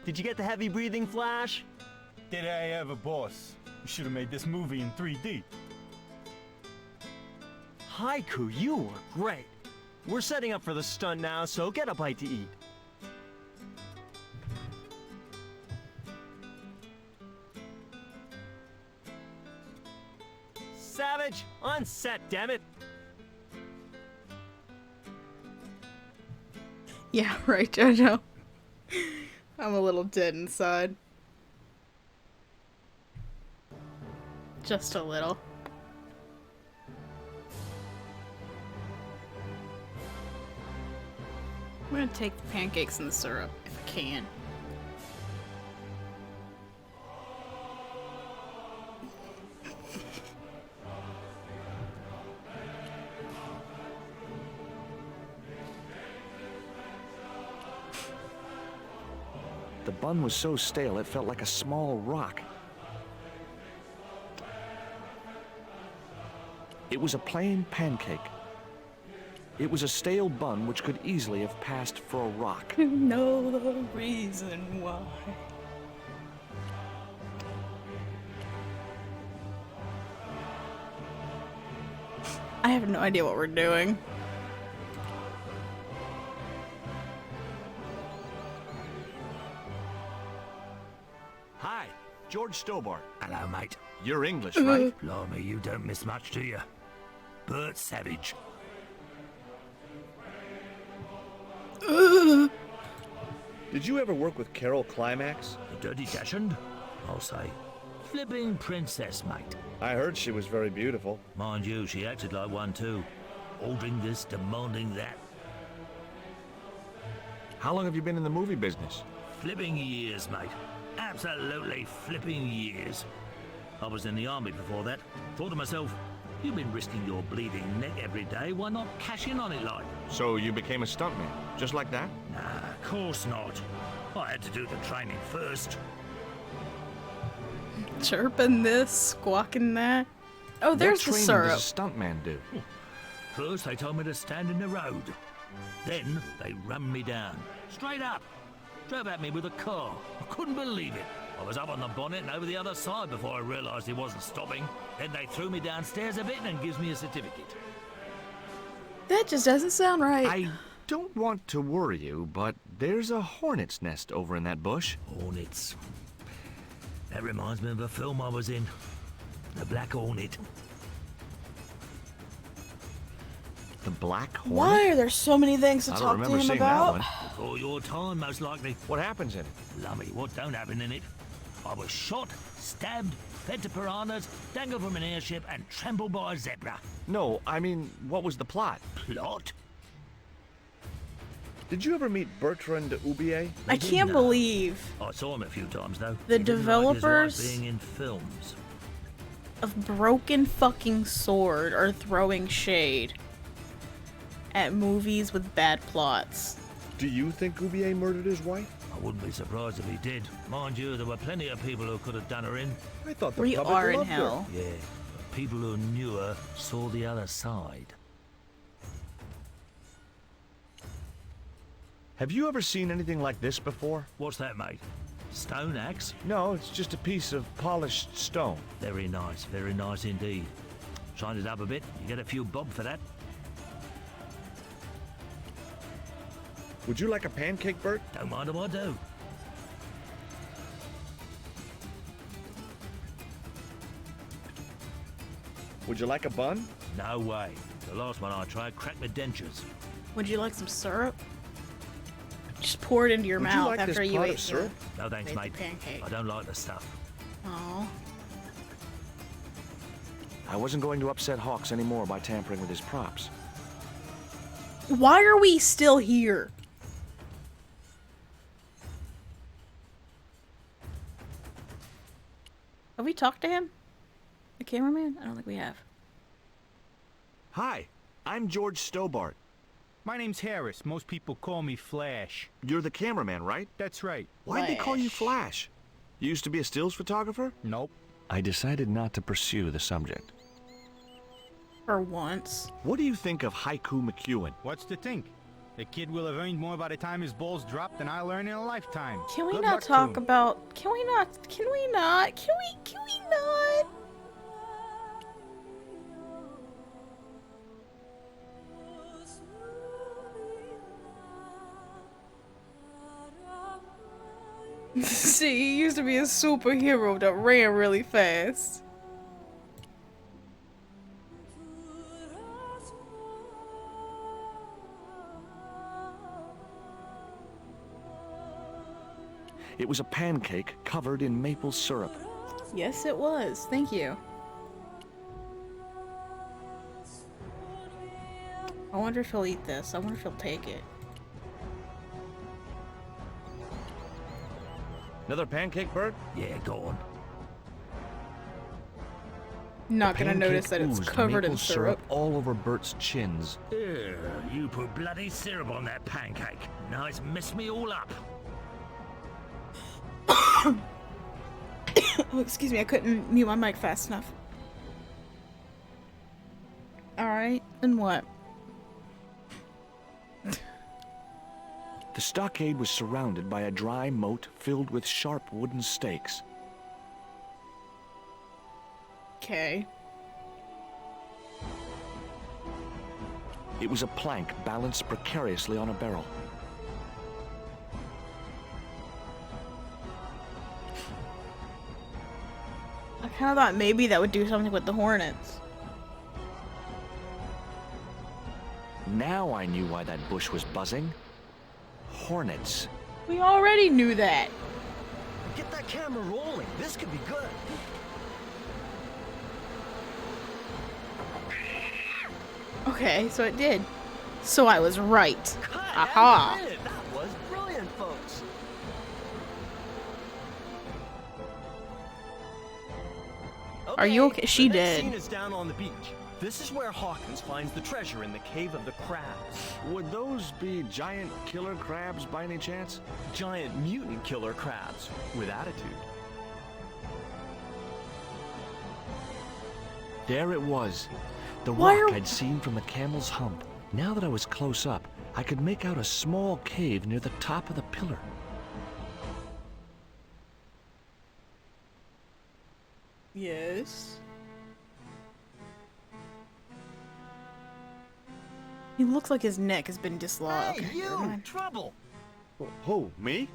Did you get the heavy breathing, Flash? Did I ever, boss? You should have made this movie in 3D. Haiku, you were great. We're setting up for the stunt now, so get a bite to eat. Savage, on set, damn it. Yeah, right, Jojo. I'm a little dead inside. Just a little. I'm gonna take the pancakes and the syrup, if I can. The bun was so stale it felt like a small rock. It was a plain pancake. It was a stale bun which could easily have passed for a rock. Know the reason why. I have no idea what we're doing. Hi, George Stobart. Hello, mate. You're English, right? Blimey, you don't miss much, do you? Bert Savage. Did you ever work with Carol Climax? The Dirty Dachshund? I'll say. Flipping princess, mate. I heard she was very beautiful. Mind you, she acted like one too. Ordering this, demanding that. How long have you been in the movie business? Flipping years, mate. Absolutely flipping years. I was in the army before that. Thought to myself, you've been risking your bleeding neck every day, why not cash in on it like? So you became a stuntman, just like that? Nah, of course not. I had to do the training first. Chirping this, squawking that. Oh, there's the what training syrup. does a stuntman do? First, they told me to stand in the road. Then, they run me down. Straight up. Drove at me with a car. I couldn't believe it. I was up on the bonnet and over the other side before I realised he wasn't stopping. Then they threw me downstairs a bit and gives me a certificate. That just doesn't sound right. I don't want to worry you, but there's a hornet's nest over in that bush. Hornets. That reminds me of a film I was in. The Black Hornet. The Black Hornet? Why are there so many things to I don't talk to remember him seeing about? that one. Before your time, most likely. What happens in it? Lummy, what don't happen in it? I was shot, stabbed, fed to piranhas, dangled from an airship, and trampled by a zebra. No, I mean, what was the plot? Plot? Did you ever meet Bertrand Oubier? I can't believe I saw him a few times, though. the He didn't like his wife developers being in films. of Broken Fucking Sword are throwing shade at movies with bad plots. Do you think Oubier murdered his wife? I wouldn't be surprised if he did. Mind you, there were plenty of people who could have done her in. I thought the We public are in loved her. hell. Yeah, but people who knew her saw the other side. Have you ever seen anything like this before? What's that, mate? Stone axe? No, it's just a piece of polished stone. Very nice indeed. Shine it up a bit, you get a few bob for that. Would you like a pancake, Bert? Don't mind if I do. Would you like a bun? No way. The last one I tried cracked my dentures. Would you like some syrup? Just pour it into your Would you mouth like after this you pot ate of syrup? No thanks, Made the mate. pancake. I don't like the stuff. Oh. I wasn't going to upset Hawks anymore by tampering with his props. Why are we still here? Have we talked to him? The cameraman? I don't think we have. Hi, I'm George Stobart. My name's Harris. Most people call me Flash. You're the cameraman, right? That's right. Why'd they call you Flash? You used to be a stills photographer? Nope. I decided not to pursue the subject. For once. What do you think of Haiku McEwen? What's to think? The kid will have earned more by the time his balls drop than I'll earn in a lifetime. Can we Good not luck to talk him. about... Can we not... Can we not? Can we not? See, he used to be a superhero that ran really fast. It was a pancake covered in maple syrup. Yes, it was. Thank you. I wonder if he'll eat this. I wonder if he'll take it. Another pancake, Bert? Yeah, go on. Not The gonna notice that pancake it's oozed covered in maple syrup. all over Bert's chins. Ew, you put bloody syrup on that pancake. Now it's messed me all up. Oh, excuse me, I couldn't mute my mic fast enough. Alright, then what? The stockade was surrounded by a dry moat filled with sharp wooden stakes. Okay. It was a plank balanced precariously on a barrel. I kinda thought maybe that would do something with the hornets. Now I knew why that bush was buzzing. Hornets. We already knew that. Get that camera rolling. This could be good. Okay, so it did. So I was right. Aha! That was brilliant, folks. Are you okay? She the next did. scene is down on the beach. This is where Hawkins finds the treasure in the Cave of the Crabs. Would those be giant killer crabs by any chance? Giant mutant killer crabs with attitude. There it was. The Why rock are- I'd seen from the camel's hump. Now that I was close up, I could make out a small cave near the top of the pillar. Yes. He looks like his neck has been dislodged. Hey, you! Trouble! Who, me?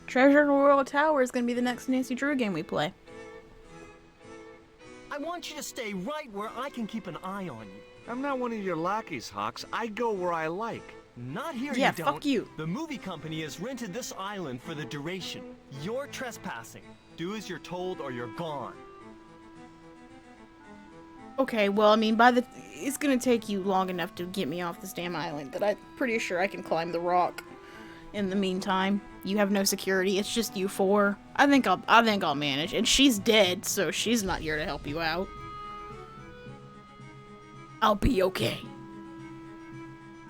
Treasure in the Royal Tower is going to be the next Nancy Drew game we play. I want you to stay right where I can keep an eye on you. I'm not one of your lackeys, Hawks. I go where I like. Not here, Yeah, you don't. fuck you. The movie company has rented this island for the duration. You're trespassing. Do as you're told or you're gone. Okay, well, I mean, it's going to take you long enough to get me off this damn island that I'm pretty sure I can climb the rock. In the meantime, you have no security. It's just you four. I think I'll manage. And she's dead, so she's not here to help you out. I'll be okay.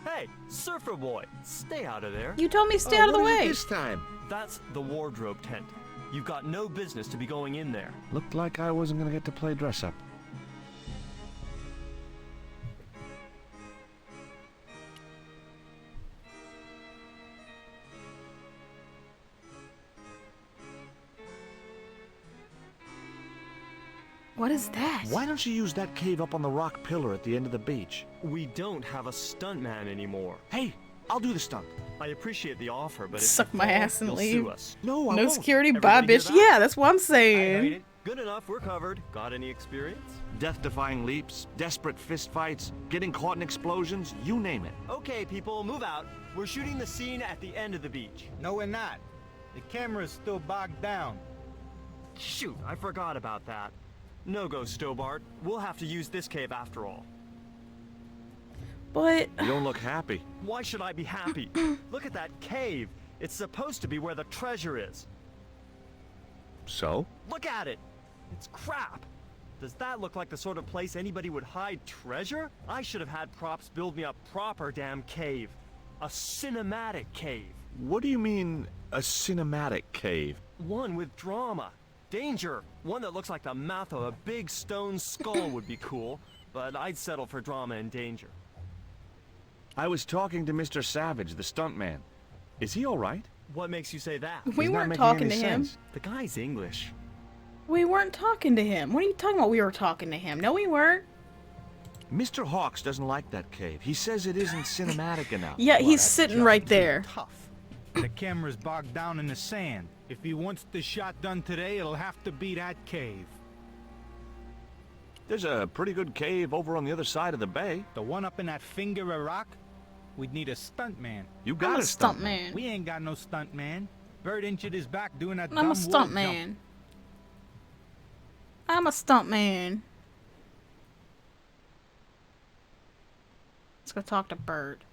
Hey, surfer boy, stay out of there. You told me to stay out of the way. This time. That's the wardrobe tent. You've got no business to be going in there. Looked like I wasn't gonna get to play dress up. What is that? Why don't you use that cave up on the rock pillar at the end of the beach? We don't have a stuntman anymore. Hey, I'll do the stunt. I appreciate the offer, but Suck my ass and you'll leave. sue us. No, I No won't. security, bye, Everybody hear bitch. that? Yeah, that's what I'm I saying. hate it. Good enough, we're covered. Got any experience? Death-defying leaps, desperate fistfights, getting caught in explosions, you name it. Okay, people, move out. We're shooting the scene at the end of the beach. No, we're not. The camera's still bogged down. Shoot, I forgot about that. No go, Stobart. We'll have to use this cave after all. But You don't look happy. Why should I be happy? Look at that cave. It's supposed to be where the treasure is. So? Look at it. It's crap. Does that look like the sort of place anybody would hide treasure? I should have had props build me a proper damn cave. A cinematic cave. What do you mean, a cinematic cave? One with drama. Danger. One that looks like the mouth of a big stone skull would be cool, but I'd settle for drama and danger. I was talking to Mr. Savage, the stuntman. Is he all right? What makes you say that? we He's not weren't making talking any to him. sense. The guy's English. We weren't talking to him. What are you talking about? We were talking to him. No, we weren't. Mr. Hawks doesn't like that cave. He says it isn't cinematic enough. Yeah, Well, he's that's sitting just right too there. Tough. The camera's bogged down in the sand. If he wants the shot done today, it'll have to be that cave. There's a pretty good cave over on the other side of the bay. The one up in that finger of rock? We'd need a stuntman. You I'm got a stuntman. We ain't got no stuntman. Bert injured his back doing that I'm dumb a wall stuntman. jump. I'm a stuntman. Let's go talk to Bert.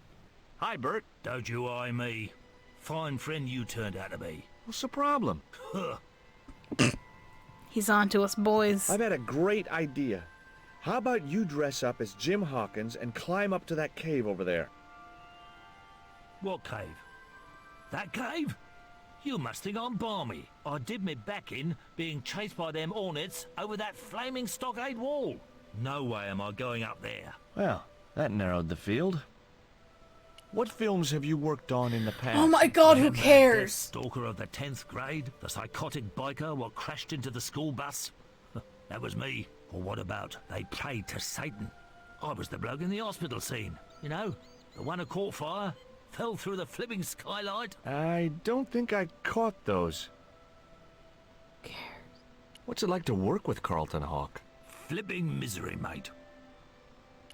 Hi, Bert. Don't you eye me. Fine friend you turned out to be. What's the problem? He's on to us, boys. I've had a great idea. How about you dress up as Jim Hawkins and climb up to that cave over there? What cave? That cave? You must think I'm balmy. I did me back in being chased by them hornets over that flaming stockade wall. No way am I going up there. Well, that narrowed the field. What films have you worked on in the past? Oh my god, who Remember that cares? stalker of the 10th grade? The psychotic biker what crashed into the school bus? That was me. Or what about they prayed to Satan? I was the bloke in the hospital scene. You know, the one who caught fire, fell through the flipping skylight. I don't think I caught those. What's it like to work with Carlton Hawk? Flipping misery, mate.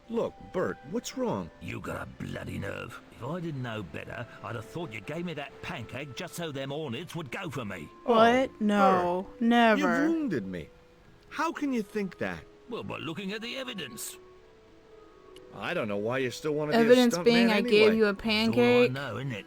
Look, Bert, what's wrong? You got a bloody nerve. If I didn't know better, I'd have thought you gave me that pancake just so them hornets would go for me. What? No, You never. wounded me. How can you think that? Well, by looking at the evidence. I don't know why you still want to be a Evidence stuntman being I anyway. gave you a It's all I pancake. know, isn't it?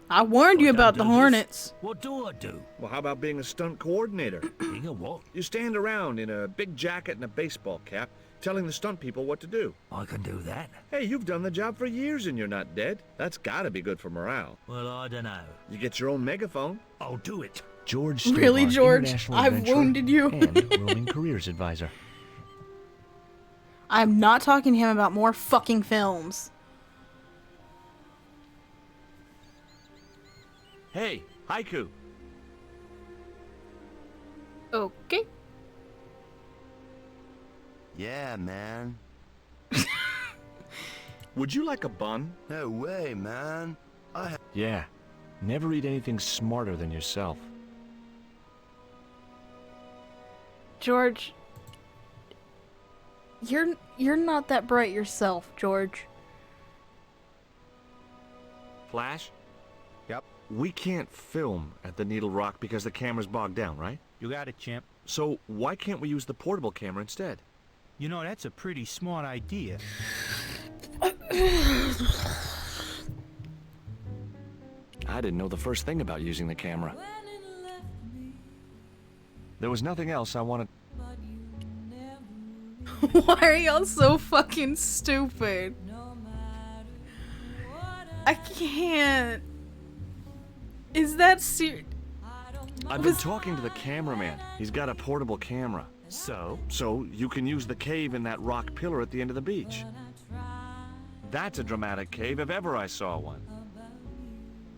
I warned you I don't about do the this. hornets. What do I do? Well, how about being a stunt coordinator? Being a what? You stand around in a big jacket and a baseball cap, telling the stunt people what to do. I can do that. Hey, you've done the job for years and you're not dead. That's gotta be good for morale. Well, I don't know. You get your own megaphone. I'll do it. George Really, Stobart, George? International I've Adventurer wounded you. and roaming careers advisor. I'm not talking to him about more fucking films. Hey, Haiku. Okay. Yeah, man. Would you like a bun? No way, man. Yeah. Never eat anything smarter than yourself. George, you're not that bright yourself, George. Flash? Yep. We can't film at the Needle Rock because the camera's bogged down, right? You got it, champ. So why can't we use the portable camera instead? You know, that's a pretty smart idea. I didn't know the first thing about using the camera. There was nothing else I wanted. Why are y'all so fucking stupid? I can't. Is that serious? I've been talking to the cameraman. He's got a portable camera. So? So you can use the cave in that rock pillar at the end of the beach. That's a dramatic cave if ever I saw one.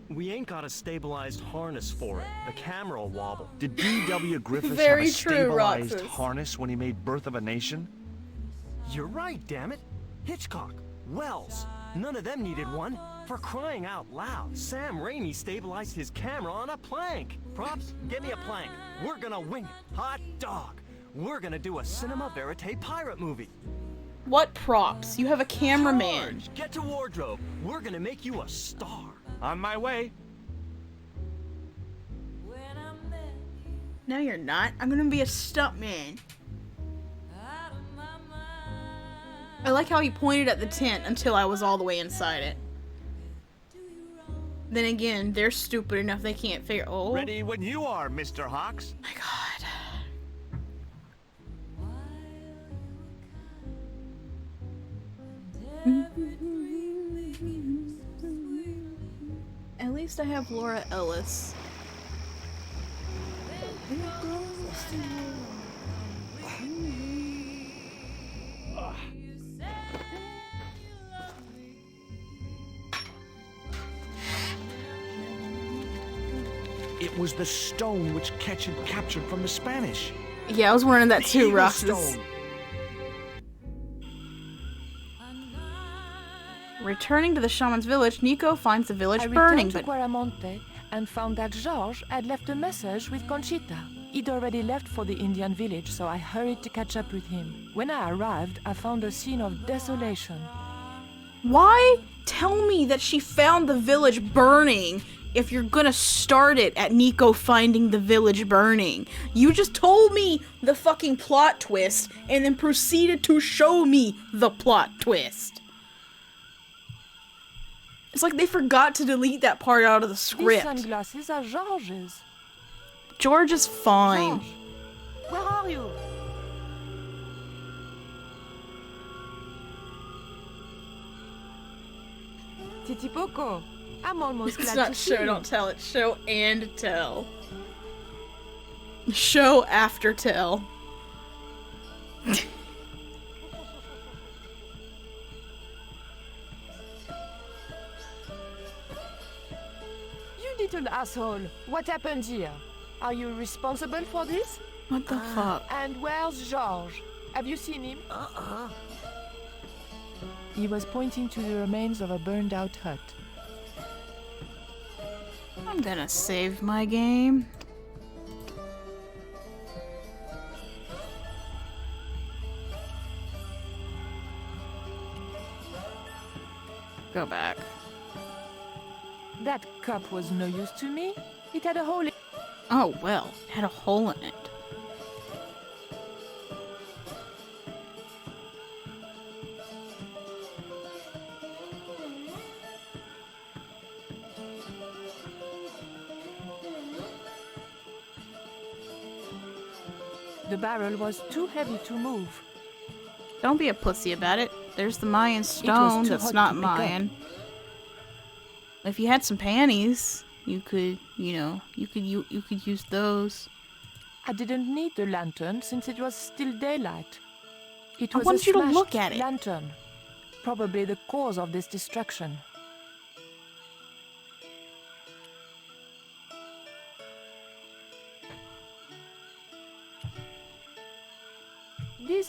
We ain't got a stabilized harness for it. The camera will wobble. Did D.W. Griffiths Very have a true, stabilized Roxas. harness when he made Birth of a Nation? You're right, damn it. Hitchcock, Wells, none of them needed one. For crying out loud, Sam Raimi stabilized his camera on a plank. Props, get me a plank. We're gonna wing it. Hot dog. We're gonna do a cinema verite pirate movie. What props? You have a cameraman. George, get to wardrobe. We're gonna make you a star. On my way. No, you're not. I'm gonna be a stuntman. I like how he pointed at the tent until I was all the way inside it. Then again, they're stupid enough they can't figure. Oh. Ready when you are, Mr. Hawks. My God. At least I have Laura Ellis. It was the stone which Ketch had captured from the Spanish. Yeah, I was wondering that too, Eagle Roxas. Stone. Returning to the shaman's village, Nico finds the village I burning, returned to but Guaramonte and found that George had left a message with Conchita. He'd already left for the Indian village, so I hurried to catch up with him. When I arrived, I found a scene of desolation. why tell me that she found the village burning if you're gonna start it at Nico finding the village burning? You just told me the fucking plot twist and then proceeded to show me the plot twist. It's like they forgot to delete that part out of the These script. sunglasses are George's. George is fine. George, where are you? Titipoco, I'm almost It's glad not to see show, you. don't tell. It's show and tell. Show after tell. You little asshole. What happened here? Are you responsible for this? What the fuck? And where's George? Have you seen him? He was pointing to the remains of a burned out hut. I'm gonna save my game. Go back. That cup was no use to me. It had a hole in Oh well, it had a hole in it. The barrel was too heavy to move. Don't be a pussy about it. There's the Mayan stone too that's hot not to pick up. Mayan. If you had some panties, you could, you could use those. I didn't need the lantern since it was still daylight. It I was want a you to smashed look at it. lantern, probably the cause of this destruction.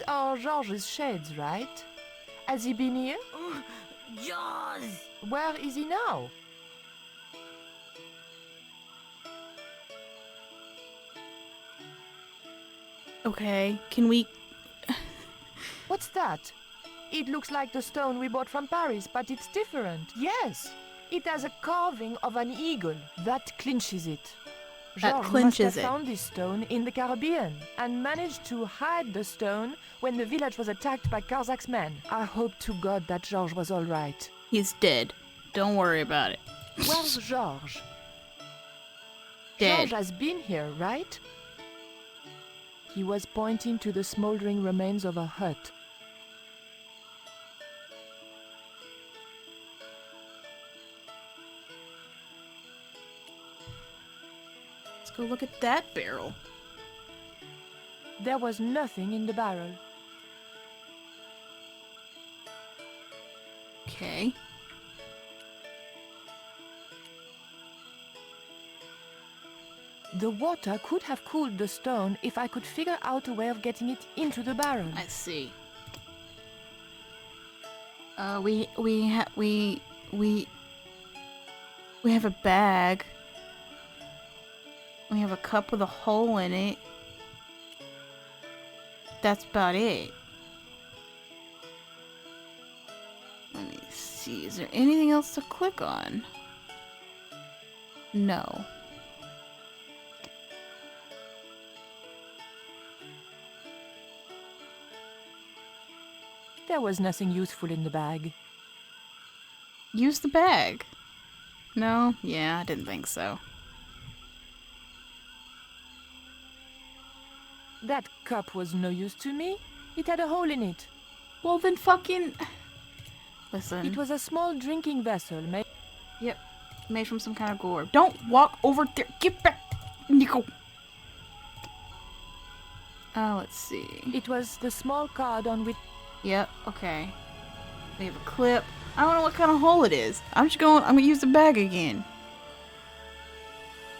are George's shades, right? Has he been here? Jaws! Where is he now? Okay, can we... What's that? It looks like the stone we bought from Paris, but it's different. Yes, it has a carving of an eagle. That clinches it. That George clinches must have it. found this stone in the Caribbean and managed to hide the stone when the village was attacked by Karzak's men. I hope to God that George was all right. He's dead. Don't worry about it. Where's George? Dead. George has been here, right? He was pointing to the smoldering remains of a hut. Let's go look at that barrel. There was nothing in the barrel. Okay. The water could have cooled the stone if I could figure out a way of getting it into the barrel. I see. We have a bag. We have a cup with a hole in it. That's about it. Let me see. Is there anything else to click on? No. There was nothing useful in the bag. Use the bag. No? Yeah, I didn't think so. That cup was no use to me. It had a hole in it. Well, then fucking... Listen. It was a small drinking vessel made... Yep. Made from some kind of gourd. Don't walk over there. Get back, Nico. Let's see. It was the small card on which... Yep, okay. We have a clip. I don't know what kind of hole it is. I'm gonna use the bag again.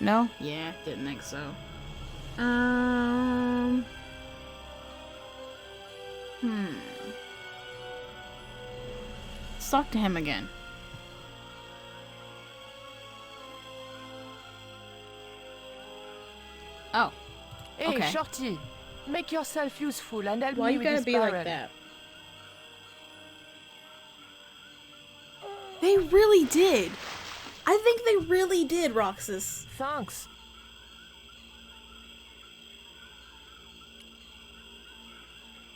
No? Yeah, didn't think so. Let's talk to him again. Oh. Hey, Okay. Shorty. Make yourself useful and help Why me you with gotta this be barrel. like that? They really did. I think they really did, Roxas. Thanks.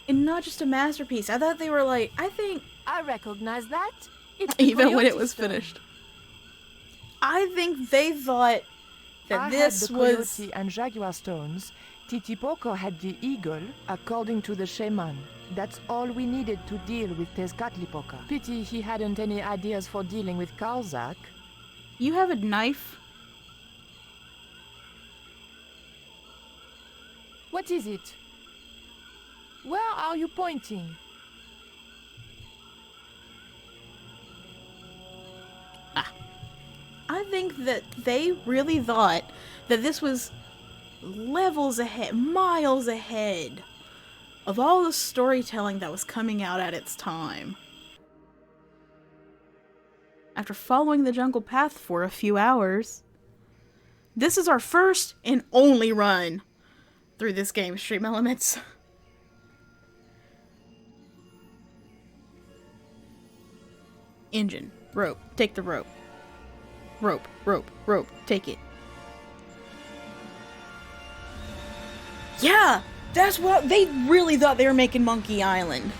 And not just a masterpiece. I thought they were like, I think... I recognize that. It's the Even when it coyote was stone. finished. I think they thought that I this had the was... coyote and jaguar stones. Titipoco had the eagle, according to the shaman. That's all we needed to deal with Tezcatlipoca. Pity he hadn't any ideas for dealing with Karzak. You have a knife? What is it? Where are you pointing? I think that they really thought that this was levels ahead, miles ahead of all the storytelling that was coming out at its time. After following the jungle path for a few hours, this is our first and only run through this game, Stream Elements. Engine. Rope. Take the rope. Rope. Rope. Rope. Take it. Yeah! That's what... They really thought they were making Monkey Island.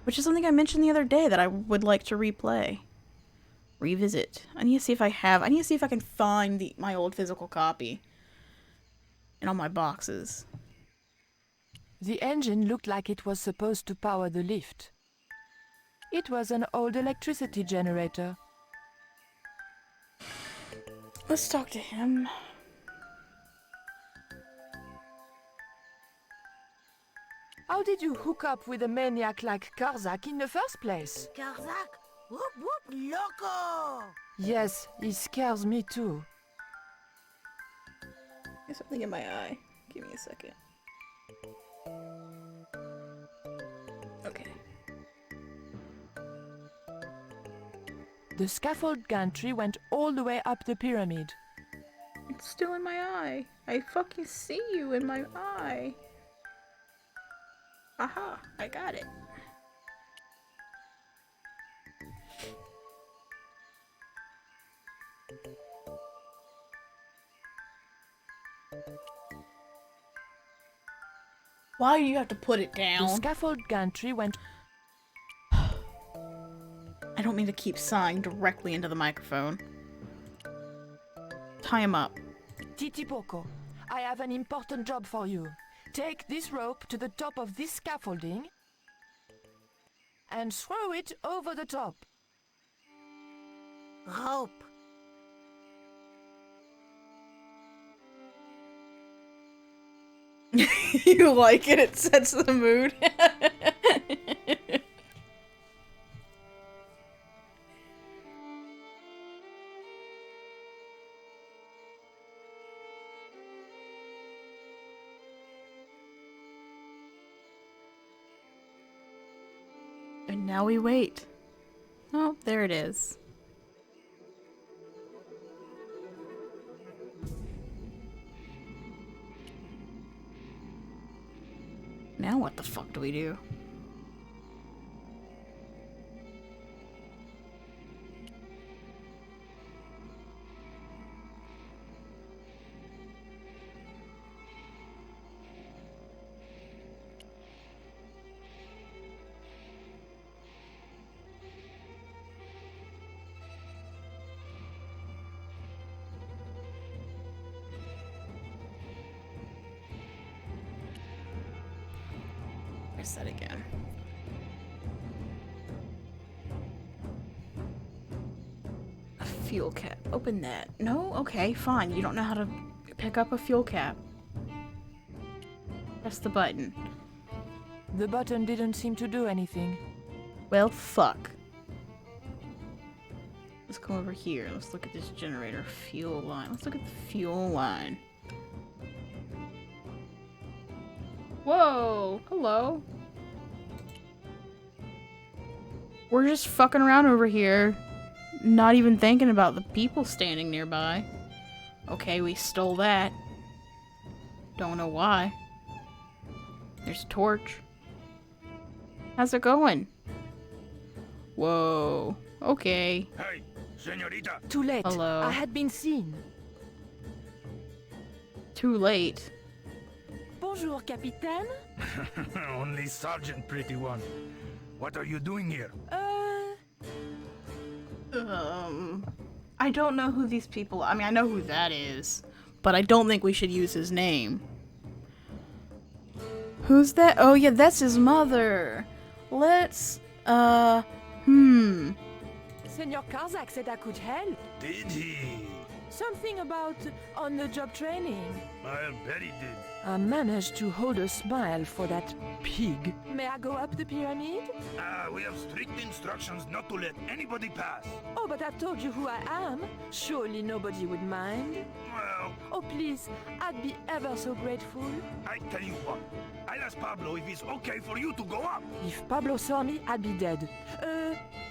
Which is something I mentioned the other day that I would like to replay. Revisit. I need to see if I can find my old physical copy. In all my boxes. The engine looked like it was supposed to power the lift. It was an old electricity generator. Let's talk to him. How did you hook up with a maniac like Karzak in the first place? Karzak? Whoop whoop loco! Yes, he scares me too. There's something in my eye. Give me a second. Okay. The scaffold gantry went all the way up the pyramid. It's still in my eye. I fucking see you in my eye. Aha, I got it. Why do you have to put it down? The scaffold gantry went... I don't mean to keep sighing directly into the microphone. Tie him up. Titipoco, I have an important job for you. Take this rope to the top of this scaffolding and throw it over the top. Rope. You like it? It sets the mood. And now we wait. Oh, there it is. Now what the fuck do we do? Press that again. A fuel cap. Open that. No? Okay, fine. You don't know how to pick up a fuel cap. Press the button. The button didn't seem to do anything. Well, fuck. Let's go over here. Let's look at this generator fuel line. Let's look at the fuel line. Whoa! Hello. We're just fucking around over here. Not even thinking about the people standing nearby. Okay, we stole that. Don't know why. There's a torch. How's it going? Whoa. Okay. Hey, señorita. Too late. Hello. I had been seen. Too late. Bonjour, Capitaine. Only Sergeant, pretty one. What are you doing here? I don't know who these people. I mean, I know who that is, but I don't think we should use his name. Who's that? Oh yeah, that's his mother. Let's, Senor Karzak said I could help. Did he? Something about on-the-job training. I'll bet he did. I managed to hold a smile for that pig. May I go up the pyramid? We have strict instructions not to let anybody pass. Oh, but I've told you who I am. Surely nobody would mind. Well, Oh, please, I'd be ever so grateful. I tell you what. I'll ask Pablo if it's okay for you to go up. If Pablo saw me, I'd be dead.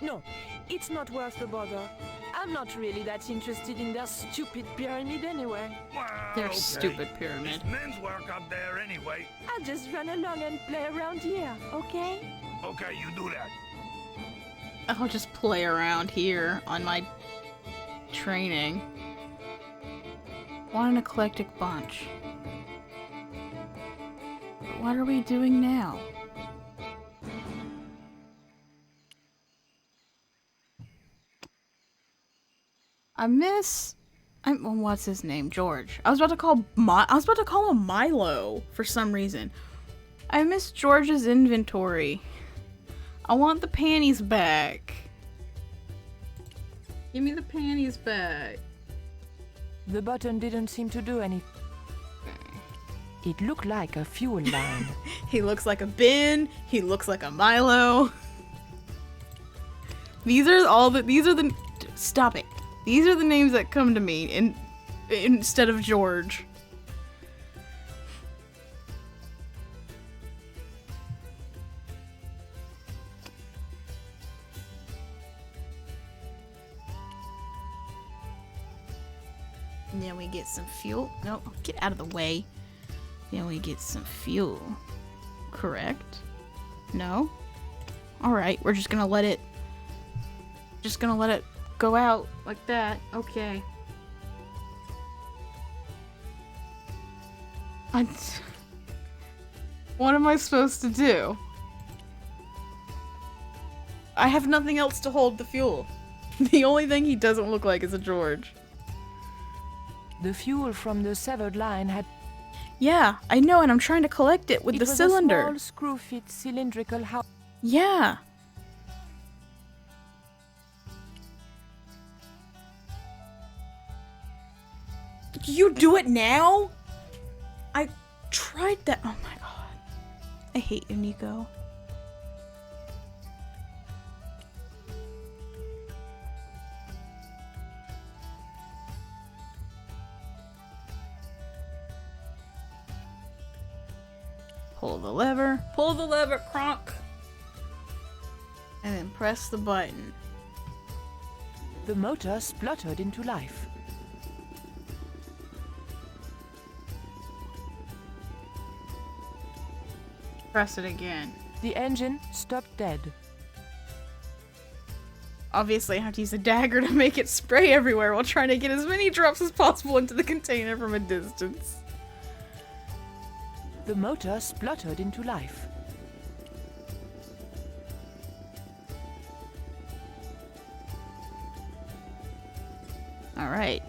No, it's not worth the bother. I'm not really that interested in their stupid pyramid anyway. Well, Their okay. stupid pyramid. It's men's work up there anyway. I'll just run along and play around here, okay? Okay, you do that. I'll just play around here on my training. What an eclectic bunch. But what are we doing now? What's his name? George. I was about to call him Milo for some reason. I miss George's inventory. I want the panties back. Give me the panties back. The button didn't seem to do anything. It looked like a fuel line. He looks like a bin. He looks like a Milo. Stop it. These are the names that come to me instead of George. And then we get some fuel. No, get out of the way. Then we get some fuel. Correct? No? Alright, we're just gonna let it... Just gonna let it go out like that. Okay. What am I supposed to do? I have nothing else to hold the fuel. The only thing he doesn't look like is a George. The fuel from the severed line had... Yeah, I know, and I'm trying to collect it with the cylinder. It was a small screw-fit cylindrical house. Yeah. You do it now? I tried that. Oh my god. I hate you, Nico. Pull the lever. Pull the lever, Kronk. And then press the button. The motor spluttered into life. Press it again. The engine stopped dead. Obviously, I have to use a dagger to make it spray everywhere while trying to get as many drops as possible into the container from a distance. The motor spluttered into life. Alright.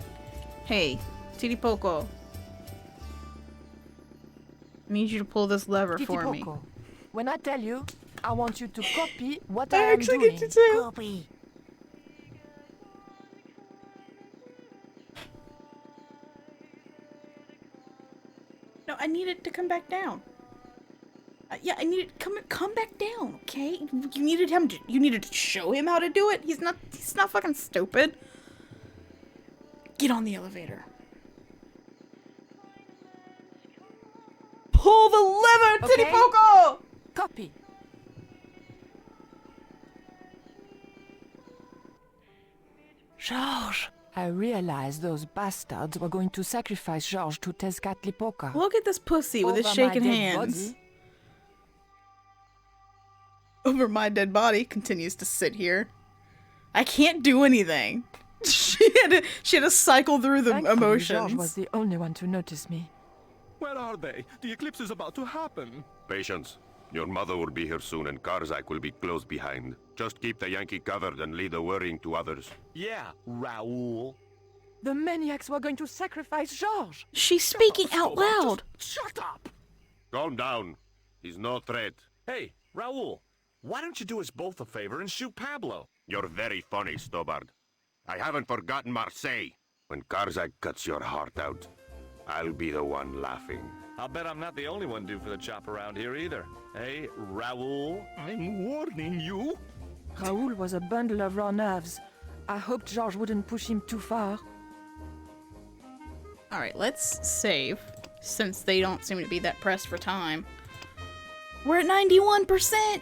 Hey, Titipoco. I need you to pull this lever for me. Titipoco, when I tell you, I want you to copy what I I am actually doing. get to do. Copy. No, I need it to come back down. Yeah, I need it come back down, okay? You needed to show him how to do it. He's not fucking stupid. Get on the elevator. Pull the lever, Okay. Titipoco! Copy. Georges! I realized those bastards were going to sacrifice Georges to Tezcatlipoca. Look at this pussy with his Over my shaking dead hands. body. Over my dead body continues to sit here. I can't do anything. She had to cycle through the Thankfully, Georges emotions. was the only one to notice me. Where are they? The eclipse is about to happen. Patience. Your mother will be here soon and Karzak will be close behind. Just keep the Yankee covered and leave the worrying to others. Yeah, Raoul. The maniacs were going to sacrifice Georges! She's speaking out loud. Shut up! Calm down. He's no threat. Hey, Raoul, why don't you do us both a favor and shoot Pablo? You're very funny, Stobart. I haven't forgotten Marseille. When Karzak cuts your heart out, I'll be the one laughing. I'll bet I'm not the only one due for the chop around here either. Hey, Raoul? I'm warning you. Raoul was a bundle of raw nerves. I hoped Georges wouldn't push him too far. Alright, let's save, since they don't seem to be that pressed for time. We're at 91%!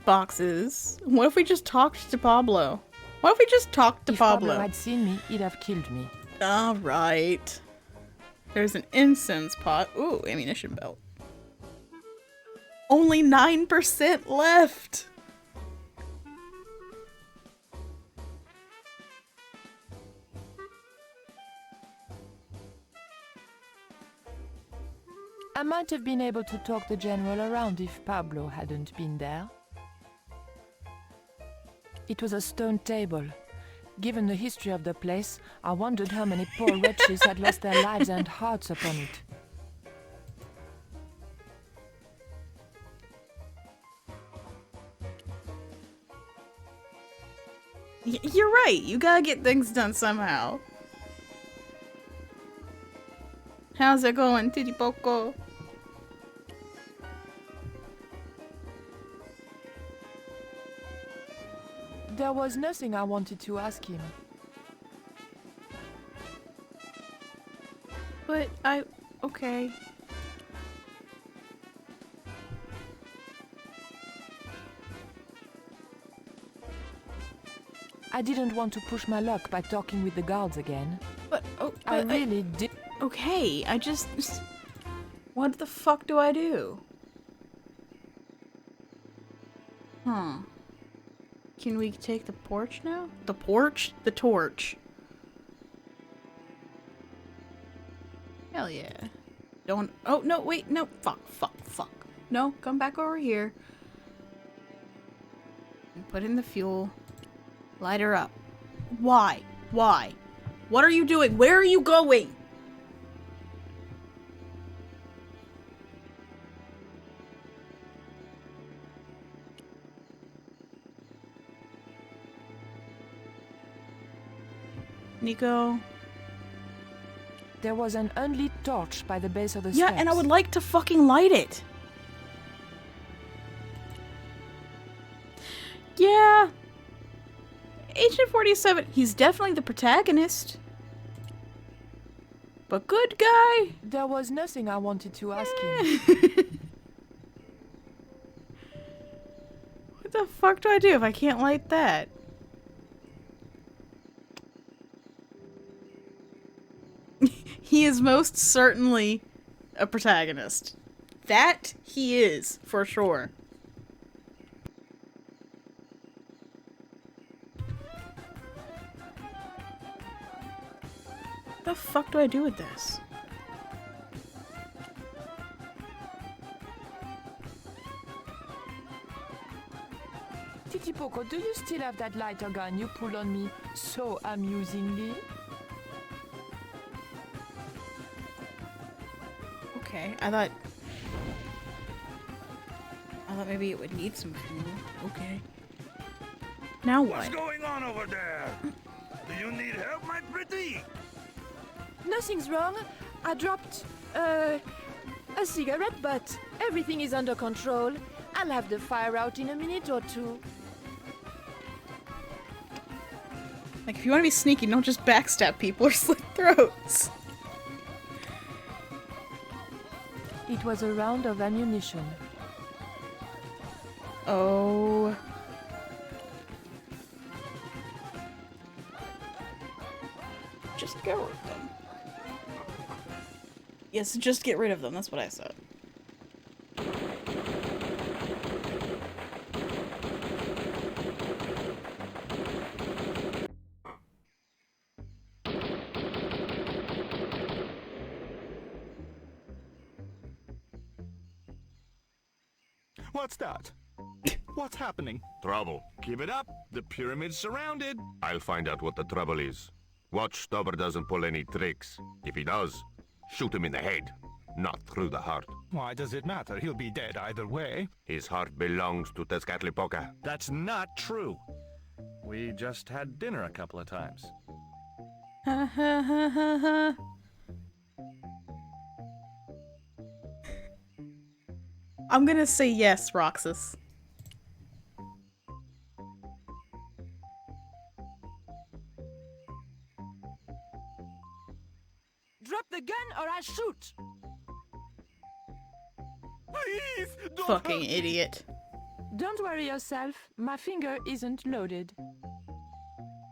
Boxes. What if we just talked to Pablo? What if we just talked to If Pablo? Pablo had seen me, he'd have killed me. Alright. There's an incense pot. Ooh, ammunition belt. Only 9% left! I might have been able to talk the general around if Pablo hadn't been there. It was a stone table. Given the history of the place, I wondered how many poor wretches had lost their lives and hearts upon it. You're right, you gotta get things done somehow. How's it going, Titipoco? There was nothing I wanted to ask him. But okay. I didn't want to push my luck by talking with the guards again. But, I really did. Okay, I just... What the fuck do I do? Can we take the porch now? The porch? The torch. Hell yeah. Don't... Oh, no, wait, no. Fuck. No, come back over here. And put in the fuel. Light her up. Why? Why? What are you doing? Where are you going? Nico? There was an unlit torch by the base of the Yeah, steps. and I would like to fucking light it. Yeah. Agent 47, he's definitely the protagonist. But good guy. There was nothing I wanted to ask him. What the fuck do I do if I can't light that? He is most certainly a protagonist. That he is, for sure. What the fuck do I do with this? Titipoco, do you still have that lighter gun you pulled on me so amusingly? Okay, I thought maybe it would need some fuel. Okay. Now what? What's going on over there? Do you need help, my pretty? Nothing's wrong. I dropped, a cigarette, but everything is under control. I'll have the fire out in a minute or two. Like, if you want to be sneaky, don't just backstab people or slit throats. It was a round of ammunition. Oh. Just get rid of them. Yes, just get rid of them. That's what I said. What's that? What's happening? Trouble. Give it up. The pyramid's surrounded. I'll find out what the trouble is. Watch Stubber doesn't pull any tricks. If he does, shoot him in the head, not through the heart. Why does it matter? He'll be dead either way. His heart belongs to Tezcatlipoca. That's not true. We just had dinner a couple of times. Ha ha ha ha ha. I'm gonna say yes, Roxas. Drop the gun or I shoot! Please, don't Fucking hurt me. idiot. Don't worry yourself, my finger isn't loaded.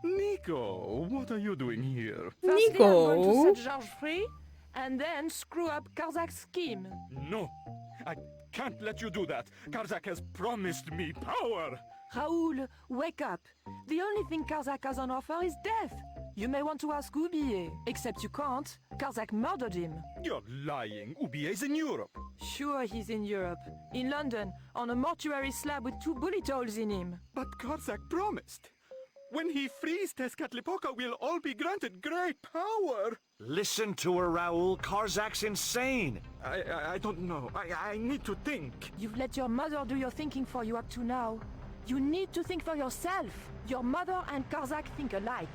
Nico, what are you doing here? Firstly, I'm going Nico. to set George free, and then screw up Karzak's scheme. No, I can't let you do that. Karzak has promised me power. Raoul, wake up. The only thing Karzak has on offer is death. You may want to ask Oublier, except you can't. Karzak murdered him. You're lying. Ubier's in Europe. Sure, he's in Europe. In London, on a mortuary slab with 2 bullet holes in him. But Karzak promised. When he frees Tezcatlipoca, we'll all be granted great power. Listen to her, Raoul. Karzak's insane. I don't know. I need to think. You've let your mother do your thinking for you up to now. You need to think for yourself. Your mother and Karzak think alike.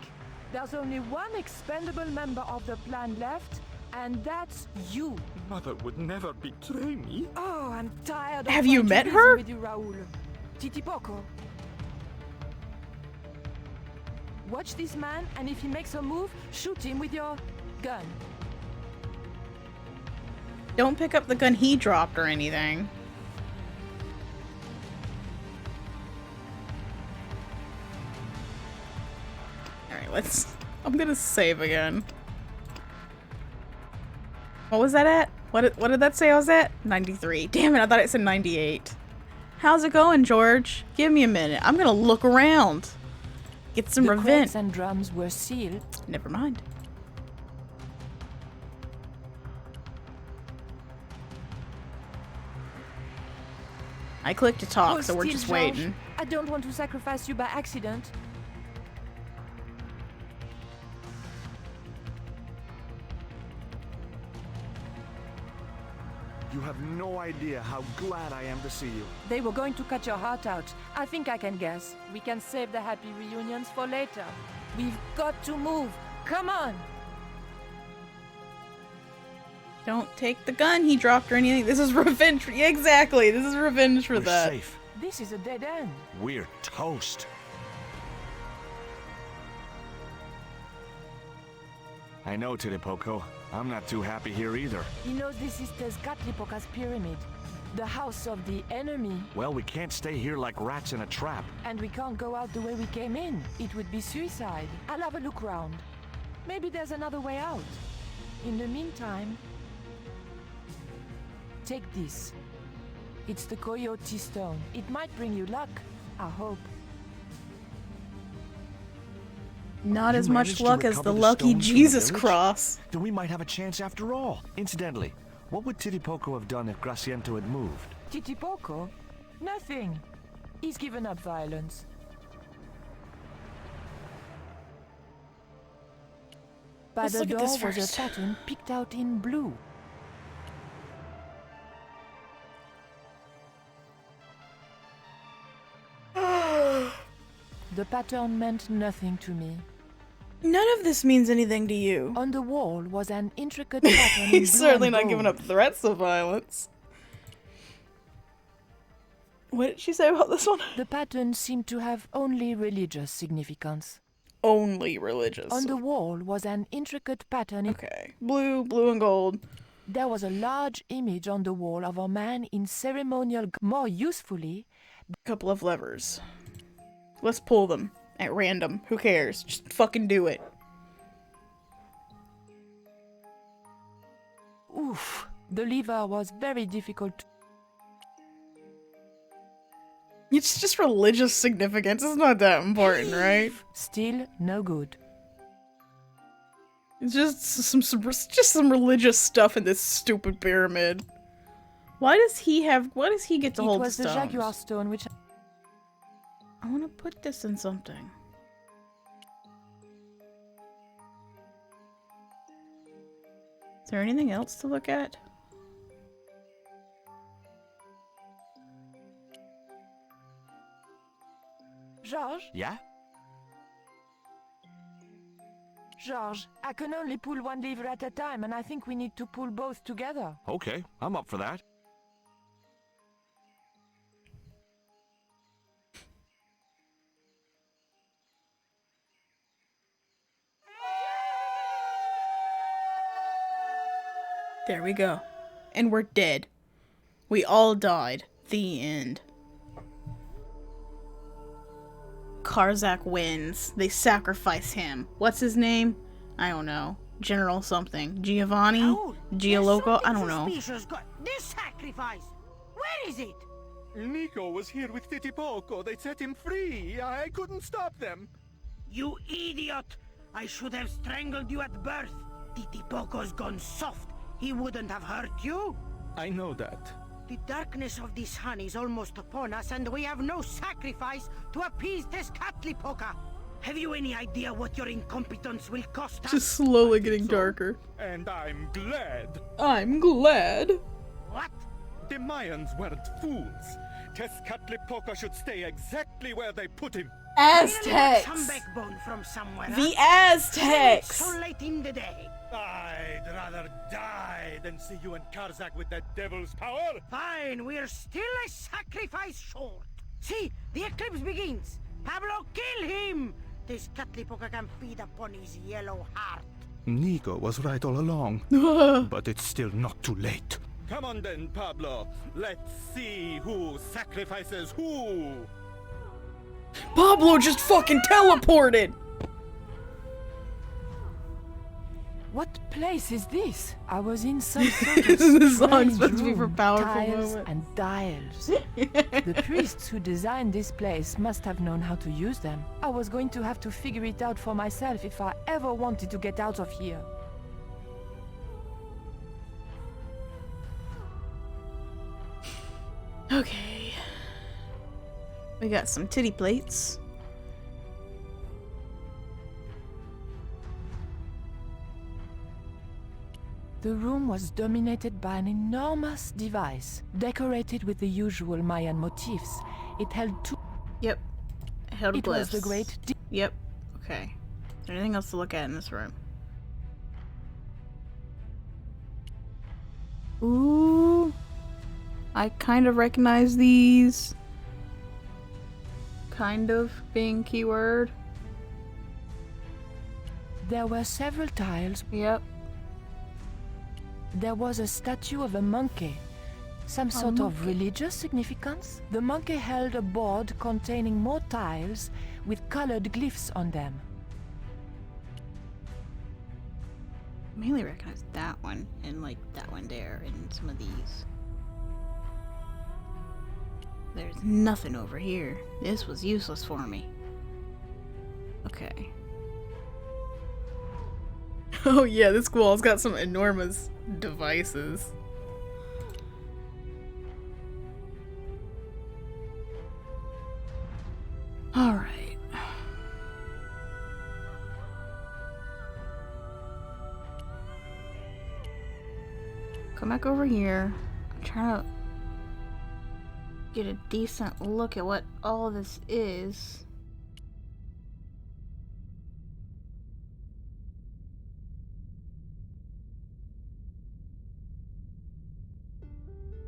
There's only one expendable member of the plan left, and that's you. Mother would never betray me. Oh, I'm tired of Have you trying to met reason her? with you, Raoul. Titipoco. Watch this man, and if he makes a move, shoot him with your gun. Don't pick up the gun he dropped or anything. let's... I'm gonna save again. What was that at? What did that say I was at? 93. Damn it, I thought it said 98. How's it going, George? Give me a minute. I'm gonna look around. Get some revenge. The crates and drums were sealed. Never mind. I clicked to talk, so we're still, just George. waiting. I don't want to sacrifice you by accident. You have no idea how glad I am to see you. They were going to cut your heart out. I think I can guess. We can save the happy reunions for later. We've got to move. Come on! Don't take the gun he dropped or anything. This is revenge. Yeah, exactly. This is revenge for We're that. safe. This is a dead end. We're toast. I know, Titipoco. I'm not too happy here either. You know, this is Tezcatlipoca's pyramid. The house of the enemy. Well, we can't stay here like rats in a trap. And we can't go out the way we came in. It would be suicide. I'll have a look round. Maybe there's another way out. In the meantime, take this. It's the Coyote Stone. It might bring you luck, I hope. Not You as much managed to luck as recover the the lucky stones from the Jesus village? cross. Then we might have a chance after all. Incidentally, what would Titipoco have done if Graciento had moved? Titipoco? Nothing. He's given up violence. By Let's the look at door this was first. a pattern picked out in blue. The pattern meant nothing to me. None of this means anything to you. On the wall was an intricate pattern in He's blue certainly and not giving gold. up threats of violence. What did she say about this one? The pattern seemed to have only religious significance. Only religious. On the wall was an intricate pattern in... Okay. Blue and gold. There was a large image on the wall of a man in ceremonial... More usefully... Couple of levers. Let's pull them. At random. Who cares? Just fucking do it. Oof. The lever was very difficult. It's just religious significance. It's not that important, right? Still no good. It's just some religious stuff in this stupid pyramid. Why does he get to It hold was the the stones? jaguar stone which... I want to put this in something. Is there anything else to look at? Georges? Yeah? Georges, I can only pull one lever at a time, and I think we need to pull both together. Okay, I'm up for that. There we go. And we're dead. We all died. The end. Karzak wins. They sacrifice him. What's his name? I don't know. General something. Giovanni? Gialoco? I don't know. This sacrifice! Where is it? Nico was here with Titipoco. They set him free. I couldn't stop them. You idiot! I should have strangled you at birth. Titipoco's gone soft. He wouldn't have hurt you. I know that. The darkness of the sun is almost upon us, and we have no sacrifice to appease Tezcatlipoca. Have you any idea what your incompetence will cost us? Just slowly getting darker. And I'm glad. I'm glad. What? The Mayans weren't fools. Tezcatlipoca should stay exactly where they put him. Aztecs! Some backbone from somewhere. The huh? Aztecs! So late in the day. I'd rather die than see you and Karzak with that devil's power. Fine, we're still a sacrifice short. See, the eclipse begins. Pablo, kill him! Tezcatlipoca can feed upon his yellow heart. Nico was right all along. But it's still not too late. Come on then, Pablo. Let's see who sacrifices who. Pablo just fucking teleported! place is this? I was in some sort of This song's strange supposed to be for room. powerful Tiles moment. and dials. The priests who designed this place must have known how to use them. I was going to have to figure it out for myself if I ever wanted to get out of here. Okay. We got some titty plates. The room was dominated by an enormous device, decorated with the usual Mayan motifs. It held two... Yep. Held It was the glyphs. great... Yep. Okay. Is there anything else to look at in this room? Ooh. I kind of recognize these. Kind of being keyword. There were several tiles. Yep. There was a statue of a monkey. Some sort of religious significance? The monkey held a board containing more tiles with colored glyphs on them. Mainly recognize that one and like that one there and some of these. There's nothing over here. This was useless for me. Okay. Oh yeah, this wall's got some enormous devices. Alright. Come back over here. I'm trying to get a decent look at what all this is.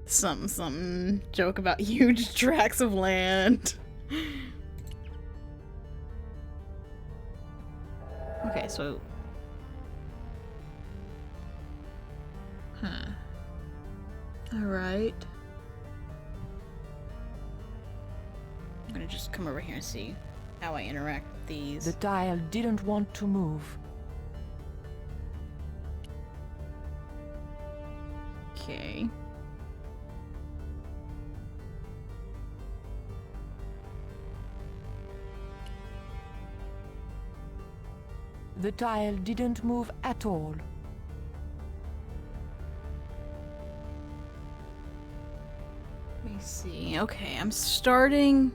Something joke about huge tracts of land. Okay, so alright. I'm gonna just come over here and see how I interact with these. The tile didn't want to move. Okay. The tile didn't move at all. Let me see. Okay, I'm starting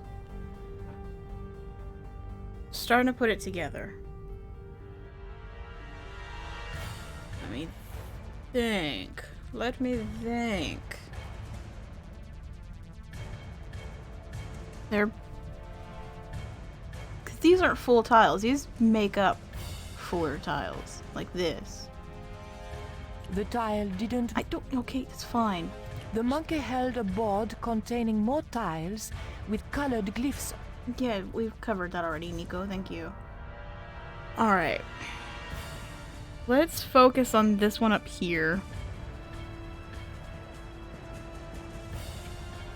to put it together. Let me think. Let me think. They're... 'cause these aren't full tiles. These make up fuller tiles. Like this. The tile didn't... I don't... Okay, it's fine. The monkey held a board containing more tiles with colored glyphs. Yeah, we've covered that already, Nico. Thank you. Alright. Let's focus on this one up here.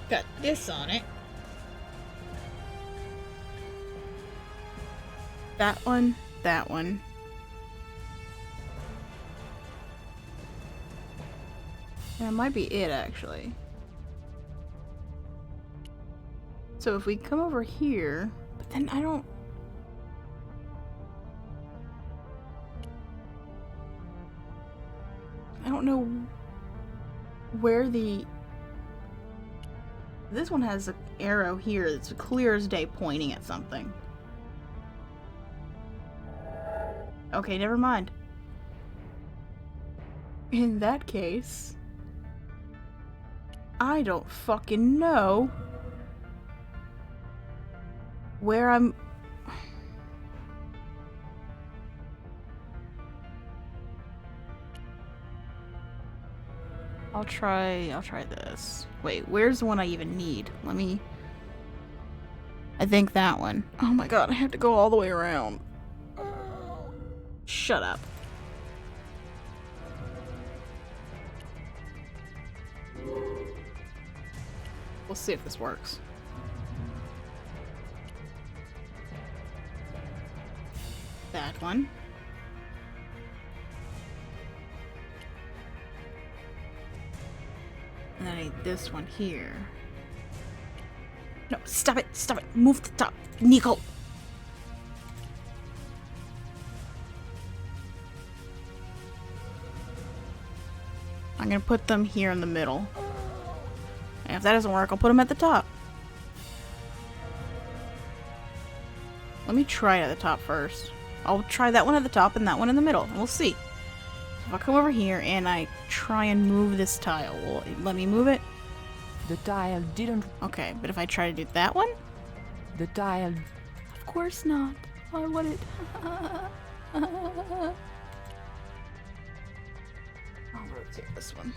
Got this on it. That one. That one. That might be it, actually. So if we come over here, but then I don't know where the... This one has an arrow here that's clear as day pointing at something. Okay, never mind. In that case, I don't fucking know where I'm... I'll try this. Wait, where's the one I even need? Let me... I think that one. Oh my god, I have to go all the way around. Shut up. We'll see if this works. That one. And then I need this one here. No, stop it, stop it. Move the top. Nico. I'm gonna put them here in the middle. And if that doesn't work, I'll put them at the top. Let me try it at the top first. I'll try that one at the top and that one in the middle, and we'll see. So if I come over here and I try and move this tile, will it let me move it? The tile didn't... Okay, but if I try to do that one? The tile... Of course not. I want it. I'll rotate this one.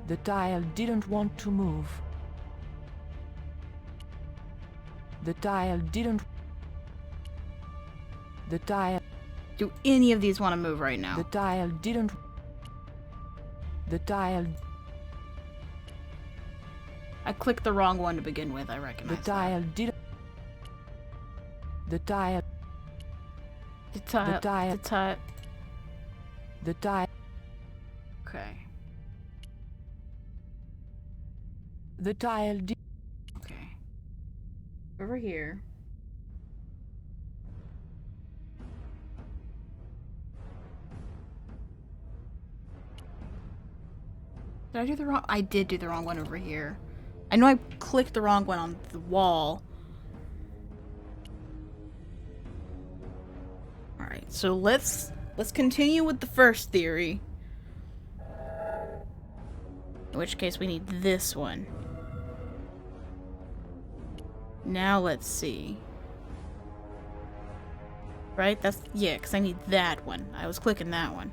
The tile didn't want to move. The tile didn't... The tile... Do any of these want to move right now? The tile didn't... The tile... I clicked the wrong one to begin with, I recognize The tile didn't... The tile... The tile... The tile... The tile... The tile... Okay. The tile did... Okay. Over here. Did I do the wrong? I did do the wrong one over here. I know I clicked the wrong one on the wall. Alright, so let's continue with the first theory. In which case we need this one. Now let's see. Right? That's... Yeah, because I need that one. I was clicking that one.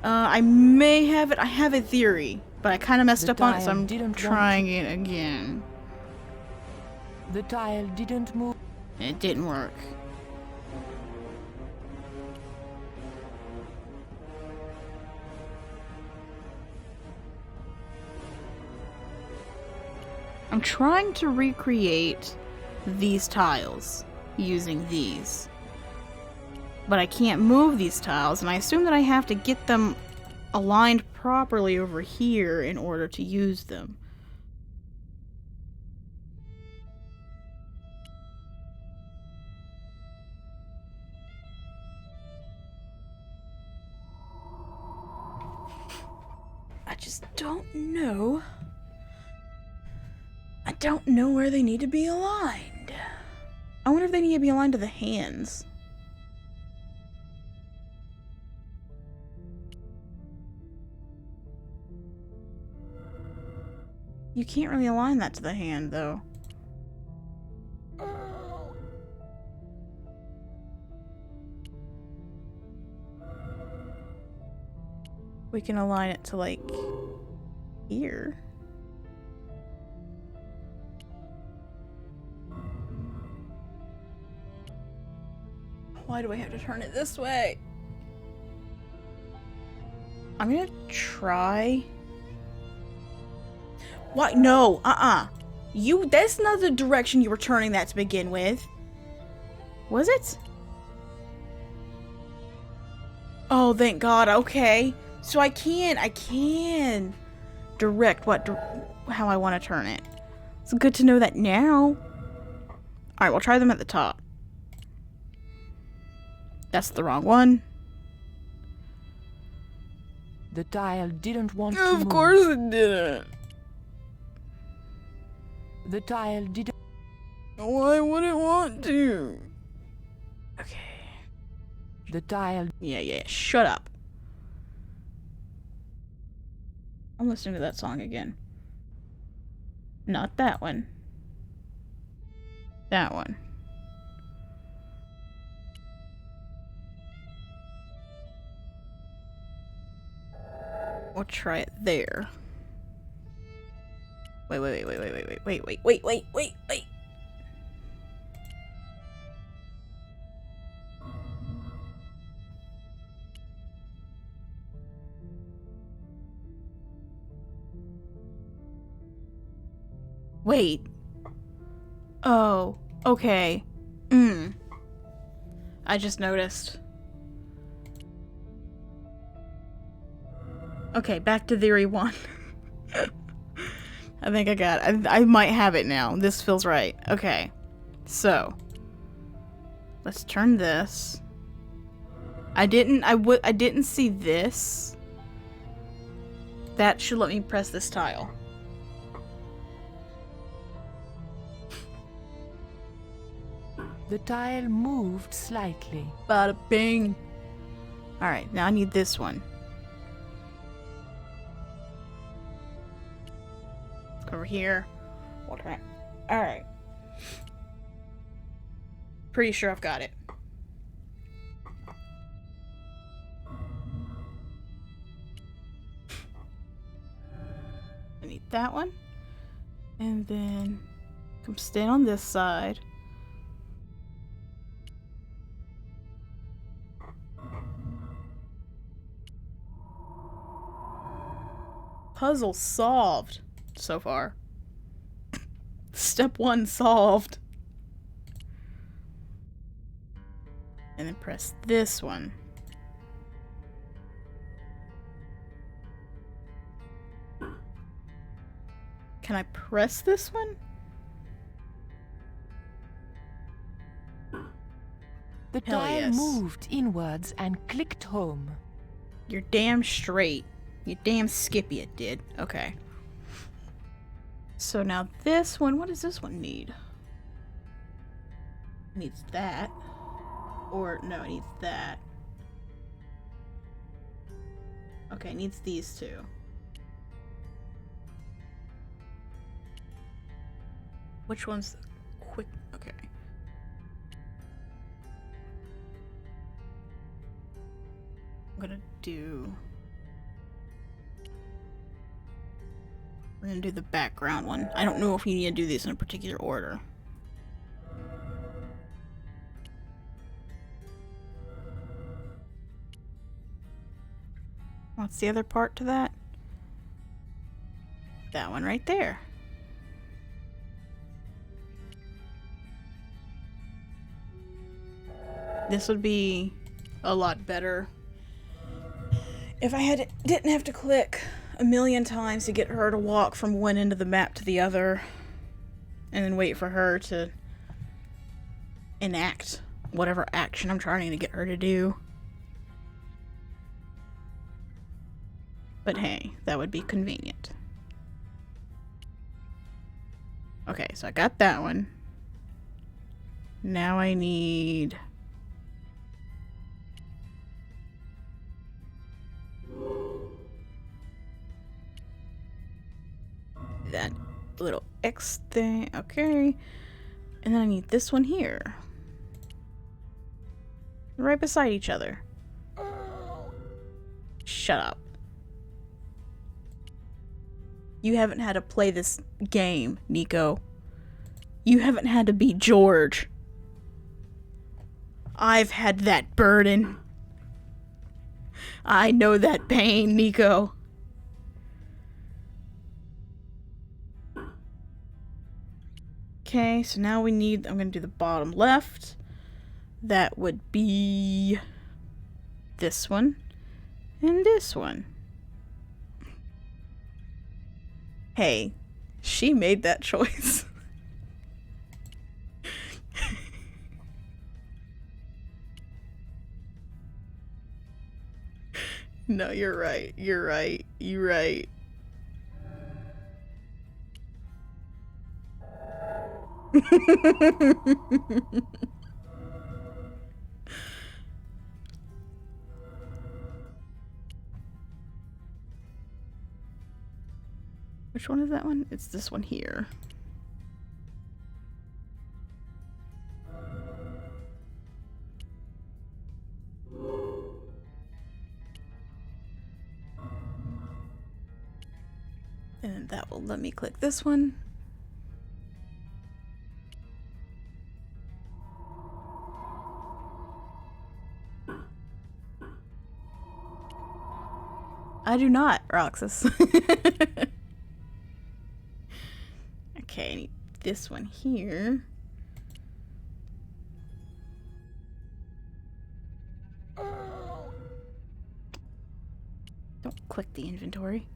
I may have it. I have a theory, but I kind of messed up on it, so I'm trying it again. The tile didn't move. It didn't work. I'm trying to recreate these tiles using these. But I can't move these tiles, and I assume that I have to get them aligned properly over here in order to use them. I just don't know. I don't know where they need to be aligned. I wonder if they need to be aligned to the hands. You can't really align that to the hand, though. We can align it to, like, here. Why do I have to turn it this way? I'm gonna try... What? No, that's not the direction you were turning that to begin with. Was it? Oh, thank God, okay. So I can direct how I want to turn it. It's good to know that now. Alright, we'll try them at the top. That's the wrong one. The tile didn't want to move. Of course it didn't. The tile didn't... Why would it want to? Okay. The tile... Yeah, shut up. I'm listening to that song again. Not that one. That one. We'll try it there. Wait. Wait. Oh, okay. I just noticed. Okay, back to theory 1. I think I got it. I might have it now. This feels right. Okay. So, let's turn this. I didn't see this. That should let me press this tile. The tile moved slightly. Bada bing. Alright, now I need this one. Over here. Okay. Alright. Pretty sure I've got it. I need that one. And then come stand on this side. Puzzle solved so far. Step 1 solved. And then press this one. Can I press this one? The Hell tile yes. moved inwards and clicked home. You're damn straight. You damn skippy it did. Okay. So now this one, what does this one need? It needs that. Or, no, it needs that. Okay, it needs these two. Which one's quick? Okay. I'm gonna do... We're gonna do the background one. I don't know if you need to do these in a particular order. What's the other part to that? That one right there. This would be a lot better if I didn't have to click a million times to get her to walk from one end of the map to the other and then wait for her to enact whatever action I'm trying to get her to do. But hey, that would be convenient. Okay, so I got that one. Now I need... that little X thing. Okay. And then I need this one here. Right beside each other. Shut up. You haven't had to play this game, Nico. You haven't had to be George. I've had that burden. I know that pain, Nico. Okay, so now we need... I'm going to do the bottom left. That would be... this one. And this one. Hey, she made that choice. No, you're right. You're right. You're right. Which one is that one? It's this one here. And then that will let me click this one. I do not, Roxas. Okay, I need this one here. Don't click the inventory.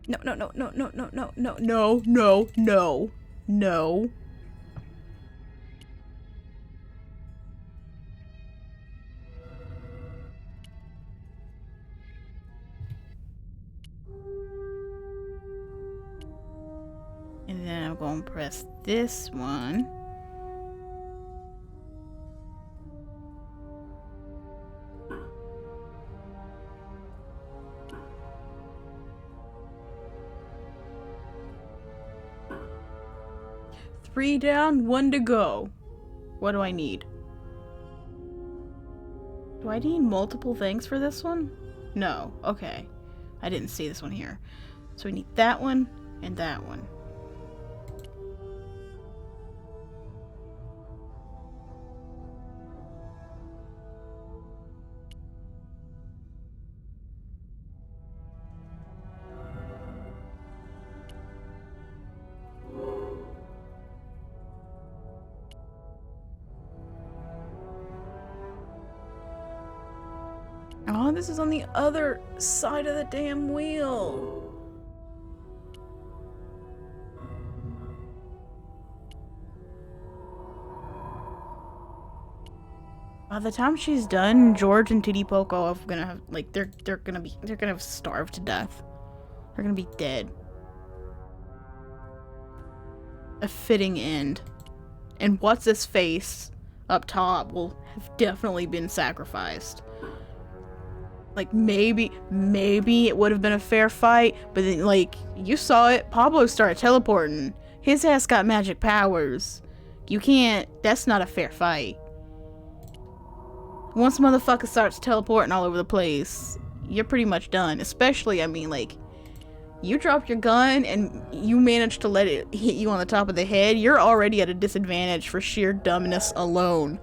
No, no, no, no, no, no, no, no, no, no, no, no. And then I'm going to press this one. Three down, one to go. What do I need? Do I need multiple things for this one? No. Okay. I didn't see this one here. So we need that one and that one. Oh, this is on the other side of the damn wheel. By the time she's done, George and Titty Poco are gonna have they're gonna have starved to death. They're gonna be dead. A fitting end. And what's his face up top will have definitely been sacrificed. Like, maybe it would have been a fair fight, but then, like, you saw it. Pablo started teleporting. His ass got magic powers. You can't, that's not a fair fight. Once motherfucker starts teleporting all over the place, you're pretty much done. Especially, I mean, like, you drop your gun and you manage to let it hit you on the top of the head, you're already at a disadvantage for sheer dumbness alone.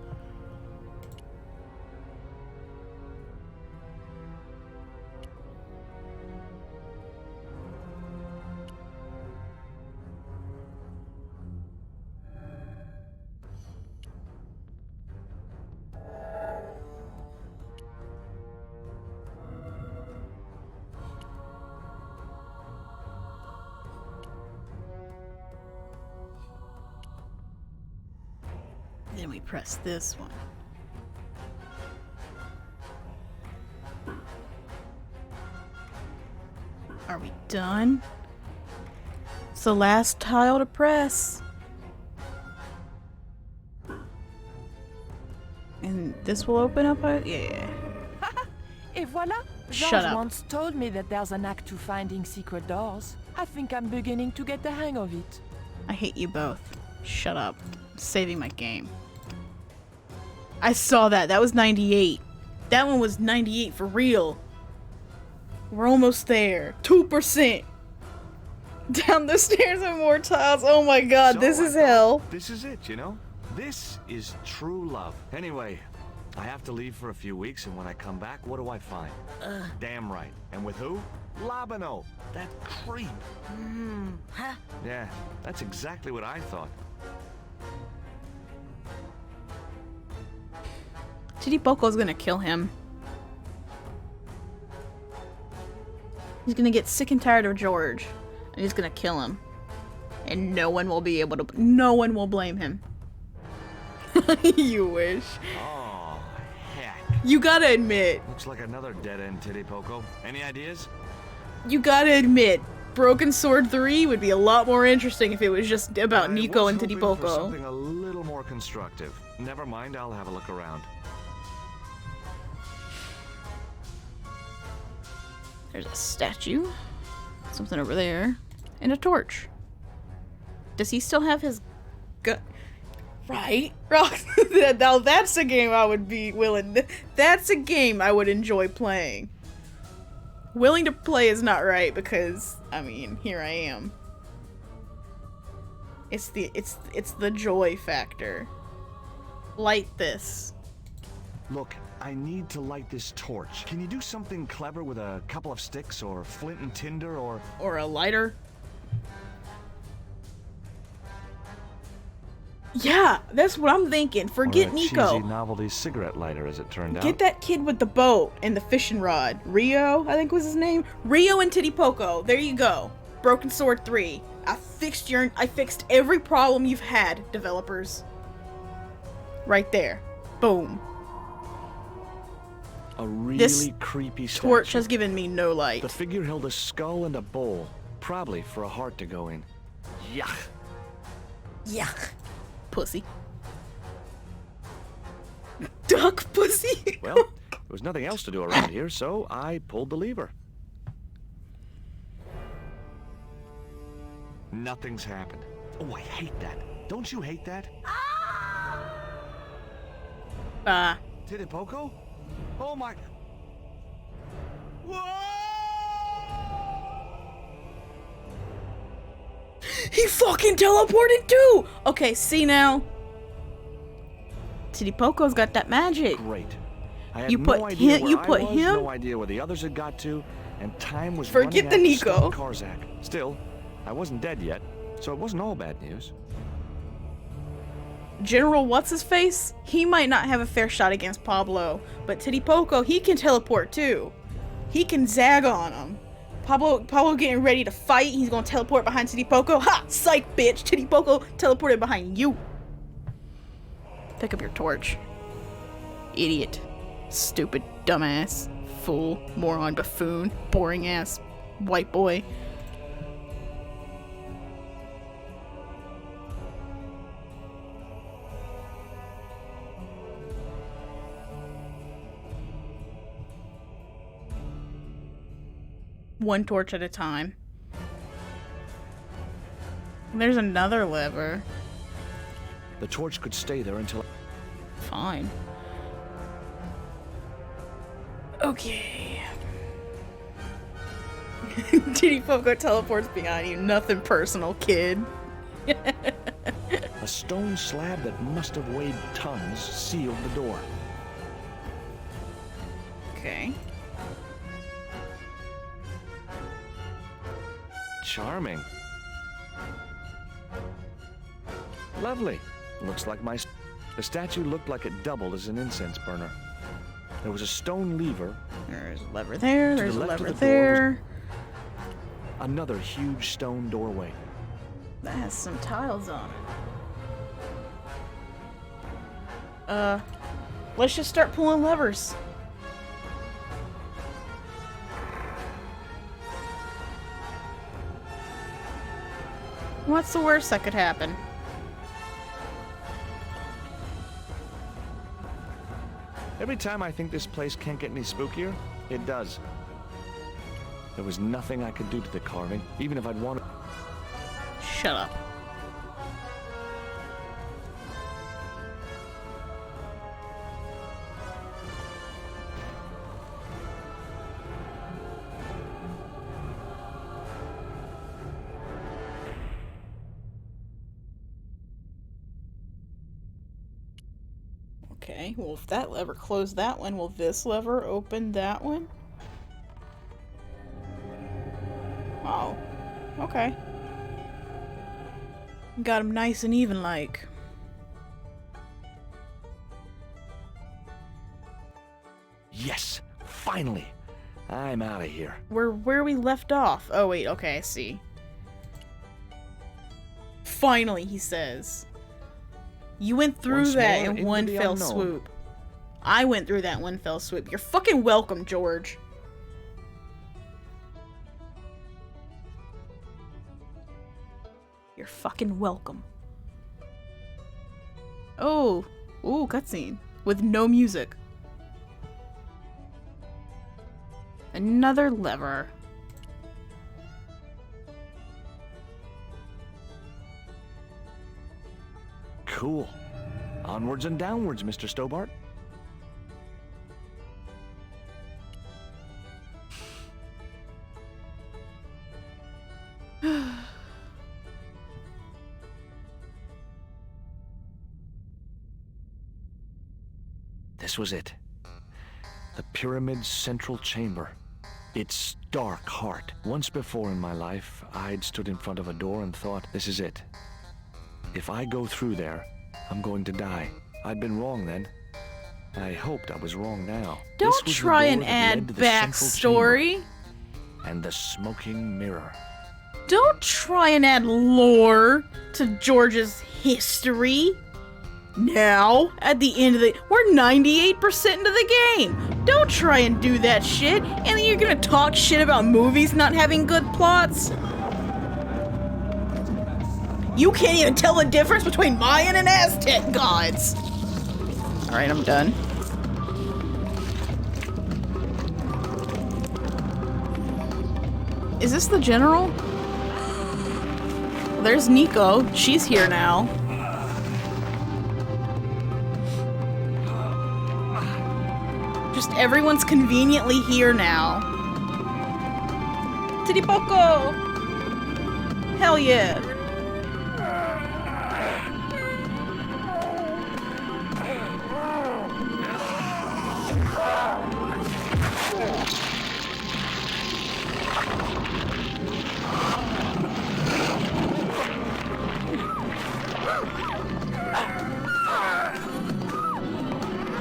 Then we press this one. Are we done? It's the last tile to press. And this will open up a... yeah. Et voila! Shut George up. once told me that there's a knack to finding secret doors. I think I'm beginning to get the hang of it. I hate you both. Shut up. I'm saving my game. I saw that. That was 98. That one was 98 for real. We're almost there. 2%. Down the stairs and more tiles. Oh my god, this is hell. This is it, you know? This is true love. Anyway, I have to leave for a few weeks, and when I come back, what do I find? Damn right. And with who? Labano. That creep. Huh? Yeah, that's exactly what I thought. Titty Poco's gonna kill him. He's gonna get sick and tired of George, and he's gonna kill him. And no one will be able to... no one will blame him. You wish. Oh, heck. You gotta admit. Looks like another dead-end Titty Poco. Any ideas? You gotta admit. Broken Sword 3 would be a lot more interesting if it was just about Nico and Titty I was hoping for Poco. something a little more constructive. Never mind, I'll have a look around. There's a statue. Something over there. And a torch. Does he still have his gun? Right? Now that's a game I would be willing. That's a game I would enjoy playing. Willing to play is not right because, I mean, here I am. It's the joy factor. light this. Look, I need to light this torch. Can you do something clever with a couple of sticks or flint and tinder or... Or a lighter? Yeah, that's what I'm thinking. Forget or a Nico. cheesy novelty cigarette lighter, as it turned out. Get that kid with the boat and the fishing rod. Rio, I think was his name. Rio and Titty Poco. There you go. Broken Sword 3. I fixed every problem you've had, developers. Right there. Boom. A really This creepy statue. torch has given me no light. The figure held a skull and a bowl, probably for a heart to go in. Yuck. Yuck. Pussy. Duck pussy. Well, there was nothing else to do around here, so I pulled the lever. Nothing's happened. Oh, I hate that. Don't you hate that? Titty Poco? Oh my... He fucking teleported too! Okay, see now. Titty Poco's got that magic. Great. I had You no put idea him- where you I put was, him- no idea where the others had got to, and time was Forget running the out to Nico. stop Karzak. Still, I wasn't dead yet, so it wasn't all bad news. General What's-His-Face? He might not have a fair shot against Pablo, but Titty Poco, he can teleport too. He can zag on him. Pablo getting ready to fight, he's gonna teleport behind Titty Poco. Ha! Psych, bitch! Titty Poco teleported behind you. Pick up your torch. Idiot. Stupid, dumbass, fool, moron, buffoon, boring ass, white boy. One torch at a time. There's another lever. The torch could stay there until... Fine. Okay. Titty Poco teleports behind you. Nothing personal, kid. A stone slab that must have weighed tons sealed the door. Okay. Charming. Lovely. Looks like my... The statue looked like it doubled as an incense burner. There was a stone lever. There's a lever there. To the There's a left of lever the door was there. Another huge stone doorway. That has some tiles on it. Let's just start pulling levers. What's the worst that could happen? Every time I think this place can't get any spookier, it does. There was nothing I could do to the carving, even if I'd wanted... Shut up. Okay, well if that lever closed that one, will this lever open that one? Wow. Okay. Got him nice and even like. Yes! Finally! I'm out of here. Where we left off. Oh wait, okay, I see. Finally, he says. You went through Once that more in into one the fell unknown. swoop. I went through that one fell swoop. You're fucking welcome, George. You're fucking welcome. Oh, ooh, cutscene with no music. Another lever. Cool. Onwards and downwards, Mr. Stobart. This was it. The pyramid's central chamber. Its dark heart. Once before in my life, I'd stood in front of a door and thought, this is it. If I go through there, I'm going to die. I'd been wrong then. I hoped I was wrong now. Don't try and add backstory. And the smoking mirror. Don't try and add lore to George's history. Now, at the end of we're 98% into the game. Don't try and do that shit, and then you're gonna talk shit about movies not having good plots. You can't even tell the difference between Mayan and Aztec gods. Alright, I'm done. Is this the general? Well, there's Nico. She's here now. Just everyone's conveniently here now. Tidipoko! Hell yeah!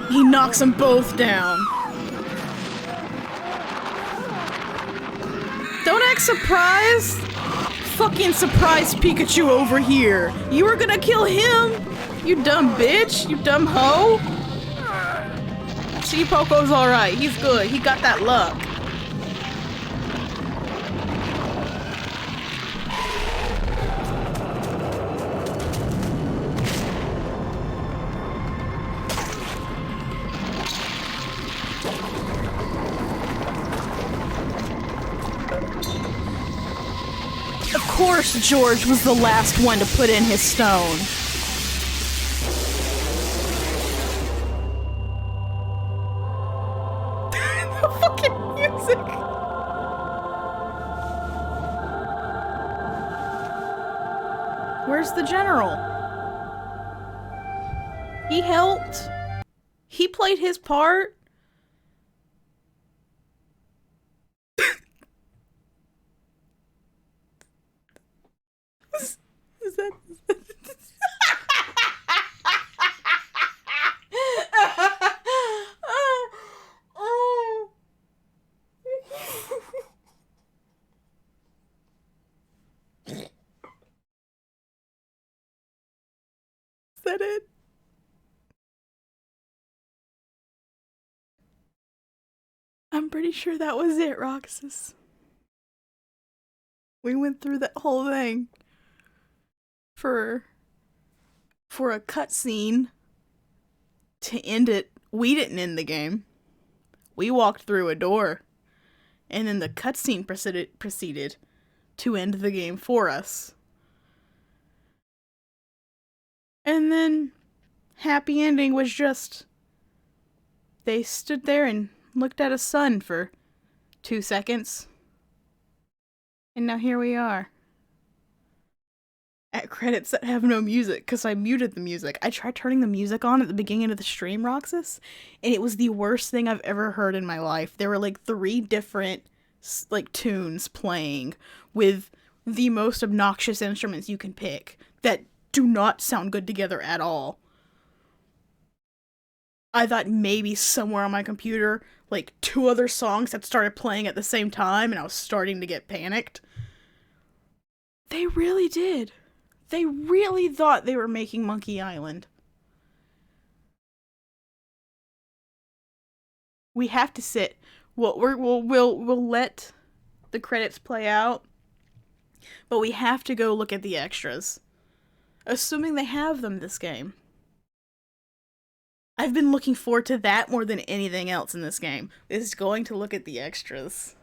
He knocks them both down. Don't act surprised. Fucking surprise Pikachu over here. You were gonna kill him? You dumb bitch. You dumb hoe. See, Poco's alright. He's good. He got that luck. Of course George was the last one to put in his stone. The fucking music. Where's the general? He helped. He played his part. Is that... Is that it? I'm pretty sure that was it, Roxas. We went through that whole thing for a cutscene to end it. We didn't end the game. We walked through a door, and then the cutscene proceeded to end the game for us. And then happy ending was just they stood there and looked at a sun for 2 seconds. And now here we are. At credits that have no music, because I muted the music. I tried turning the music on at the beginning of the stream, Roxas, and it was the worst thing I've ever heard in my life. There were like 3 different tunes playing with the most obnoxious instruments you can pick that do not sound good together at all. I thought maybe somewhere on my computer, 2 other songs had started playing at the same time, and I was starting to get panicked. They really did. They really thought they were making Monkey Island. We have to sit. We'll let the credits play out, but we have to go look at the extras. Assuming they have them this game. I've been looking forward to that more than anything else in this game. Is going to look at the extras.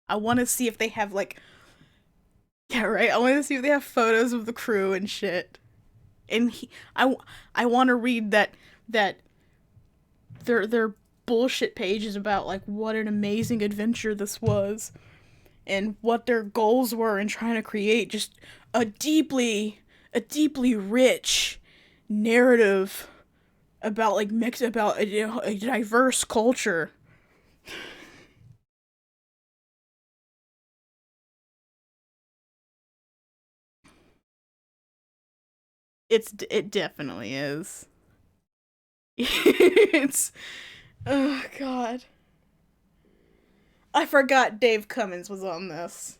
I want to see if they have yeah, right. I want to see if they have photos of the crew and shit. And I want to read that their bullshit pages about what an amazing adventure this was, and what their goals were in trying to create just a deeply rich narrative about like about a diverse culture. It definitely is. It's oh god. I forgot Dave Cummins was on this.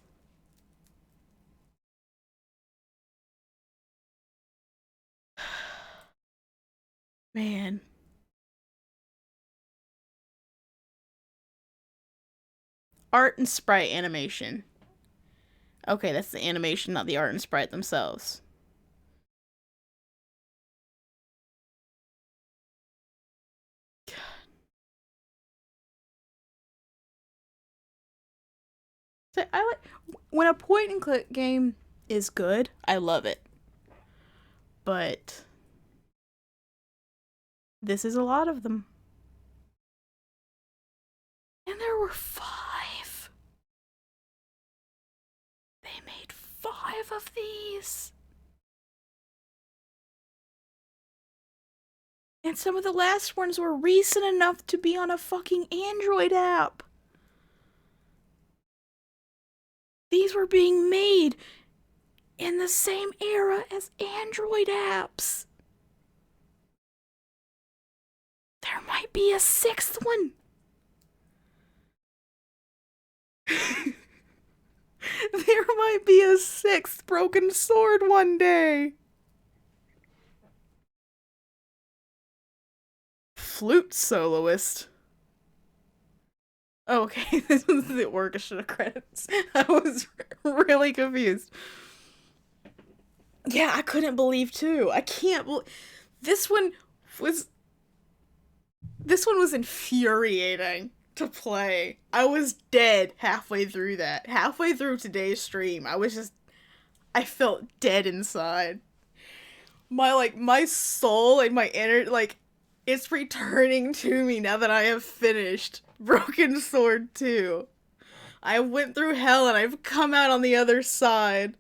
Man. Art and sprite animation. Okay, that's the animation, not the art and sprite themselves. So I like when a point and click game is good, I love it. But this is a lot of them. And there were 5. They made 5 of these. And some of the last ones were recent enough to be on a fucking Android app. These were being made in the same era as Android apps. There might be a 6th one. There might be a 6th Broken Sword one day. Flute soloist. Oh, okay, this was the orchestra credits. I was really confused. Yeah, I couldn't believe too. I can't believe this one was infuriating to play. I was dead halfway through that. Halfway through today's stream, I felt dead inside. My soul and my inner, it's returning to me now that I have finished Broken Sword 2. I went through hell and I've come out on the other side.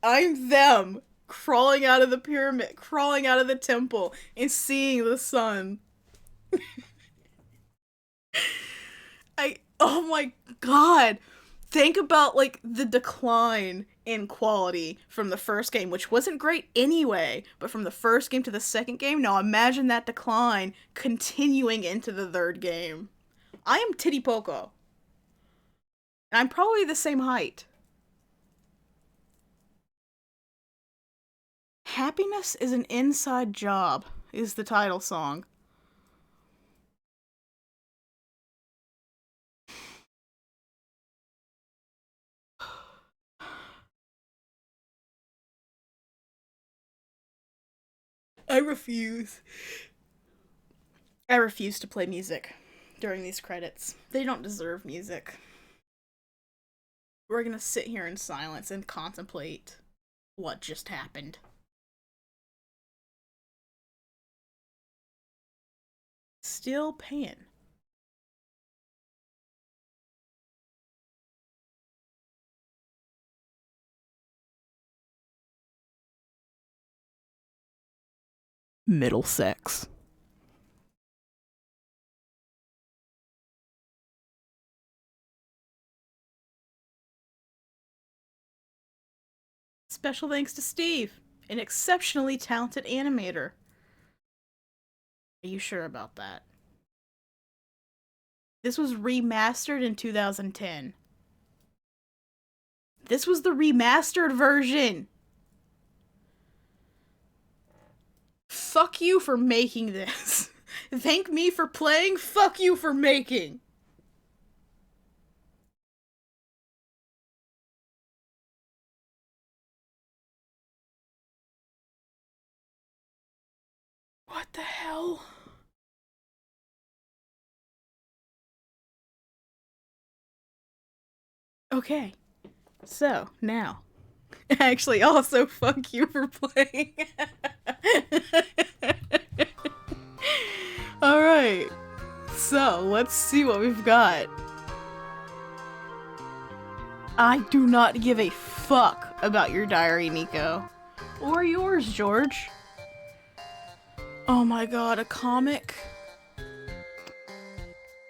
I'm them, crawling out of the pyramid, crawling out of the temple, and seeing the sun. Oh my god. Think about, the decline in quality from the first game, which wasn't great anyway, but from the first game to the second game, now imagine that decline continuing into the third game. I am Titty Poco. And I'm probably the same height. Happiness is an inside job is the title song. I refuse to play music during these credits. They don't deserve music. We're gonna sit here in silence and contemplate what just happened. Still paying. Middlesex. Special thanks to Steve, an exceptionally talented animator. Are you sure about that? This was remastered in 2010. This was the remastered version! Fuck you for making this. Thank me for playing, fuck you for making. What the hell? Okay, so now, actually also fuck you for playing. Alright, so let's see what we've got. I do not give a fuck about your diary, Nico. Or yours, George. Oh my god, a comic?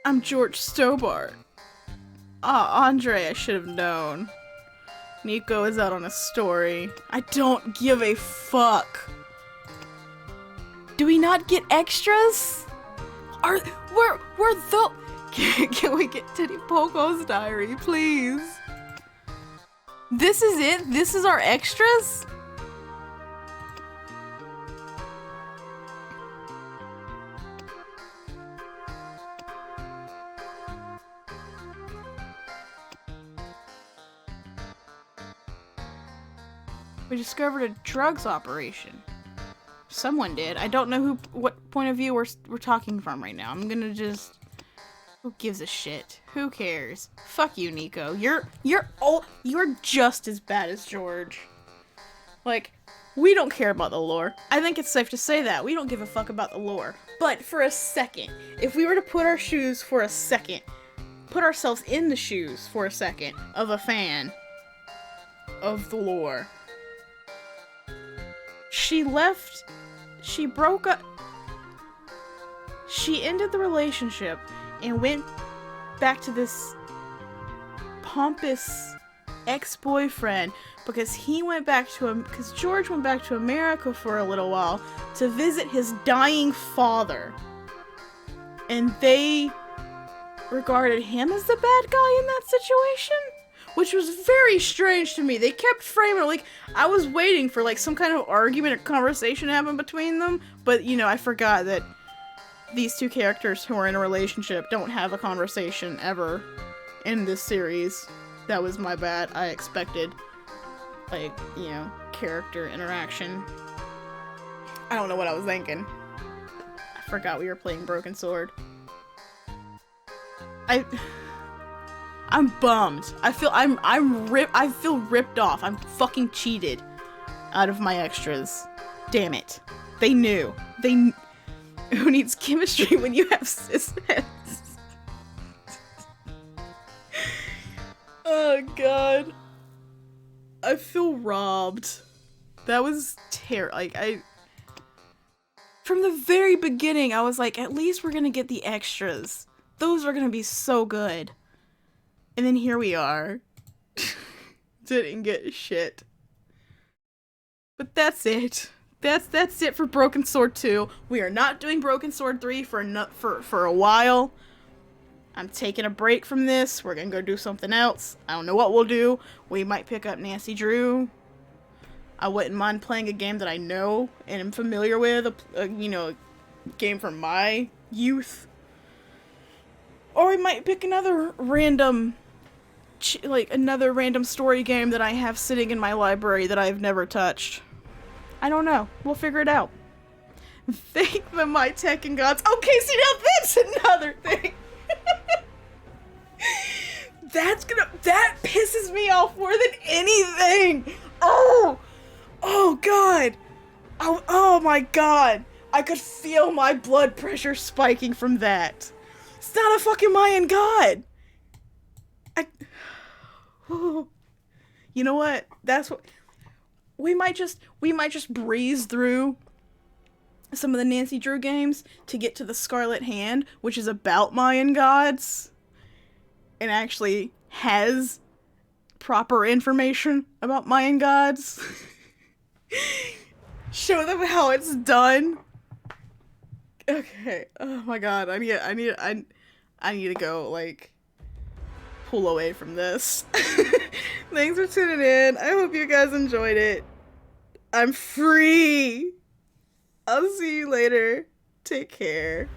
I'm George Stobart. Andre, I should have known. Nico is out on a story. I don't give a fuck. Do we not get extras? We're the... Can we get Teddy Poco's diary, please? This is it? This is our extras? We discovered a drugs operation. Someone did. I don't know what point of view we're talking from right now. I'm gonna just... Who gives a shit? Who cares? Fuck you, Nico. You're just as bad as George. Like, we don't care about the lore. I think it's safe to say that. We don't give a fuck about the lore. But for a second, if we were to put our shoes for a second, put ourselves in the shoes for a second of a fan of the lore. She left, she broke up, she ended the relationship and went back to this pompous ex-boyfriend because because George went back to America for a little while to visit his dying father. And they regarded him as the bad guy in that situation? Which was very strange to me. They kept framing it like I was waiting for like some kind of argument or conversation to happen between them, but you know, I forgot that these two characters who are in a relationship don't have a conversation ever in this series. That was my bad. I expected like, you know, character interaction. I don't know what I was thinking. I forgot we were playing Broken Sword. I'm bummed. I feel ripped off. I'm fucking cheated out of my extras. Damn it. They knew. Who needs chemistry when you have cis heads? Oh god. I feel robbed. That was terrible. Like, from the very beginning, I was like, at least we're gonna get the extras. Those are gonna be so good. And then here we are. Didn't get shit. But that's it. That's it for Broken Sword 2. We are not doing Broken Sword 3 for a while. I'm taking a break from this. We're gonna go do something else. I don't know what we'll do. We might pick up Nancy Drew. I wouldn't mind playing a game that I know and am familiar with. You know, a game from my youth. Or we might pick another random story game that I have sitting in my library that I've never touched. I don't know. We'll figure it out. Thank the My Tekken gods. Okay, see, now that's another thing. That pisses me off more than anything. Oh god. Oh my god. I could feel my blood pressure spiking from that. It's not a fucking Mayan god. You know what? That's what we might just breeze through some of the Nancy Drew games to get to the Scarlet Hand, which is about Mayan gods and actually has proper information about Mayan gods. Show them how it's done. Okay. Oh my god. I need to go like pull away from this. Thanks for tuning in. I hope you guys enjoyed it. I'm free. I'll see you later. Take care.